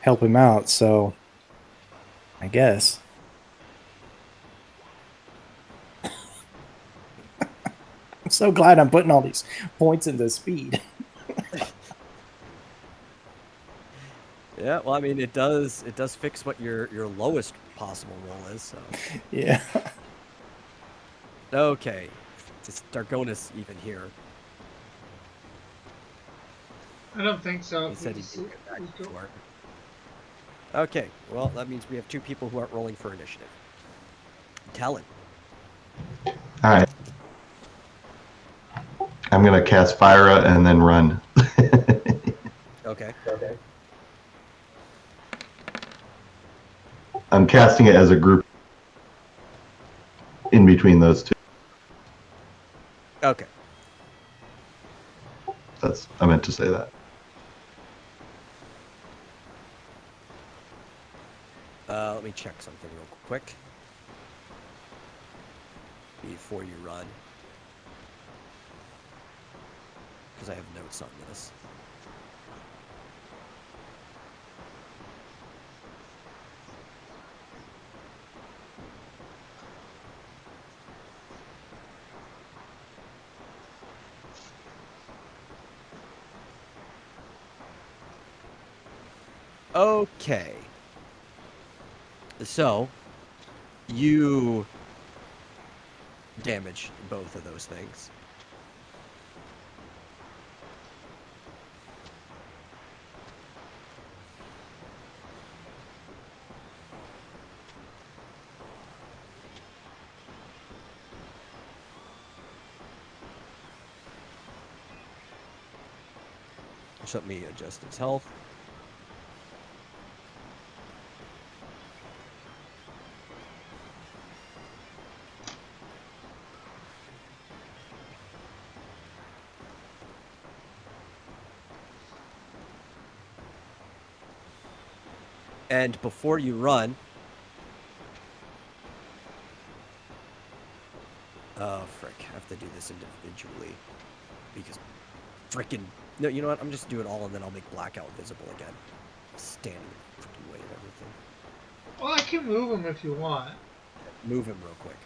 help him out. So, I guess. I'm so glad I'm putting all these points into speed. Yeah, well, I mean, it does fix what your lowest possible roll is. So Yeah. okay, is Dargonis even here? I don't think so. He said he'd He's- be right back he's to go- work. Okay, well, that means we have 2 people who aren't rolling for initiative. Talon. All right. I'm gonna cast Fyra and then run. Okay. I'm casting it as a group in between those two. Okay. I meant to say that. Let me check something real quick before you run, because I have notes on this. Okay. So, you damage both of those things. Just let me adjust his health. And before you run, oh frick, I have to do this individually because frickin' no, you know what? I'm just doing all and then I'll make blackout visible again. Standing in the frickin' way of everything. Well, I can move him if you want. Move him real quick.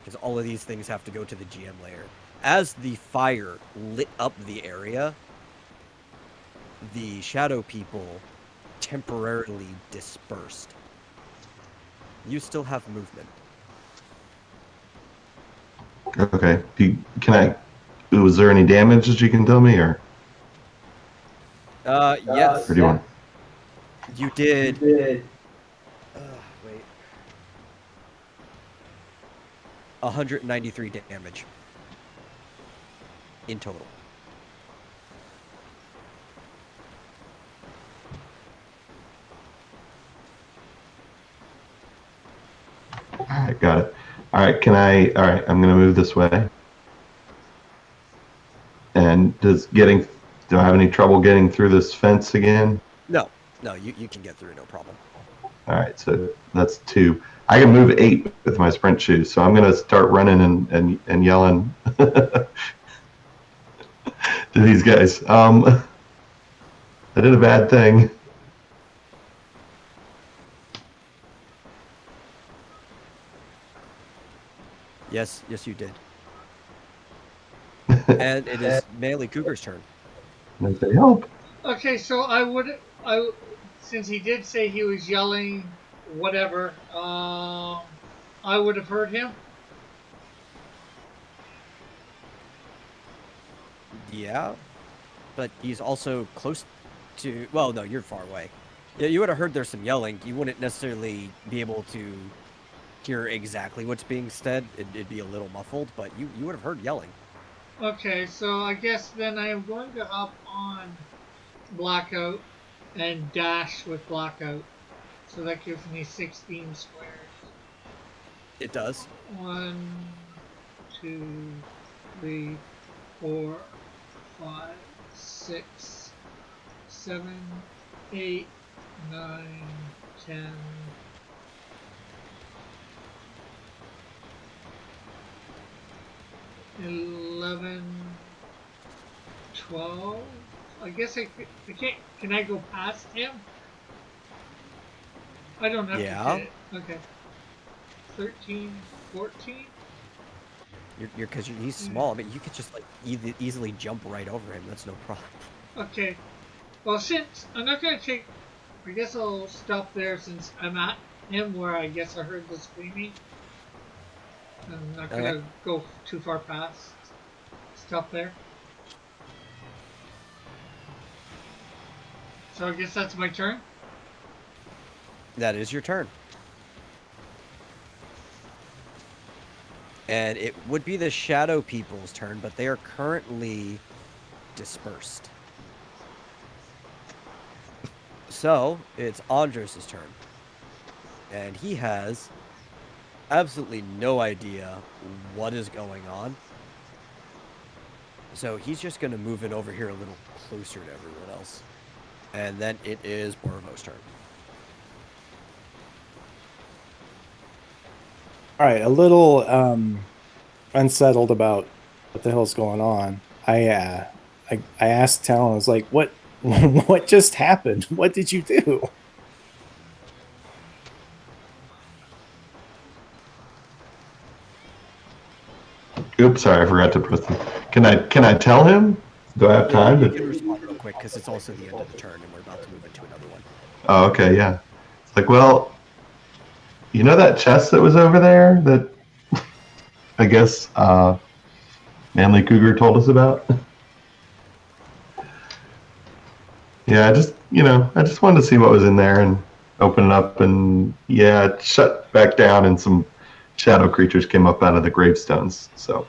Because all of these things have to go to the GM layer. As the fire lit up the area, the shadow people temporarily dispersed. You still have movement. Okay. Was there any damage that you can tell me, or Yes. do you want? You did. Wait. 193 damage in total. All right, got it. All right, all right, I'm gonna move this way. And do I have any trouble getting through this fence again? No, you can get through, no problem. All right, so that's 2. I can move 8 with my sprint shoes, so I'm gonna start running and yelling to these guys. I did a bad thing. Yes, you did. And it is Melee Cougar's turn. And I say, help. Okay, so since he did say he was yelling, whatever, I would have heard him. Yeah, but he's also close to. Well, no, you're far away. Yeah, you would have heard there's some yelling. You wouldn't necessarily be able to hear exactly what's being said. It'd be a little muffled, but you would have heard yelling. Okay, so I guess then I am going to hop on Blackout and dash with Blackout. So that gives me 16 squares. It does. 1, 2, 3, 4, 5, 6, 7, 8, 9, 10, 11, 12. I guess I can't. Can I go past him? I don't have to hit it. Okay. 13, 14. You're because he's small. I mean, you could just like easily jump right over him. That's no problem. Okay. Well, since I'm not gonna take, I guess I'll stop there since I'm at him where I guess I heard the screaming. I'm not gonna go too far past. Stop there. So I guess that's my turn. That is your turn. And it would be the shadow people's turn, but they are currently dispersed. So it's Andros' turn. And he has absolutely no idea what is going on. So he's just going to move it over here a little closer to everyone else. And then it is Borvo's turn. All right, a little unsettled about what the hell's going on. I asked Talon, I was like, "What what just happened? What did you do?" Oops, sorry, I forgot to press the. Can I tell him? Do I have time You to? can respond real quick because it's also the end of the turn and we're about to move into another one. Oh, okay, yeah. It's like, well, you know that chest that was over there that I guess Manly Cougar told us about? Yeah, I just wanted to see what was in there and open it up, and yeah, it shut back down, and some shadow creatures came up out of the gravestones. So,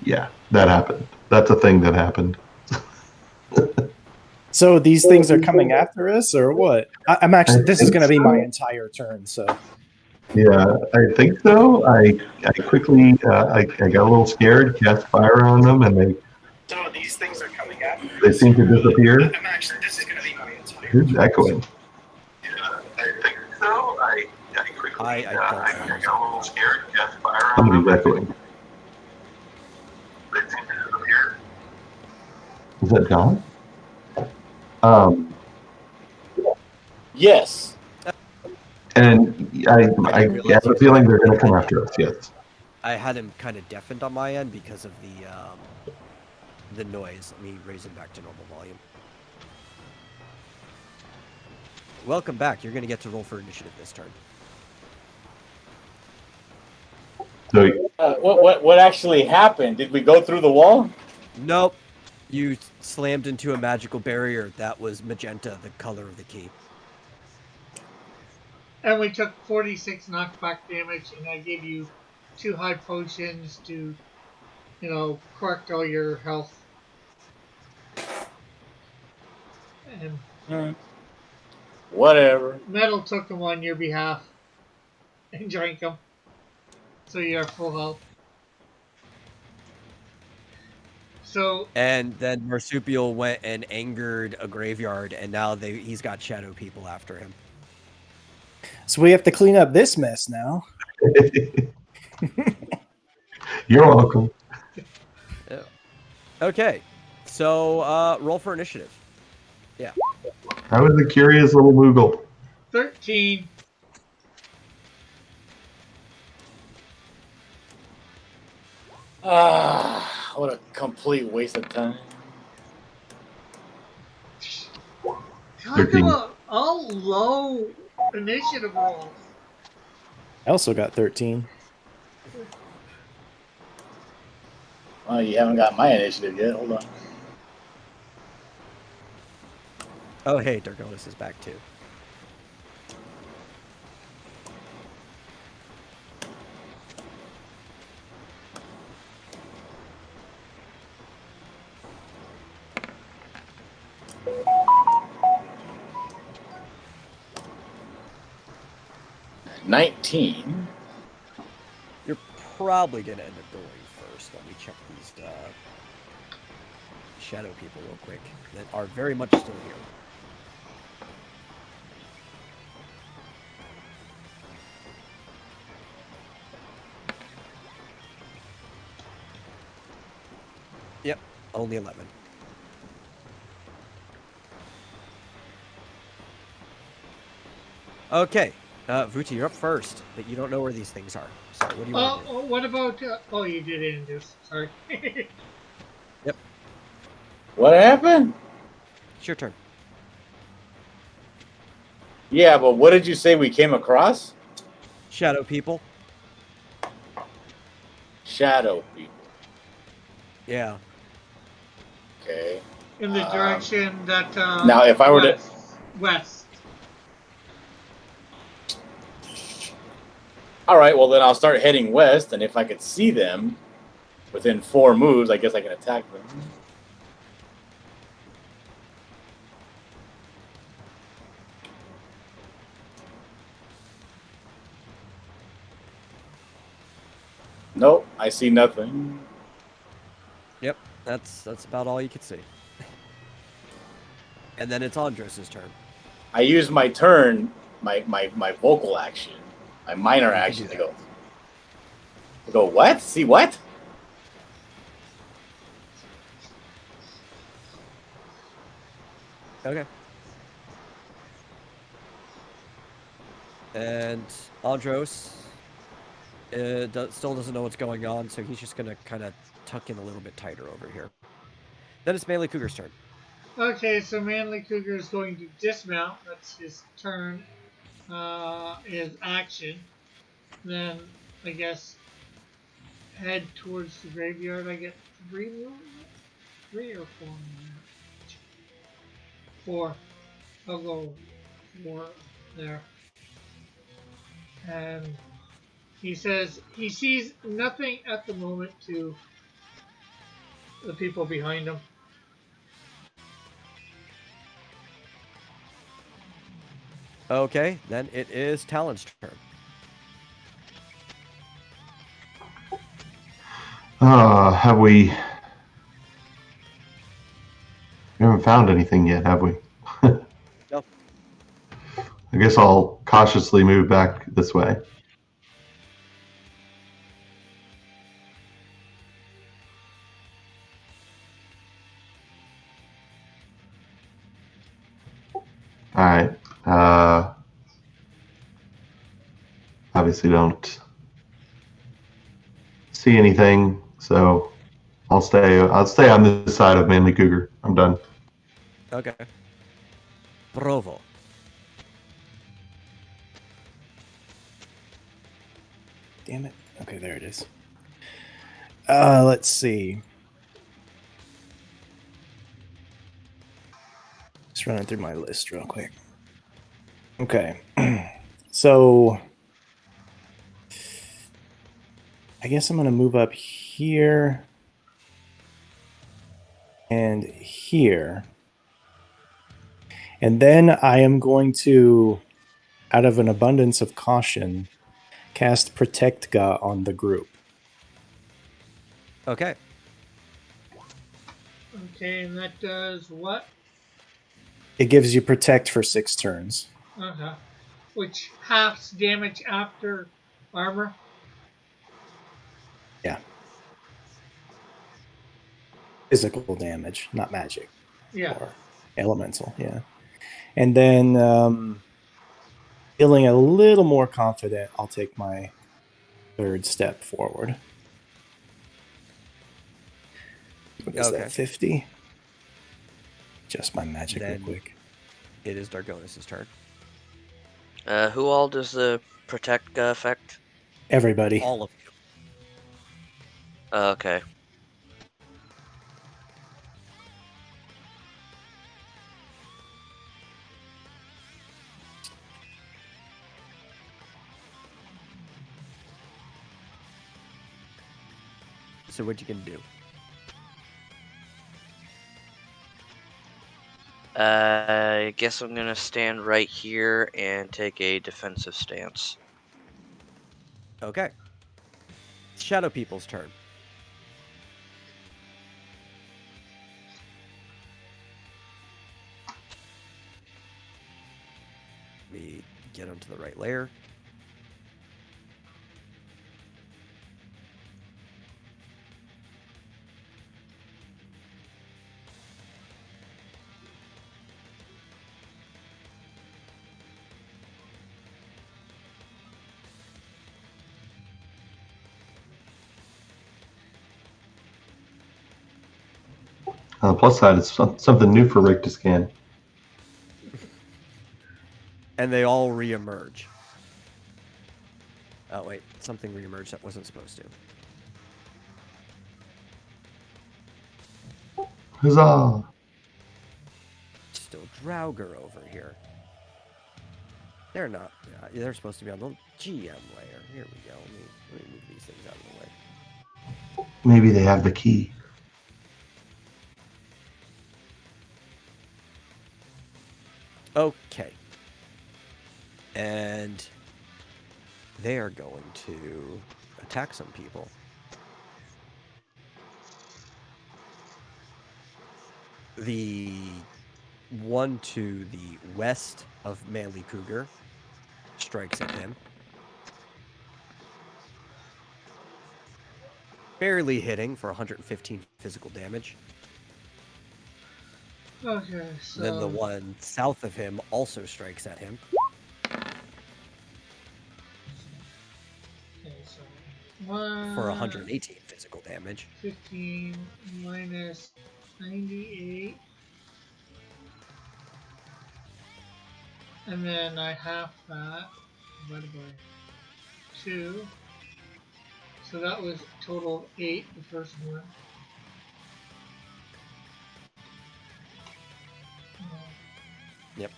yeah, that happened. That's a thing that happened. So these things are coming after us, or what? I'm actually. This is going to be my entire turn. So Yeah, I think so. I quickly I got a little scared, cast fire on them, and So these things are coming after they seem to disappear. I'm actually. This is going to be my entire. Who's echoing? Yeah, I think so. I quickly. I don't know. got a little scared. Cast fire on Somebody's echoing. They seem to disappear. Is that John? Yes. And I have a feeling they're going to come after us. Yes. I had him kind of deafened on my end because of the noise. Let me raise him back to normal volume. Welcome back. You're going to get to roll for initiative this turn. So What actually happened? Did we go through the wall? Nope. You slammed into a magical barrier that was magenta, the color of the key. And we took 46 knockback damage, and I gave you 2 high potions to, correct all your health. And Whatever. Metal took them on your behalf and drank them. So you have full health. So And then Marsupial went and angered a graveyard, and now he's got shadow people after him. So we have to clean up this mess now. you're welcome. Yeah. Okay, so roll for initiative. Yeah. I was a curious little Moogle. 13. What a complete waste of time. Talk 13. about all low initiative rolls. I also got 13. Well, you haven't got my initiative yet. Hold on. Oh, hey, Dargonis is back too. $19. You're probably gonna end up going first. Let me check these shadow people real quick that are very much still here. Yep, only 11. Okay, Vuti, you're up first, but you don't know where these things are. So what do you want to do? What about? Oh, you did introduce. Sorry. Yep, What happened? it's your turn. Yeah, but what did you say we came across? Shadow people. Shadow people. Yeah. Okay. In the direction that. Now, if I were to. West. All right, well, then I'll start heading west, and if I could see them within 4 moves, I guess I can attack them. Nope, I see nothing. Yep, that's about all you can see. And then it's Andros's turn. I use my turn, my vocal action, my minor You can action do to that. go, what? See what? Okay. And Andros still doesn't know what's going on, so he's just going to kind of tuck in a little bit tighter over here. Then it's Manly Cougar's turn. Okay, so Manly Cougar is going to dismount. That's his turn. His action. Then I guess head towards the graveyard. I get 3 moves? 3 or 4 moves? 4. I'll go 4 there. And he says he sees nothing at the moment to the people behind him. Okay, then it is Talon's turn. Have we? We haven't found anything yet, have we? No. I guess I'll cautiously move back this way. All right. Obviously don't see anything, so I'll stay on this side of Manly Cougar. I'm done. Okay. Provo. Damn it. Okay, there it is. Let's see. Just running through my list real quick. Okay. So I guess I'm going to move up here and here. And then I am going to, out of an abundance of caution, cast Protect Ga on the group. Okay. Okay, and that does what? It gives you Protect for 6 turns. Uh-huh. Which halves damage after armor? Yeah. Physical damage, not magic. Yeah. Or elemental, yeah. And then feeling a little more confident, I'll take my 3rd step forward. What is that, 50? Just my magic real quick. It is Dargonis' turn. Who all does the Protect affect? Everybody. All of you. Okay. So what you can do? I guess I'm gonna stand right here and take a defensive stance. Okay. Shadow People's turn. Let me get onto the right layer. On the plus side, it's something new for Rick to scan. And they all reemerge. Oh, wait. Something reemerged that wasn't supposed to. Huzzah! Still Draugr over here. They're not. They're supposed to be on the GM layer. Here we go. Let me move these things out of the way. Maybe they have the key. Okay. And they are going to attack some people. The one to the west of Manly Cougar strikes at him. Barely hitting for 115 physical damage. Okay, so... Then the one south of him also strikes at him. Okay, so... One, For 118 physical damage. 15 minus 98. And then I half that divided by 2. So that was total of 8, the first one. Yep.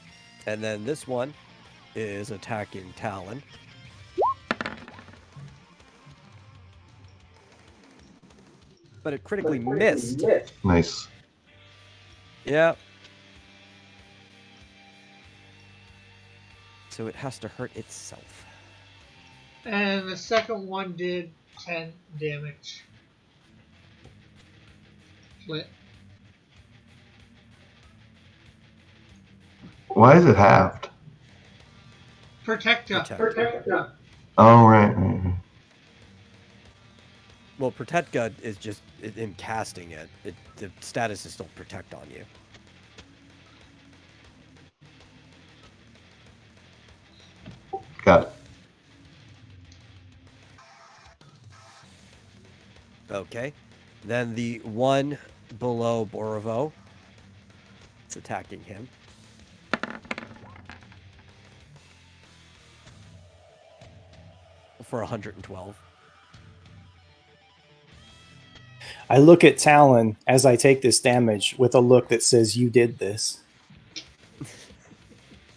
And then this one is attacking Talon. But it critically missed. Nice. Yeah. So it has to hurt itself. And the second one did 10 damage. Split. Why is it halved? Protecta. Oh, right. Well, Protecta is just in casting it. The status is still Protect on you. Got it. Okay. Then the one below Borovo. It's attacking him. For 112. I look at Talon as I take this damage with a look that says, "You did this."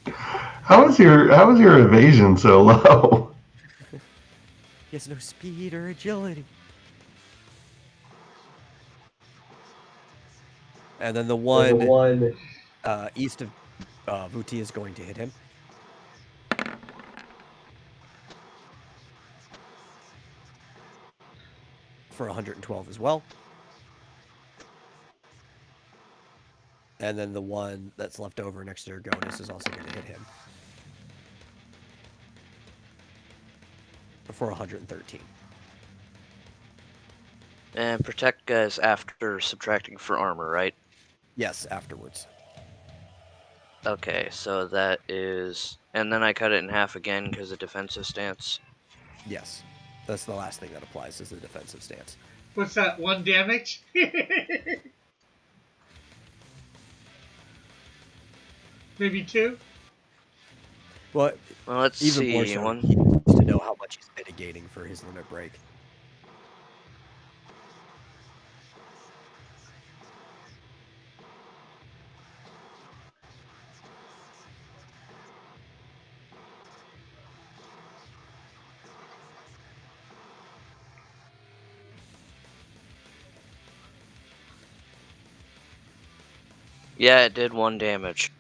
How was your evasion so low? He has no speed or agility. And then the one east of Vuti is going to hit him. For 112 as well. And then the one that's left over next to Ergonis is also going to hit him. For 113. And Protect is after subtracting for armor, right? Yes, afterwards. Okay, so that is... And then I cut it in half again because of defensive stance. Yes. That's the last thing that applies is the defensive stance. What's that? 1 damage? Maybe 2? Well, let's even see. more so, he needs to know how much he's mitigating for his limit break. Yeah, it did 1 damage.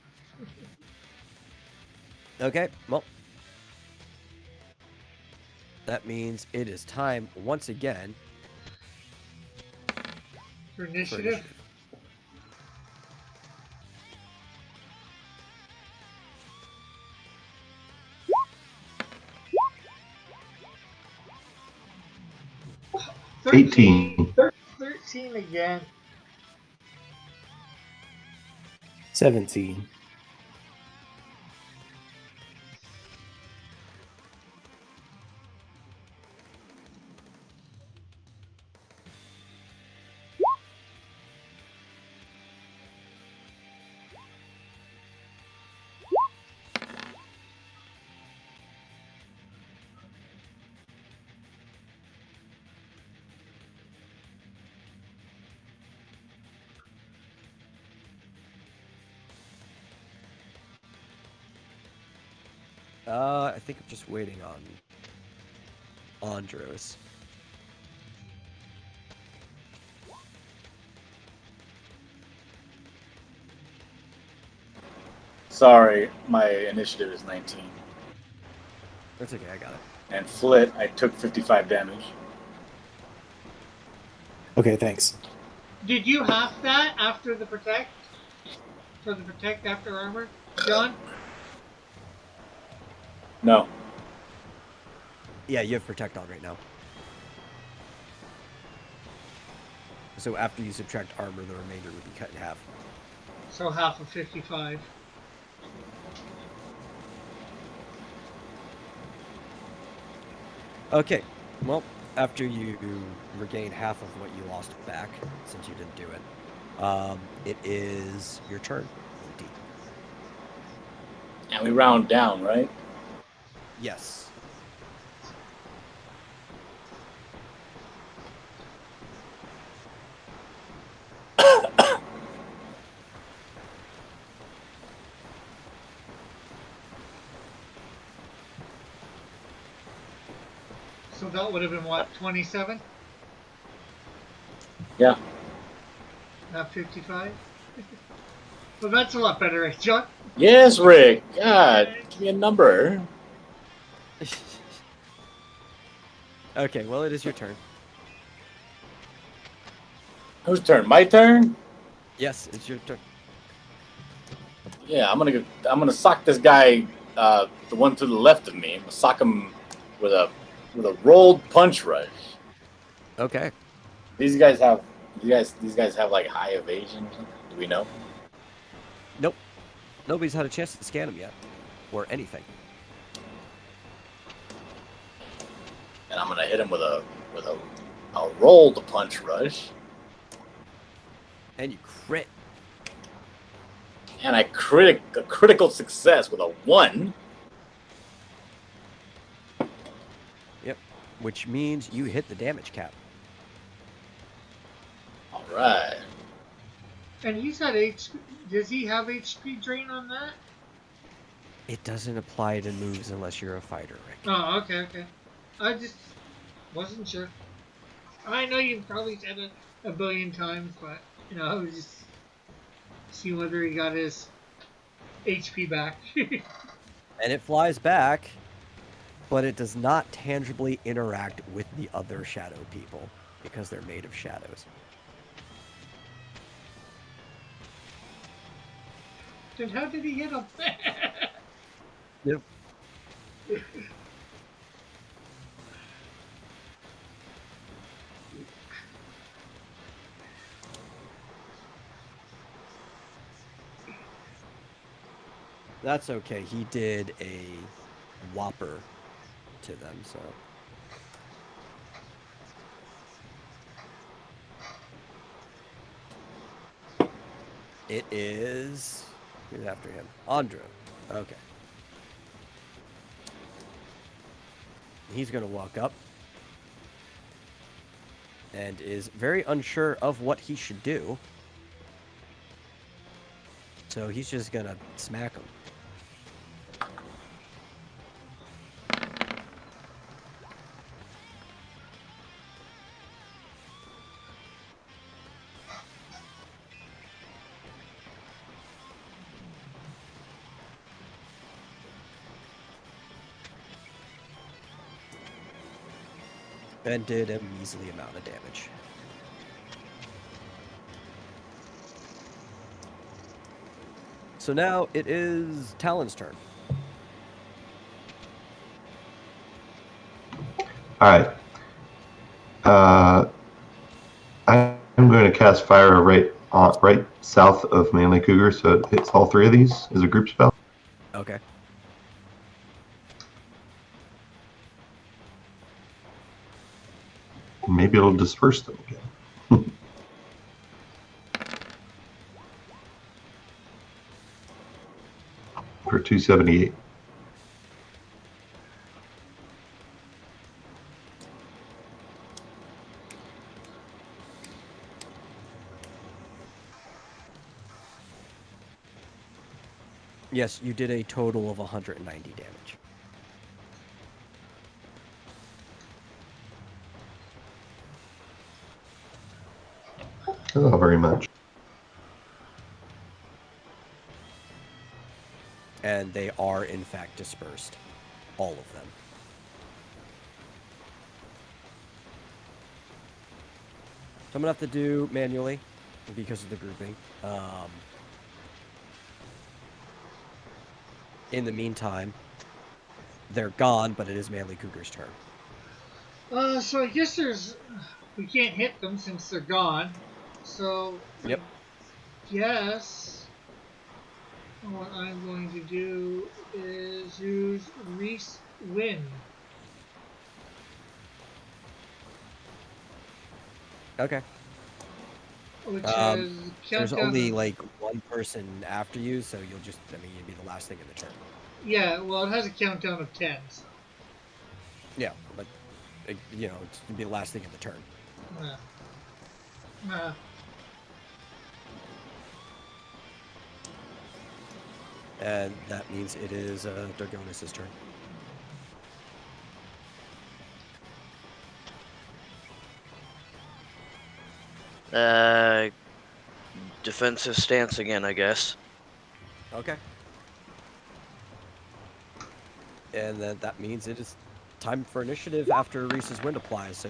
Okay, well. That means it is time once again For for initiative. initiative. $18. 13 again. 17. I think I'm just waiting on Andros. Sorry, my initiative is 19. That's okay, I got it. And Flit, I took 55 damage. Okay, thanks. Did you half that after the protect? For the protect after armor? John? No. Yeah, you have protect on right now. So after you subtract armor, the remainder would be cut in half. So half of 55. Okay, well, after you regain half of what you lost back, since you didn't do it, it is your turn, Indeed. And we round down, right? Yes. So that would have been what, 27? Yeah. Not 55? Well, that's a lot better, right, John? Yes, Rick. God, give me a number. Okay, well, it is your turn. Whose turn? My turn? Yes, it's your turn. Yeah, I'm gonna sock this guy, the one to the left of me. I'm gonna sock him with a rolled punch rush. Okay. These guys have like high evasion or something? Do we know? Nope. Nobody's had a chance to scan him yet, or anything. And I'm gonna hit him with a rolled punch rush. And you crit. And I critical success with a 1. Yep. Which means you hit the damage cap. All right. And he's got HP. Does he have HP drain on that? It doesn't apply to moves unless you're a fighter, Rick. Oh, okay. I just wasn't sure. I know you've probably said it a billion times, but, I was just seeing whether he got his HP back. And it flies back, but it does not tangibly interact with the other shadow people because they're made of shadows. Then how did he hit him? Yep. That's okay. He did a whopper to them, so. It is. Who's after him? Andro. Okay. He's going to walk up and is very unsure of what he should do. So he's just going to smack him. And did a measly amount of damage. So now it is Talon's turn. All right. I'm going to cast fire right south of Manly Cougar, so it hits all three of these as a group spell. Okay. Maybe it'll disperse them again. For 278. Yes, you did a total of 190 damage. Not very much. And they are, in fact, dispersed. All of them. So I'm going to have to do manually because of the grouping. In the meantime, they're gone, but it is Manly Cougar's turn. So I guess we can't hit them since they're gone. So Yep. I guess what I'm going to do is use Reese Wind. Okay. Which is There's only like one person after you, so you'll just, you'd be the last thing in the turn. Yeah, well, it has a countdown of 10. So. Yeah, but, it's going to be the last thing in the turn. And that means it is Dargonis' turn. Defensive stance again, I guess. Okay. And then that means it is time for initiative after Reese's Wind applies. So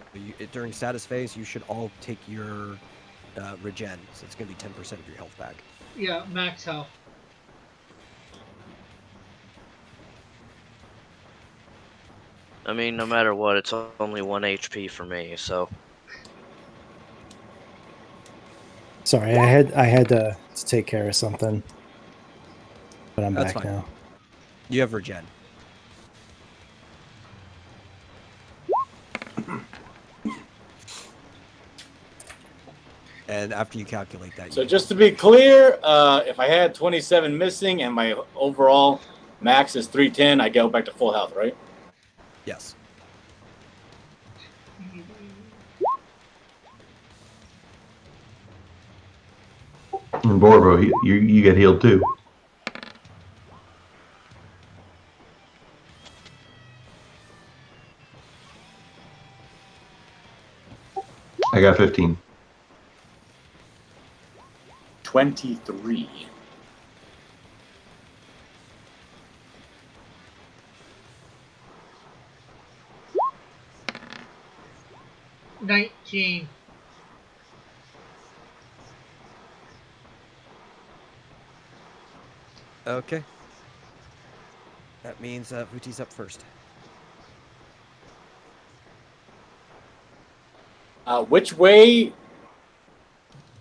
during status phase, you should all take your regen. So it's going to be 10% of your health back. Yeah, max health. I mean, no matter what, it's only 1 HP for me, so. Sorry, I had to take care of something, but I'm That's back fine. now. You have regen. And after you calculate that, So just to be clear, if I had 27 missing and my overall max is 310, I go back to full health, right? Yes. And Borbo, you get healed too. I got 15. 23. $19. Okay. That means Vuti's up first. Which way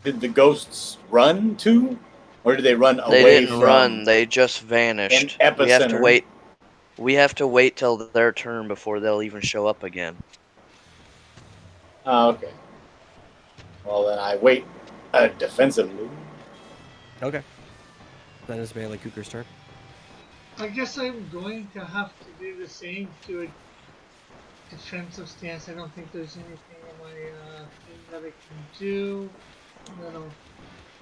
did the ghosts run to? Or did they run away They didn't from run, they just vanished. an We have to epicenter? wait. We have to wait till their turn before they'll even show up again. Oh, okay. Well, then I wait defensively. Okay. Then it's Manly Cougar's turn. I guess I'm going to have to do the same to a defensive stance. I don't think there's anything in my thing that I can do.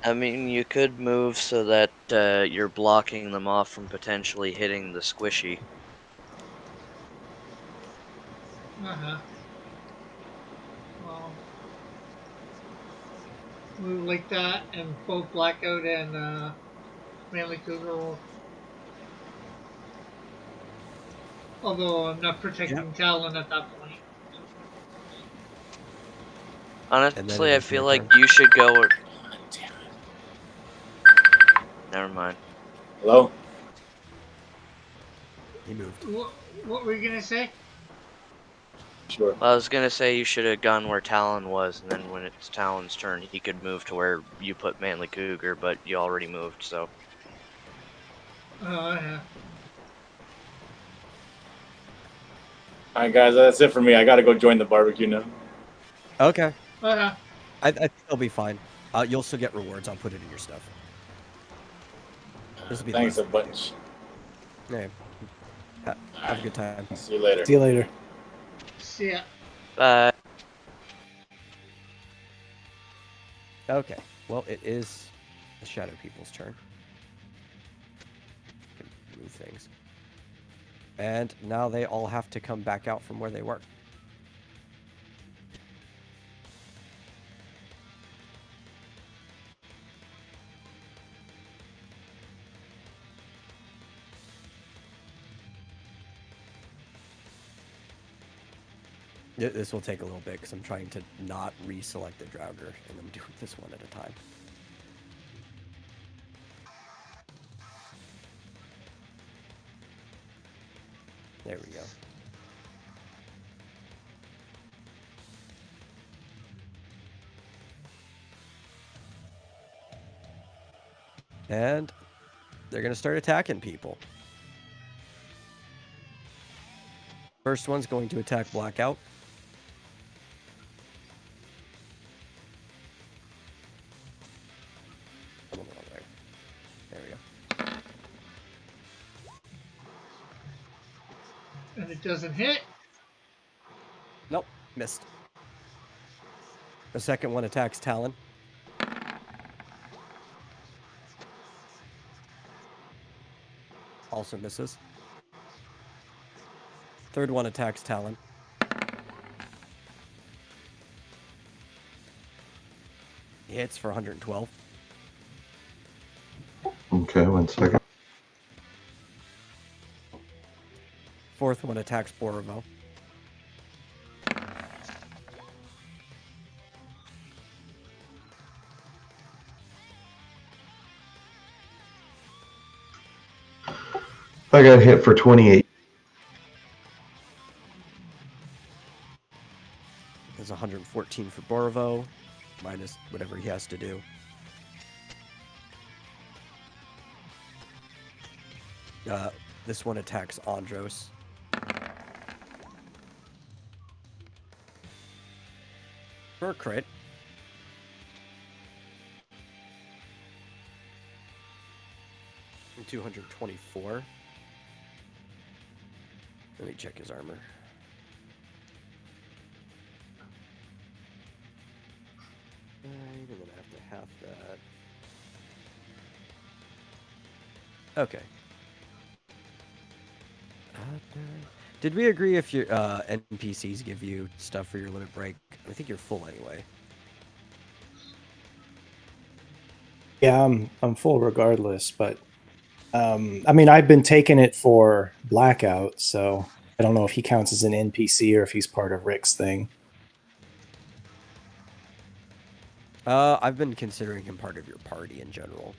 I mean, you could move so that you're blocking them off from potentially hitting the squishy. Well, move like that, and both Blackout and Manly Cougar will. Although I'm not protecting Talon at that point. Honestly, it I is feel my like turn. you should go. God damn it. Never mind. Hello? He moved. What were you gonna say? Sure. Well, I was gonna say you should have gone where Talon was, and then when it's Talon's turn, he could move to where you put Manly Cougar, but you already moved, so. Oh, yeah. Alright, guys, that's it for me. I gotta go join the barbecue now. Okay. Uh, I think they'll be fine. You'll still get rewards. I'll put it in your stuff. This will be the Thanks last a thing. bunch. Yeah. Have a good time. See you later. See you later. see ya. Bye. Okay. Well, it is the Shadow People's turn. Can move things. And now they all have to come back out from where they were. This will take a little bit because I'm trying to not reselect the Draugr, and I'm doing this one at a time. There we go. And they're going to start attacking people. First one's going to attack Blackout. Come on, there we go. And it doesn't hit. Nope, missed. The second one attacks Talon. Also misses. Third one attacks Talon. Hits for 112. Okay, 1 second. Fourth one attacks Borovo. I got hit for 28. There's 114 for Borovo, minus whatever he has to do. This one attacks Andros. For a crit. And 224. Let me check his armor. And then I have to half that. Okay. Did we agree if your NPCs give you stuff for your limit break? I think you're full anyway. Yeah, I'm full regardless, but I mean, I've been taking it for Blackout, so I don't know if he counts as an NPC or if he's part of Rick's thing. I've been considering him part of your party in general.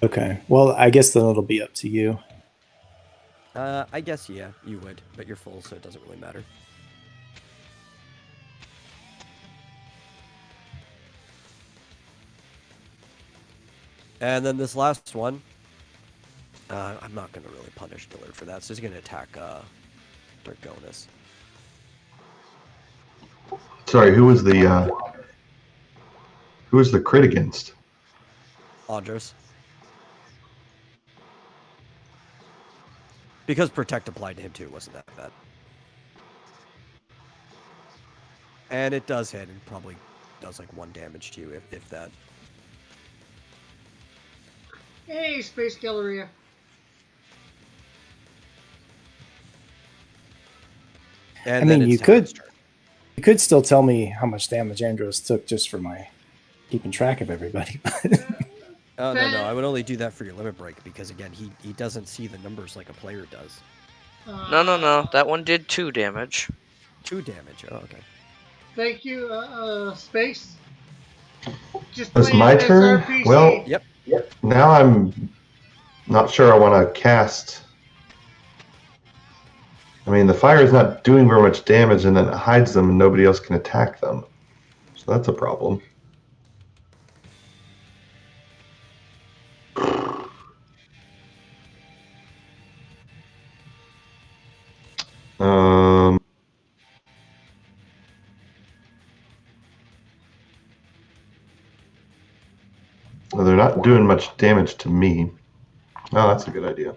Okay, well, I guess then it'll be up to you. I guess, yeah, you would, but you're full, so it doesn't really matter. And then this last one, I'm not going to really punish Dillard for that, so he's going to attack Dragonis. Sorry, who was the crit against? Andros. Because Protect applied to him too, it wasn't that bad. And it does hit, and probably does like 1 damage to you, if that. Hey, Space Galleria. And I then mean, it's you could Talon's turn. you could still tell me how much damage Andros took just for my keeping track of everybody. Oh, no, I would only do that for your limit break, because again, he doesn't see the numbers like a player does. No. That one did 2 damage. 2 damage, oh, okay. Thank you, Space. Just It's playing my this turn? RPG. Well, Yep. now I'm not sure I want to cast. I mean, the fire is not doing very much damage, and then it hides them, and nobody else can attack them. So that's a problem. Um, well, they're not doing much damage to me. Oh, that's a good idea.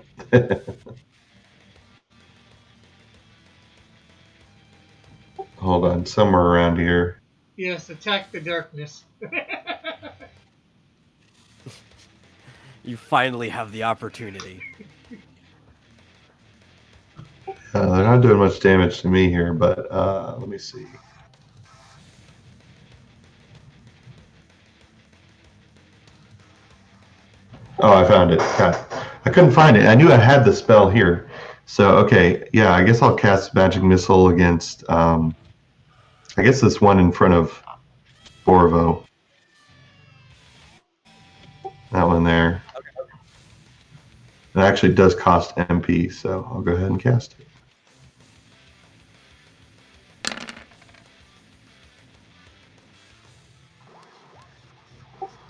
Hold on, somewhere around here. Yes, attack the darkness. You finally have the opportunity. They're not doing much damage to me here, but let me see. Oh, I found it. Got it. I couldn't find it. I knew I had the spell here. So, okay, yeah, I guess I'll cast Magic Missile against, I guess this one in front of Borvo. That one there. It actually does cost MP, so I'll go ahead and cast it.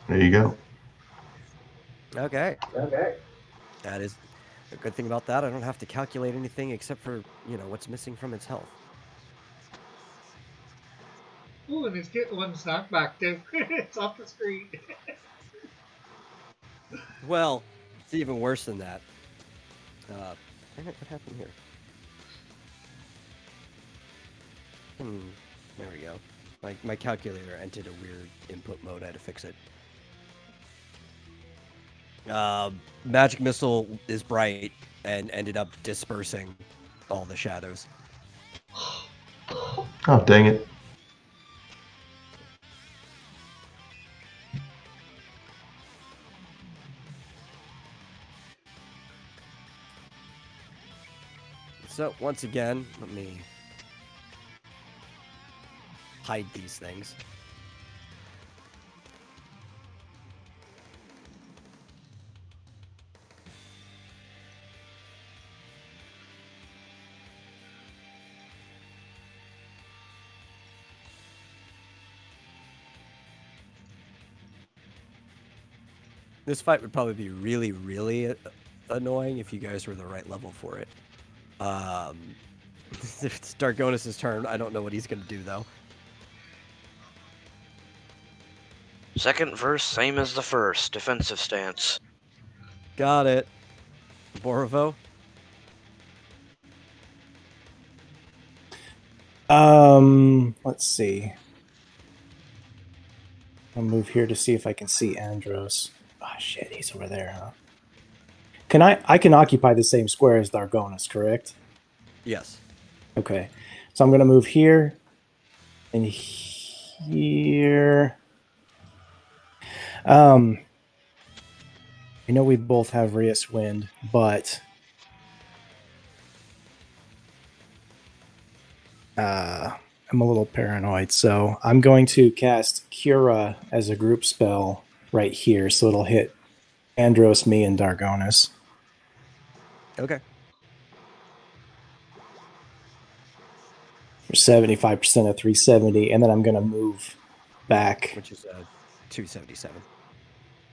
There you go. Okay. That is a good thing about that. I don't have to calculate anything except for, what's missing from its health. Ooh, and it's getting one knockback too. It's off the screen. Well, it's even worse than that. Damn it, what happened here? There we go. My calculator entered a weird input mode. I had to fix it. Magic Missile is bright and ended up dispersing all the shadows. Oh, dang it. So, once again, let me hide these things. This fight would probably be really, really annoying if you guys were the right level for it. It's Dargonus' turn. I don't know what he's going to do, though. Second verse, same as the first. Defensive stance. Got it. Borovo? Let's see. I'll move here to see if I can see Andros. Oh shit, he's over there, huh? I can occupy the same square as Dargonus, correct? Yes. Okay. So I'm gonna move here and here. I know we both have Rias Wind, but I'm a little paranoid, so I'm going to cast Cura as a group spell right here, so it'll hit Andros, me, and Dargonus. Okay. For 75% of 370, and then I'm going to move back. Which is 277.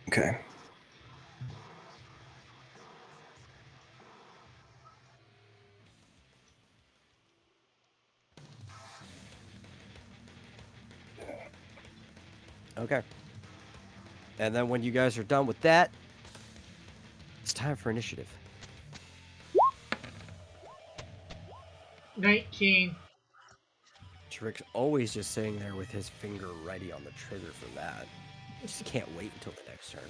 Okay. Okay. And then when you guys are done with that, it's time for initiative. 19. Trick's always just sitting there with his finger ready on the trigger for that. I just can't wait until the next turn.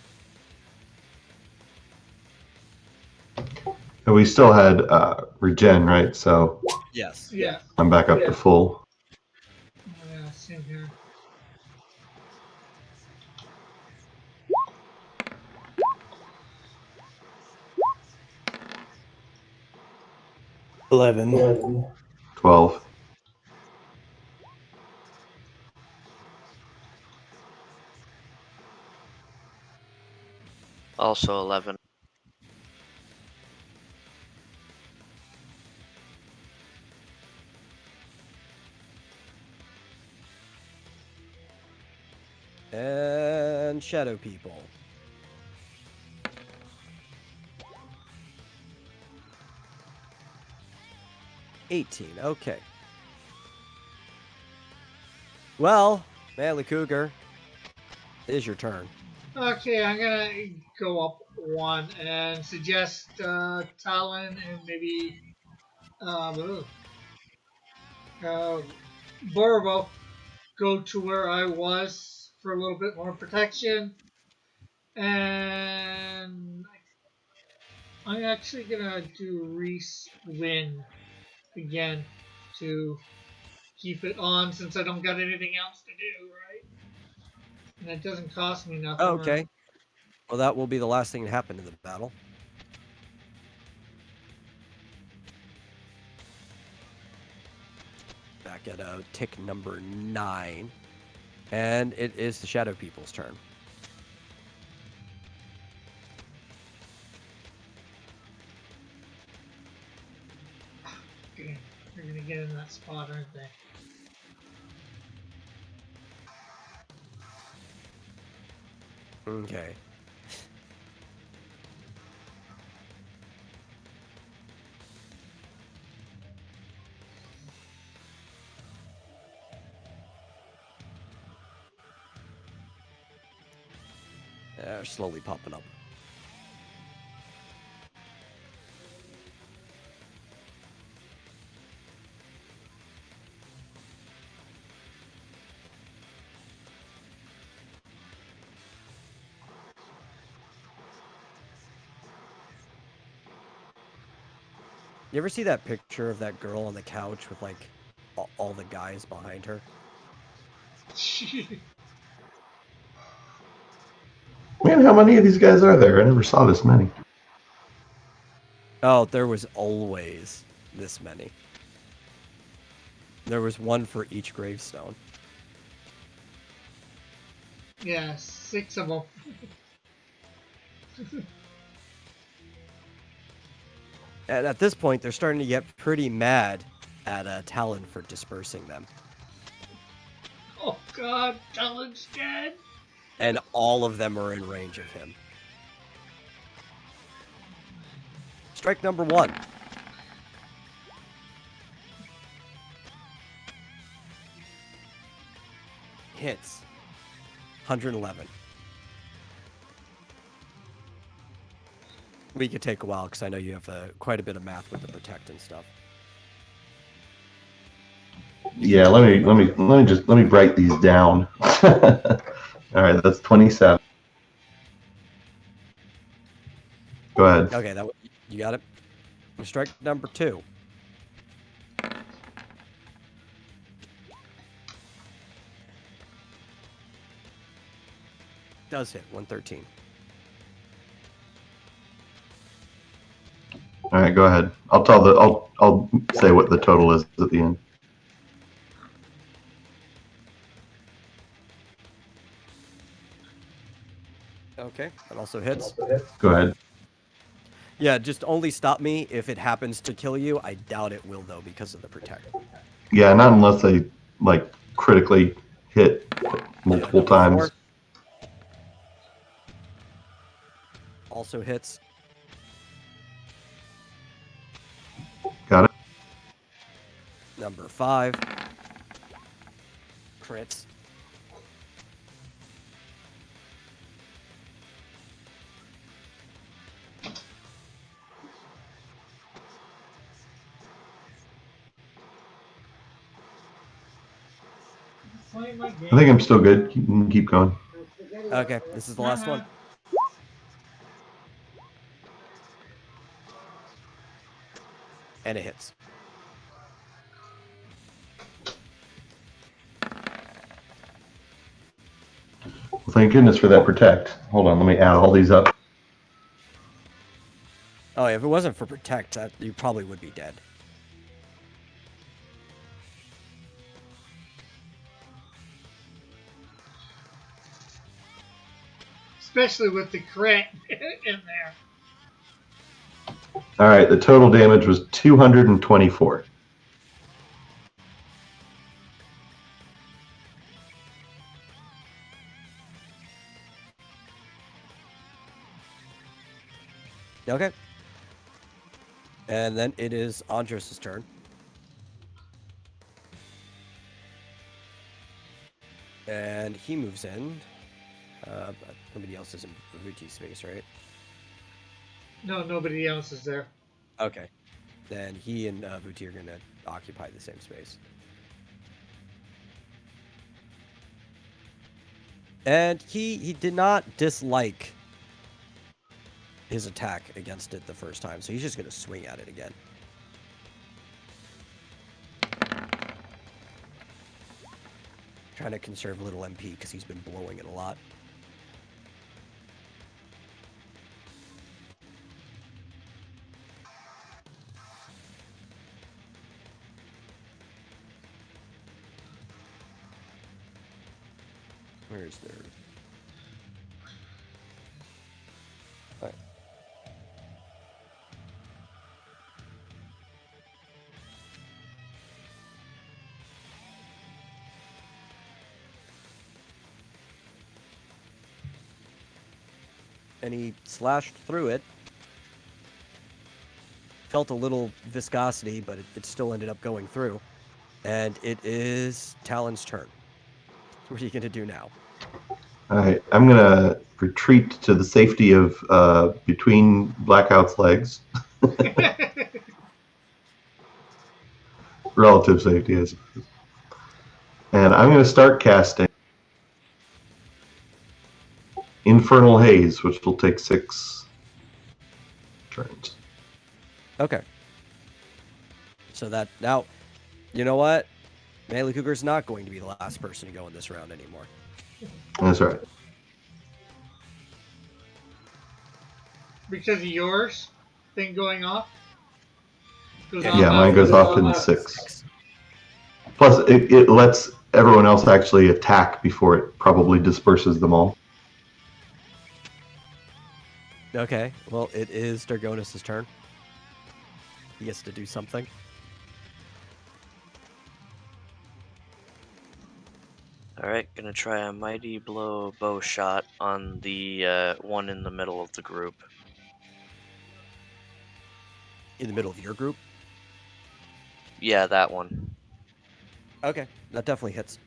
And we still had regen, right? So Yes. Yeah. I'm back up to full. Yeah, same here. $11. 12. Also 11. And Shadow People. $18. Okay. Well, Manly Cougar, it is your turn. Okay, I'm gonna go up one and suggest Talon and maybe Borbo go to where I was for a little bit more protection. And I'm actually gonna do Reese win again to keep it on since I don't got anything else to do, right? And it doesn't cost me nothing. Oh, okay. Well, that will be the last thing to happen in the battle. Back at tick number 9. And it is the Shadow People's turn. Damn, they're gonna get in that spot, aren't they? Okay. They're slowly popping up. You ever see that picture of that girl on the couch with like all the guys behind her? Man, how many of these guys are there? I never saw this many. Oh, there was always this many. There was one for each gravestone. Yeah, 6 of them. And at this point, they're starting to get pretty mad at Talon for dispersing them. Oh God, Talon's dead. And all of them are in range of him. Strike number 1. Hits. 111. We could take a while because I know you have quite a bit of math with the protect and stuff. Yeah, let me write these down. All right, that's 27. Go ahead. Okay, you got it. Strike number 2. Does hit 113. All right, go ahead. I'll say what the total is at the end. Okay, that also hits. Go ahead. Yeah, just only stop me if it happens to kill you. I doubt it will though because of the protect. Yeah, not unless they like critically hit multiple times. 4 also hits. Got it. Number 5 crits. I think I'm still good. You can keep going. Okay, this is the last one. And it hits. Well, thank goodness for that protect. Hold on, let me add all these up. Oh, if it wasn't for protect, you probably would be dead. especially with the crit in there. All right, the total damage was 224. Okay. And then it is Andros' turn. And he moves in. But nobody else is in Vuti space, right? No, nobody else is there. Okay. Then he and Vuti are going to occupy the same space. And he did not dislike his attack against it the first time, so he's just going to swing at it again. Trying to conserve a little MP because he's been blowing it a lot. Where's their... All right. And he slashed through it. Felt a little viscosity, but it still ended up going through. And it is Talon's turn. What are you going to do now? All right, I'm going to retreat to the safety of between Blackout's legs. Relative safety, I suppose. And I'm going to start casting Infernal Haze, which will take 6 turns. Okay. So that now, you know what? Melee Cougar's not going to be the last person to go in this round anymore. That's right. Because of yours thing going off? Yeah, mine goes off in 6. Plus, it lets everyone else actually attack before it probably disperses them all. Okay, well, it is Dargonis' turn. He gets to do something. Alright, gonna try a mighty blow bow shot on the one in the middle of the group. In the middle of your group? Yeah, that one. Okay, that definitely hits.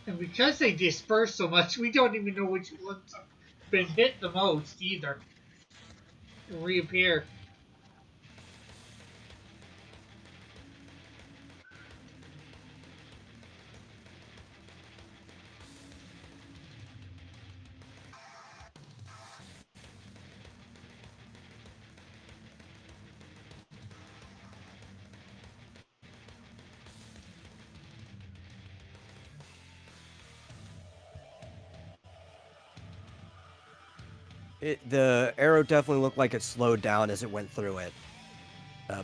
And because they disperse so much, we don't even know which ones have been hit the most either. And reappear. The arrow definitely looked like it slowed down as it went through it.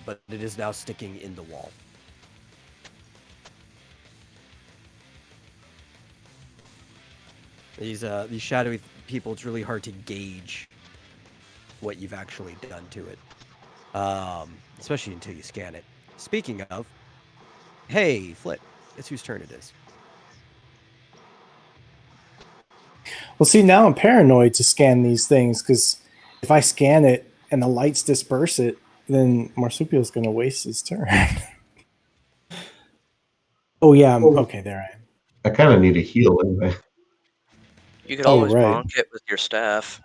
But it is now sticking in the wall. These shadowy people, it's really hard to gauge what you've actually done to it. Especially until you scan it. Speaking of, hey, Flit, it's whose turn it is. Well, see, now I'm paranoid to scan these things because if I scan it and the lights disperse it, then Marsupial's going to waste his turn. Oh, yeah. Okay, there I am. I kind of need a heal anyway. You could Oh, always right. bonk it with your staff.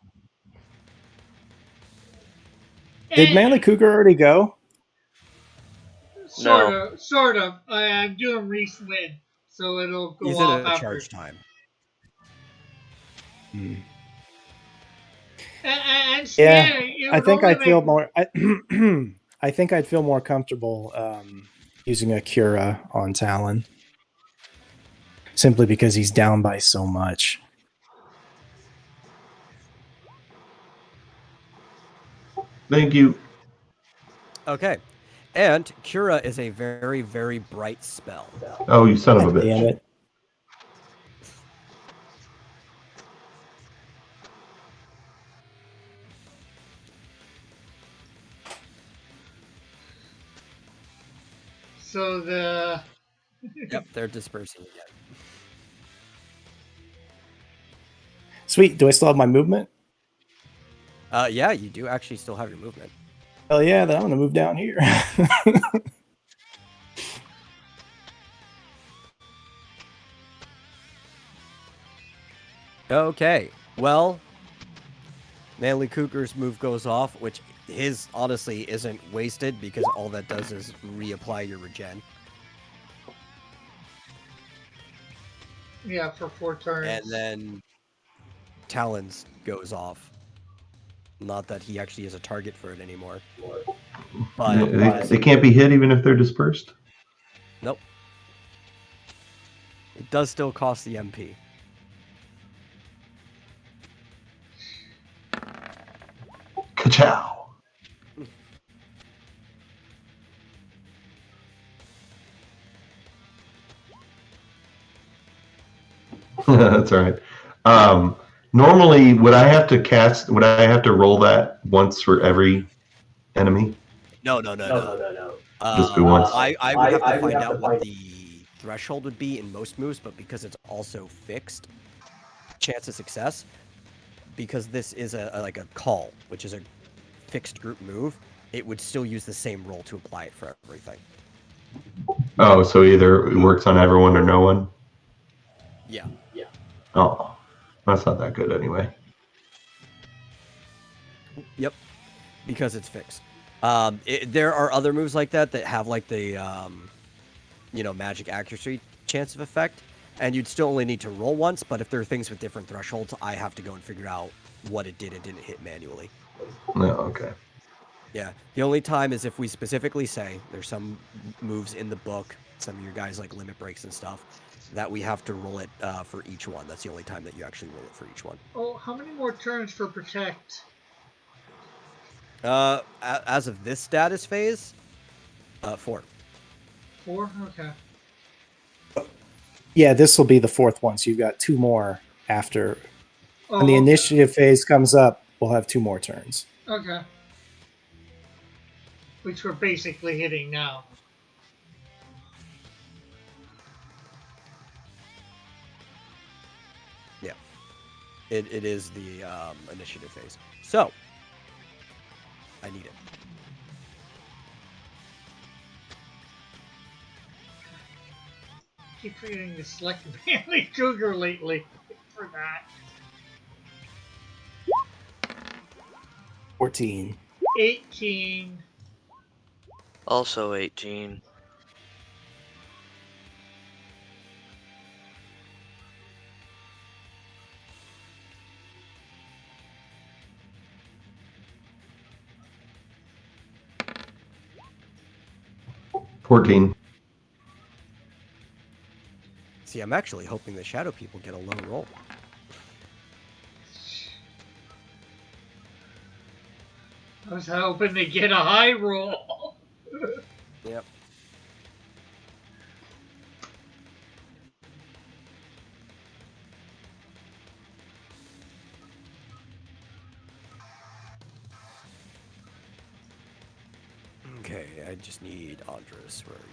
Did Manly Cougar already go? Sort of. I'm doing Reese Win, so it'll go He's off in a after. charge time. And Yeah, it I would think only I'd feel make- more. I think I'd feel more comfortable using a Cura on Talon, simply because he's down by so much. Thank you. Okay. And Cura is a very, very bright spell. Oh, you son of a God damn bitch. it. So the Yep, they're dispersing again. Sweet. Do I still have my movement? Yeah, you do actually still have your movement. Hell yeah, then I'm gonna move down here. Okay, well, Manly Cougar's move goes off, which his honestly isn't wasted because all that does is reapply your regen. yeah, for 4 turns. And then Talons goes off. Not that he actually is a target for it anymore. But They can't be hit even if they're dispersed? nope. It does still cost the MP. Ka-chow! That's all right. Normally, would I have to roll that once for every enemy? No. Just do once. I would have to find out what the threshold would be in most moves, but because it's also fixed, chance of success, because this is like a call, which is a fixed group move, it would still use the same roll to apply it for everything. Oh, so either it works on everyone or no one? Yeah. Oh, that's not that good anyway. Yep. Because it's fixed. There are other moves like that have like the, magic accuracy chance of effect, and you'd still only need to roll once, but if there are things with different thresholds, I have to go and figure out what it did and didn't hit manually. No, okay. Yeah. The only time is if we specifically say there's some moves in the book, some of your guys like limit breaks and stuff, that we have to roll it for each one. That's the only time that you actually roll it for each one. Oh, how many more turns for protect? As of this status phase, 4. 4? Okay. Yeah, this will be the 4th one, so you've got 2 more after. Oh, When the okay. initiative phase comes up, we'll have 2 more turns. Okay. Which we're basically hitting now. Yeah. It is the initiative phase. So, I need it. Keep forgetting to select Manly Cougar lately for that. 14. 18. Also 18. $14. See, I'm actually hoping the shadow people get a low roll. I was hoping to get a high roll. Yep. Okay, I just need Andres. Where are you?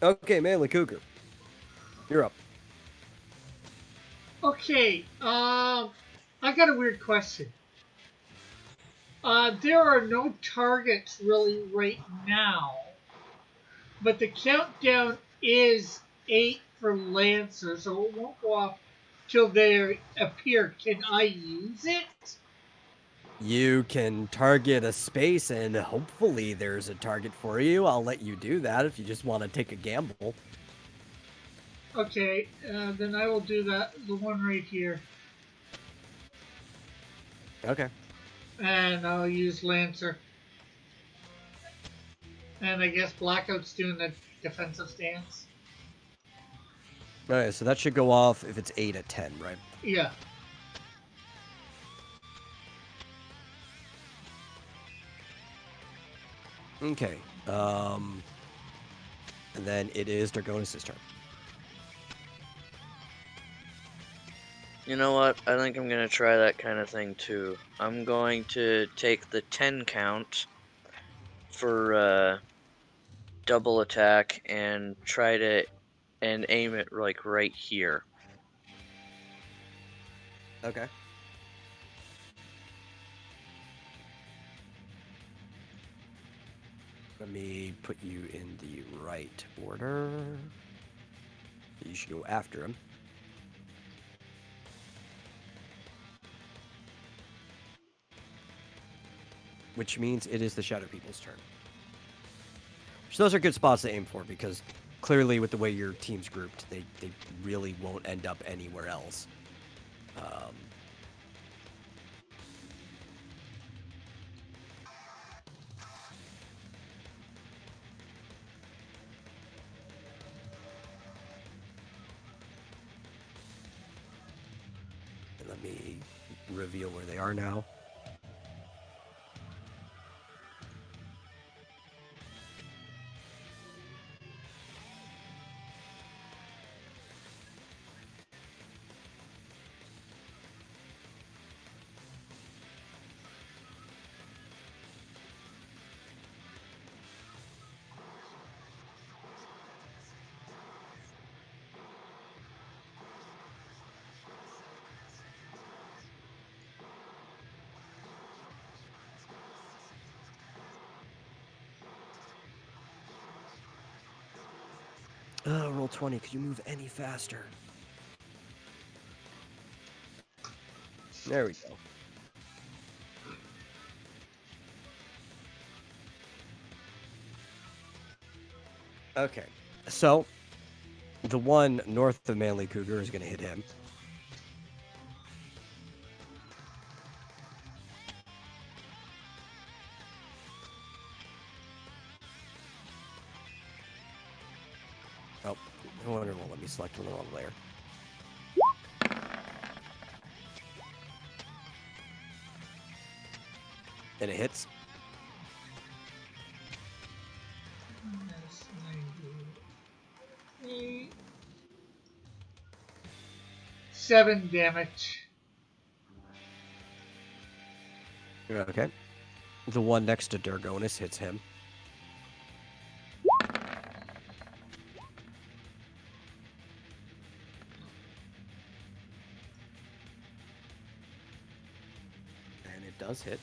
Okay, Manly Cougar. You're up. Okay, I got a weird question. There are no targets really right now, but the countdown is 8 for Lancer, so it won't go off till they appear. Can I use it? You can target a space and hopefully there's a target for you. I'll let you do that if you just want to take a gamble. Okay, then I will do that. The one right here. Okay. And I'll use Lancer. And I guess Blackout's doing the defensive stance. Okay, so that should go off if it's 8 at 10, right? Yeah. Okay. And then it is Dragonis' turn. You know what? I think I'm going to try that kind of thing too. I'm going to take the 10 count for double attack and try to aim it like right here. Okay. Let me put you in the right order. You should go after him. Which means it is the Shadow People's turn. So those are good spots to aim for because clearly with the way your team's grouped, they really won't end up anywhere else. Let me reveal where they are now. Roll 20. Could you move any faster? There we go. Okay, so the one north of Manly Cougar is going to hit him. Oh, no wonder it won't let me select from the wrong layer. And it hits. That's 98. 7 damage. Okay. The one next to Dragonis hits him. And it does hit.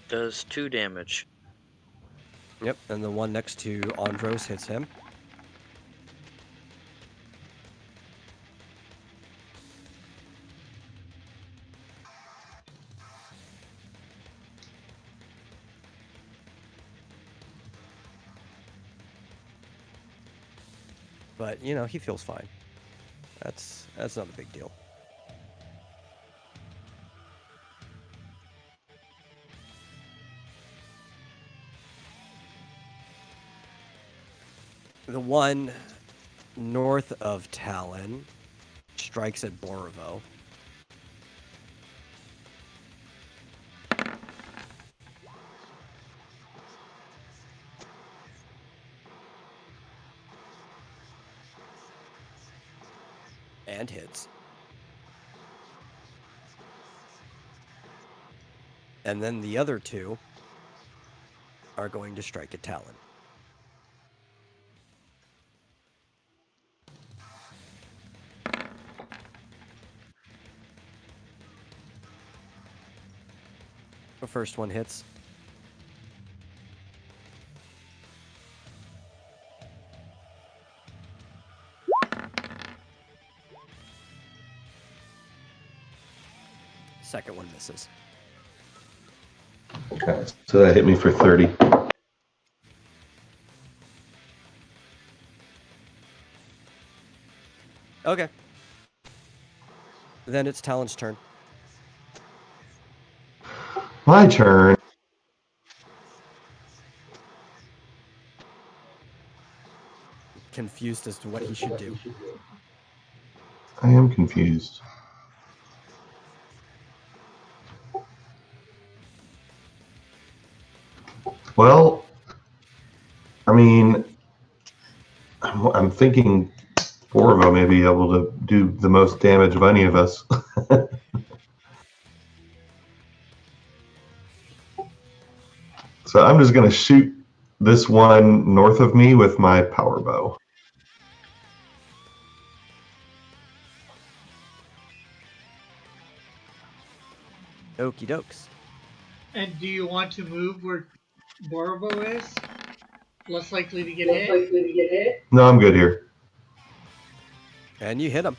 Does 2 damage. Yep, and the one next to Andros hits him. But, you know, he feels fine. That's not a big deal. The one north of Talon strikes at Borovo. And hits. And then the other two are going to strike at Talon. The first one hits. Second one misses. Okay, so that hit me for 30. Okay. Then it's Talon's turn. My turn. Confused as to what he should do. I am confused. Well, I mean, I'm thinking Borvo may be able to do the most damage of any of us. So I'm just going to shoot this one north of me with my power bow. Okie dokes. And do you want to move where Borbo is? Less likely to get hit? No, I'm good here. And you hit him.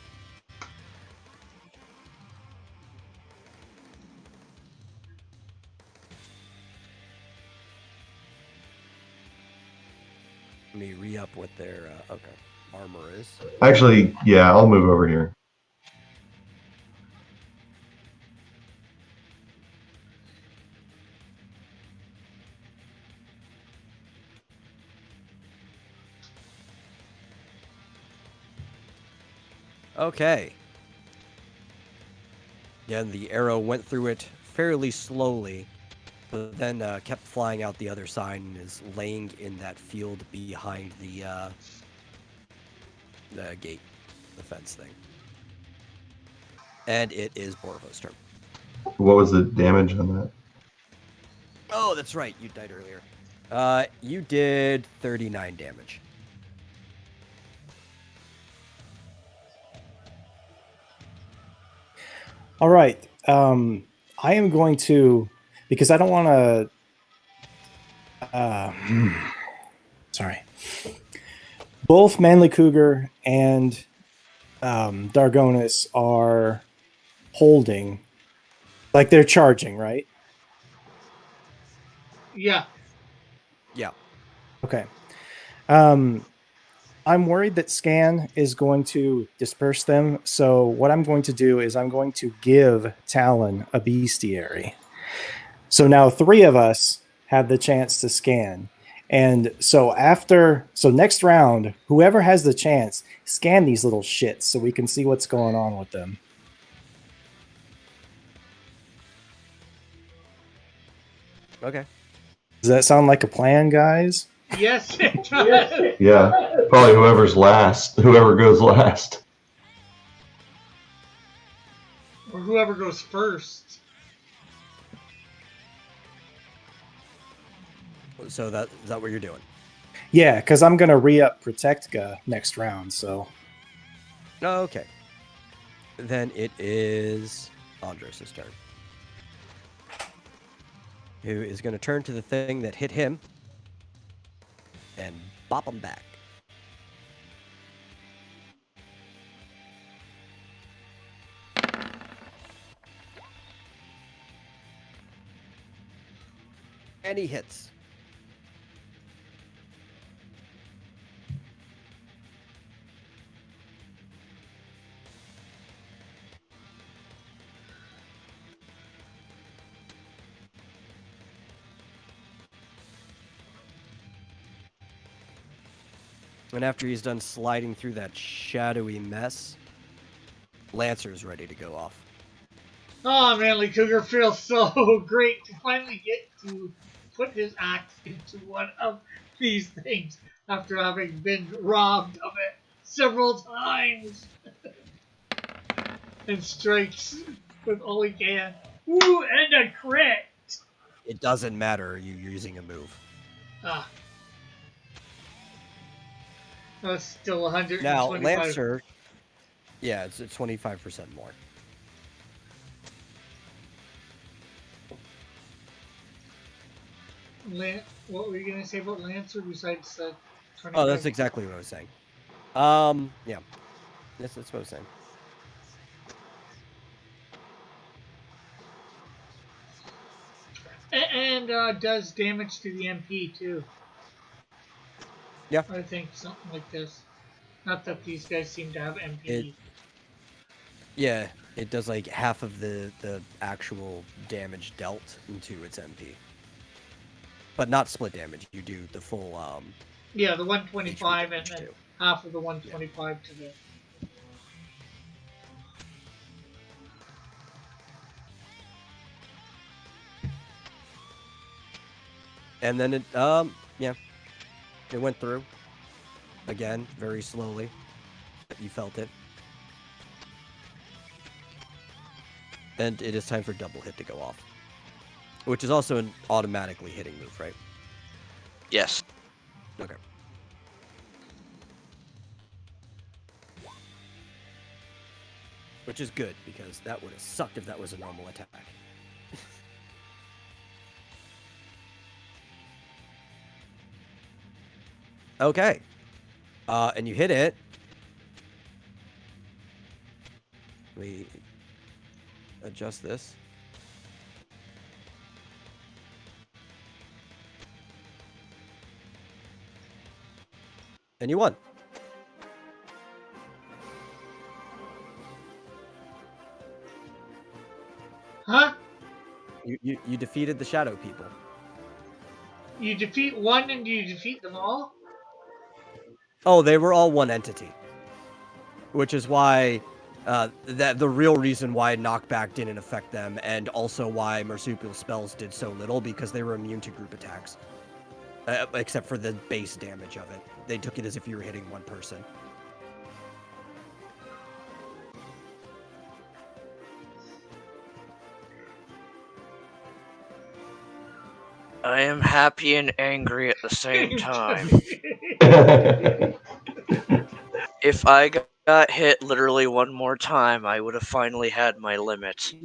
Let me re-up what their armor is. Actually, yeah, I'll move over here. Okay. Again, the arrow went through it fairly slowly, but then kept flying out the other side and is laying in that field behind the gate, the fence thing. And it is Borvo's turn. What was the damage on that? Oh, that's right. You died earlier. You did 39 damage. All right. I am going to, because I don't want to. Sorry. Both Manly Cougar and Dargonis are holding, like they're charging, right? Yeah. Yeah. Okay. I'm worried that Scan is going to disperse them. So what I'm going to do is I'm going to give Talon a bestiary. So now 3 of us have the chance to scan. And so next round, whoever has the chance, scan these little shits so we can see what's going on with them. Okay. Does that sound like a plan, guys? Yes, it does. Yeah, probably whoever goes last. Or whoever goes first. So is that what you're doing? Yeah, because I'm going to re-up Protectka next round, so... Okay. Then it is Andros' turn. Who is going to turn to the thing that hit him and bop him back. And he hits. And after he's done sliding through that shadowy mess, Lancer's ready to go off. Oh, Manly Cougar feels so great to finally get to put his axe into one of these things after having been robbed of it several times. And strikes with all he can. Ooh, and a crit! It doesn't matter. You're using a move. Ah. That's still 125. Now, Lancer, yeah, it's 25% more. What were you going to say about Lancer besides 25? Oh, that's exactly what I was saying. Yeah. That's what I was saying. And does damage to the MP too. Yeah. I think something like this. Not that these guys seem to have MP. Yeah, it does like half of the actual damage dealt into its MP. But not split damage. You do the full Yeah, the HP 125 and damage then too. half of the Yeah. 125 to the. And then it yeah, it went through. Again, very slowly. You felt it. And it is time for double hit to go off. Which is also an automatically hitting move, right? Yes. Okay. Which is good, because that would have sucked if that was a normal attack. Okay. And you hit it. Let me adjust this. And you won. Huh? You defeated the shadow people. You defeat one and you defeat them all? Oh, they were all one entity. Which is why that the real reason why knockback didn't affect them, and also why marsupial spells did so little, because they were immune to group attacks. Except for the base damage of it. They took it as if you were hitting one person. I am happy and angry at the same time. If I got hit literally one more time, I would have finally had my limit.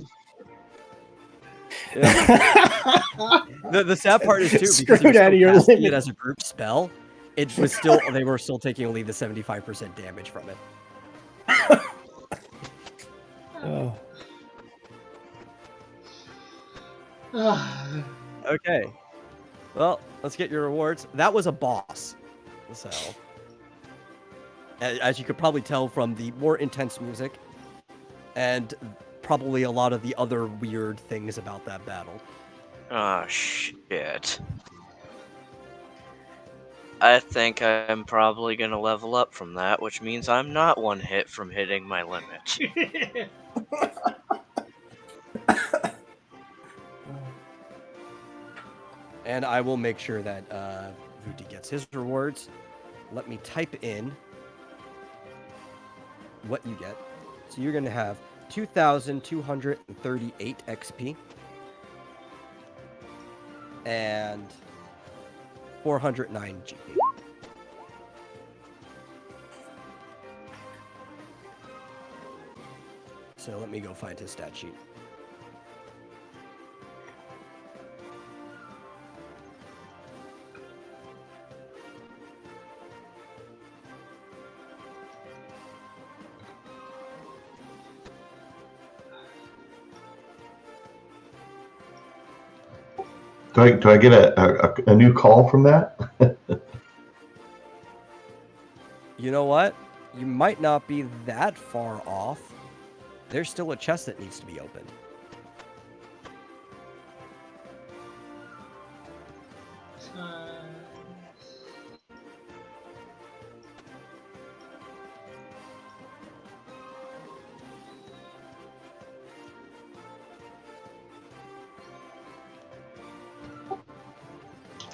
Yeah. The sad part is too, because Screwed he was out still of your casting it limit. as a group spell. It was still they were still taking only the 75% damage from it. Oh. Okay. Well, let's get your rewards. That was a boss. So, as you could probably tell from the more intense music, and probably a lot of the other weird things about that battle. Oh, shit. I think I'm probably gonna level up from that, which means I'm not one hit from hitting my limit. And I will make sure that Vuti gets his rewards. Let me type in what you get. So you're going to have 2,238 XP and 409 GP. So let me go find his stat sheet. Do I get a new call from that? You know what? You might not be that far off. There's still a chest that needs to be opened.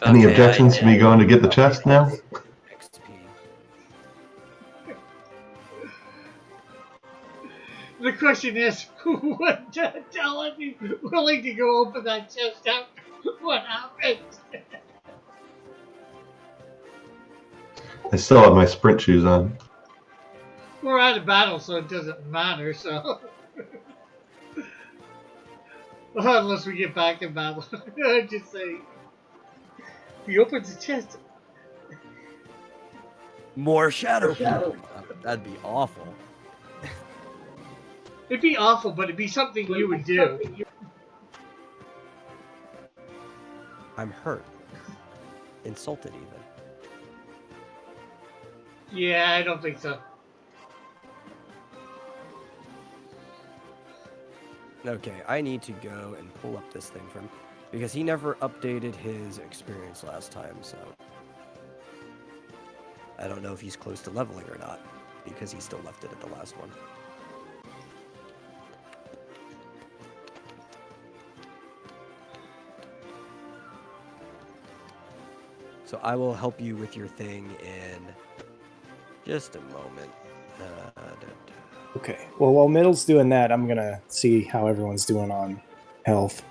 Any Okay, objections to me going to get the chest now? XP. The question is, who would tell if he's willing to go open that chest after what happened? I still have my sprint shoes on. We're out of battle, so it doesn't matter, so. Unless we get back in battle. Just say, he opens the chest. More shadow people. That'd be awful. It'd be awful, but it'd be something you would do. I'm hurt. Insulted even. Yeah, I don't think so. Okay, I need to go and pull up this thing from because he never updated his experience last time, so I don't know if he's close to leveling or not because he still left it at the last one. So I will help you with your thing in just a moment. Okay. Well, while Middle's doing that, I'm gonna see how everyone's doing on health.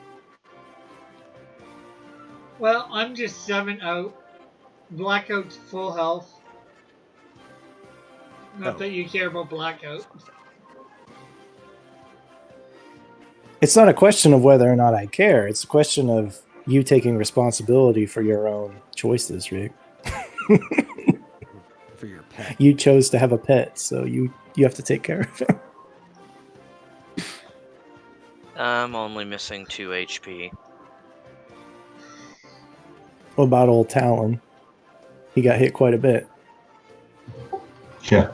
Well, I'm just 7 out. Blackout's full health. Not that you care about Blackout. It's not a question of whether or not I care. It's a question of you taking responsibility for your own choices, Rick. For your pet. You chose to have a pet, so you have to take care of it. I'm only missing 2 HP. What about old Talon? He got hit quite a bit. Yeah.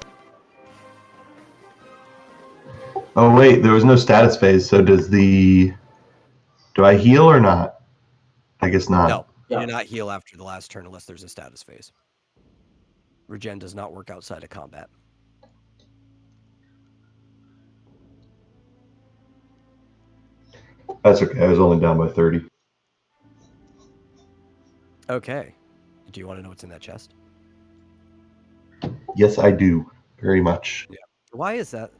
Oh wait, there was no status phase. So do I heal or not? I guess not. No, you do not heal after the last turn unless there's a status phase. Regen does not work outside of combat. That's okay. I was only down by 30. Okay. Do you want to know what's in that chest? Yes, I do. Very much. Yeah. Why is that?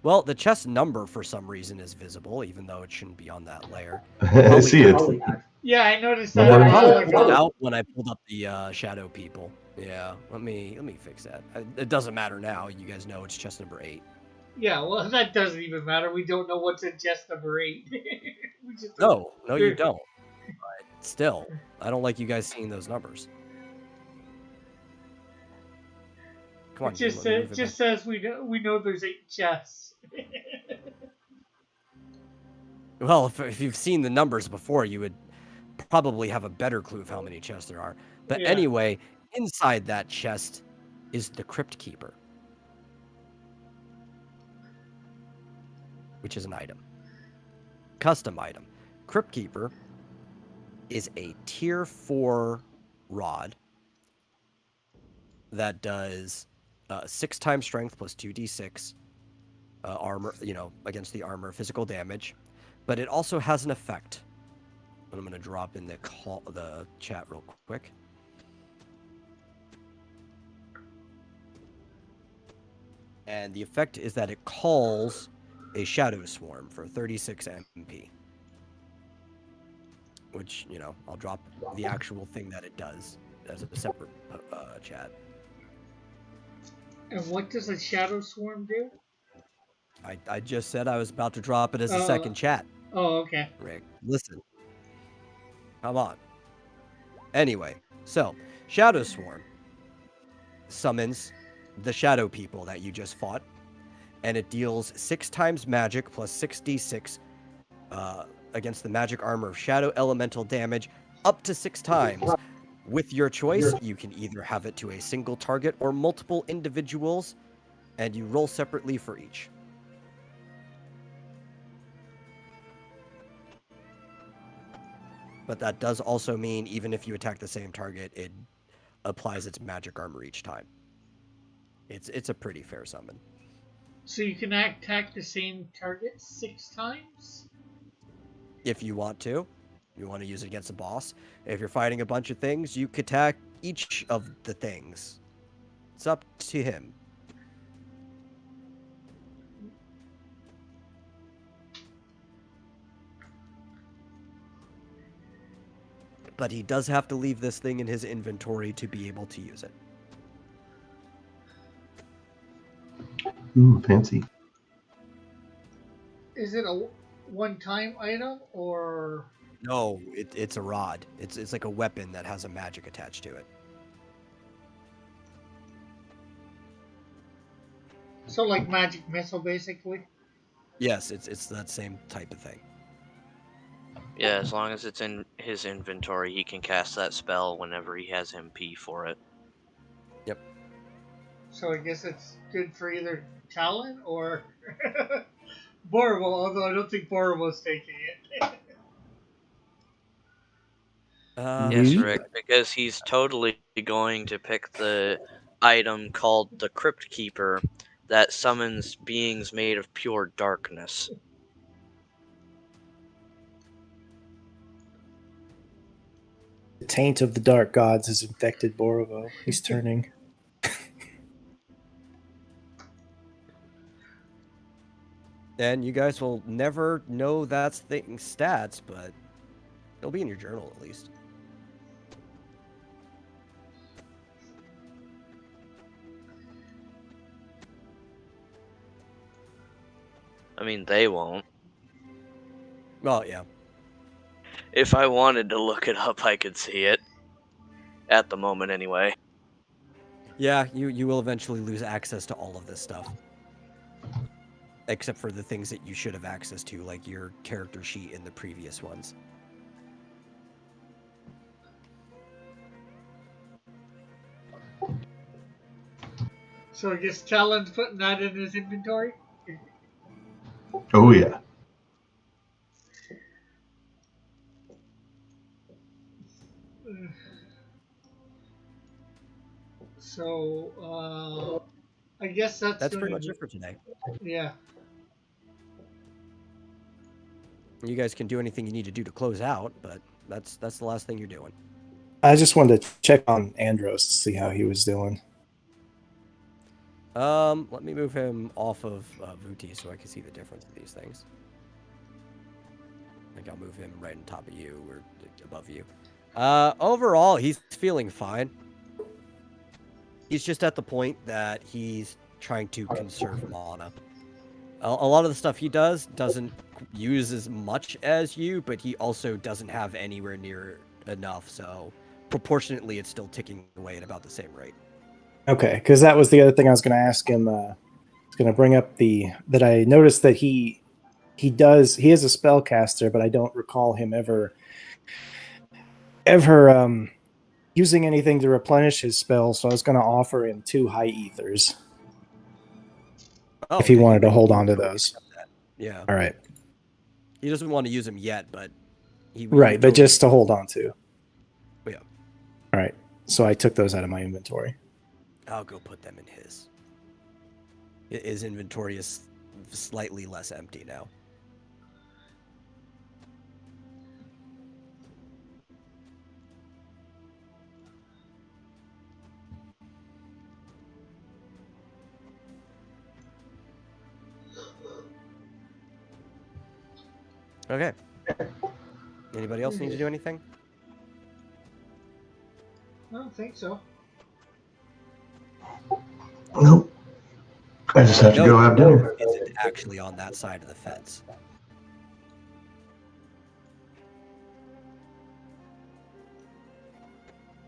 Well, the chest number for some reason is visible, even though it shouldn't be on that layer. I see it. Yeah, I noticed No that. more a than while Probably pulled ago. out when I pulled up the shadow people. Yeah, let me fix that. It doesn't matter now. You guys know it's chest number 8. Yeah, well, that doesn't even matter. We don't know what's in chest number 8. We just No, you don't. But still, I don't like you guys seeing those numbers. Come on, It just, Jim, let me move it just back. says we know there's 8 chests. Well, if you've seen the numbers before, you would probably have a better clue of how many chests there are. But Yeah. anyway, inside that chest is the Crypt Keeper, which is an item. Custom item. Crypt Keeper is a tier 4 rod that does 6 times strength plus 2d6 armor, against the armor, physical damage. But it also has an effect. And I'm going to drop in the chat real quick. And the effect is that it calls a Shadow Swarm for 36 MP. Which, I'll drop the actual thing that it does as a separate chat. And what does a Shadow Swarm do? I just said I was about to drop it as a second chat. Oh, okay. Rick, listen. Come on. Anyway, so Shadow Swarm summons the shadow people that you just fought, and it deals 6 times magic plus 6d6 against the magic armor of shadow elemental damage up to 6 times. With your choice, you can either have it to a single target or multiple individuals, and you roll separately for each. But that does also mean even if you attack the same target, it applies its magic armor each time. It's a pretty fair summon. So you can attack the same target 6 times? If you want to. You want to use it against a boss. If you're fighting a bunch of things, you could attack each of the things. It's up to him. But he does have to leave this thing in his inventory to be able to use it. Ooh, fancy. Is it a one-time item or? No, it's a rod. It's like a weapon that has a magic attached to it. So like magic missile, basically. Yes, it's that same type of thing. Yeah, as long as it's in his inventory, he can cast that spell whenever he has MP for it. Yep. So I guess it's good for either Talon or Borovo, although I don't think Borovo's taking it. Yes, We- Rick, because he's totally going to pick the item called the Crypt Keeper that summons beings made of pure darkness. The taint of the dark gods has infected Borovo. He's turning. And you guys will never know that's thing's stats, but it'll be in your journal at least. I mean, they won't. Well, yeah. If I wanted to look it up, I could see it. At the moment, anyway. Yeah, you will eventually lose access to all of this stuff. Except for the things that you should have access to, like your character sheet in the previous ones. So I guess Talon's putting that in his inventory. Oh yeah. So I guess That's pretty much it for today. Yeah. You guys can do anything you need to do to close out, but that's the last thing you're doing. I just wanted to check on Andros to see how he was doing. Let me move him off of Vuti so I can see the difference of these things. I think I'll move him right on top of you or above you. Overall, he's feeling fine. He's just at the point that he's trying to conserve mana. A lot of the stuff he doesn't use as much as you, but he also doesn't have anywhere near enough, so proportionately it's still ticking away at about the same rate. Okay, because that was the other thing I was going to ask him. I was going to bring up that I noticed that he is a spellcaster, but I don't recall him ever using anything to replenish his spells. So I was going to offer him 2 high ethers if he yeah, wanted to hold on to those. Yeah. All right. He doesn't want to use them yet, but he Right, but totally just to hold on to. Yeah. All right. So I took those out of my inventory. I'll go put them in his. His inventory is slightly less empty now. Okay. Anybody else need to do anything? I don't think so. Nope. I just have to go have dinner. Isn't actually on that side of the fence.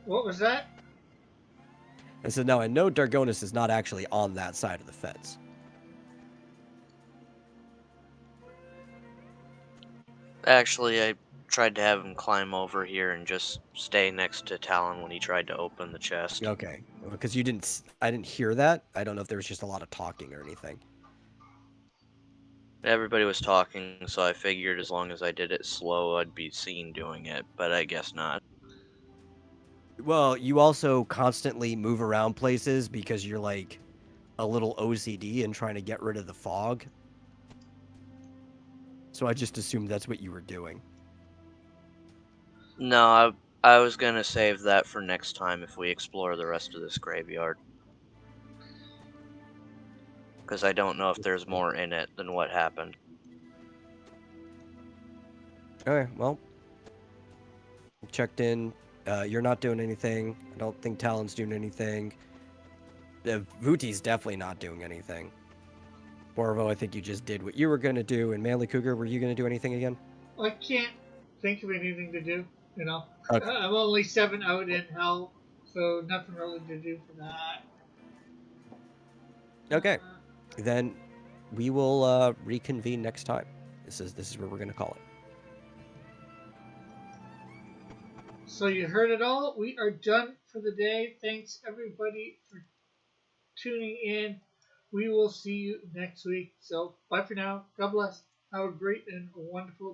What was that? I said, no, I know Dargonis is not actually on that side of the fence. Actually, I tried to have him climb over here and just stay next to Talon when he tried to open the chest. Okay, because I didn't hear that. I don't know if there was just a lot of talking or anything. Everybody was talking, so I figured as long as I did it slow, I'd be seen doing it, but I guess not. Well, you also constantly move around places because you're like a little OCD and trying to get rid of the fog. So I just assumed that's what you were doing. No, I was gonna save that for next time if we explore the rest of this graveyard. Because I don't know if there's more in it than what happened. Okay, well, checked in. You're not doing anything. I don't think Talon's doing anything. Vuti's definitely not doing anything. Borvo, I think you just did what you were going to do. And Manly Cougar, were you going to do anything again? I can't think of anything to do. You know, Okay. I'm only 7 out in hell, so nothing really to do for that. Okay, then we will reconvene next time. This is where we're going to call it. So you heard it all. We are done for the day. Thanks everybody for tuning in. we will see you next week. So bye for now. God bless. Have a great and wonderful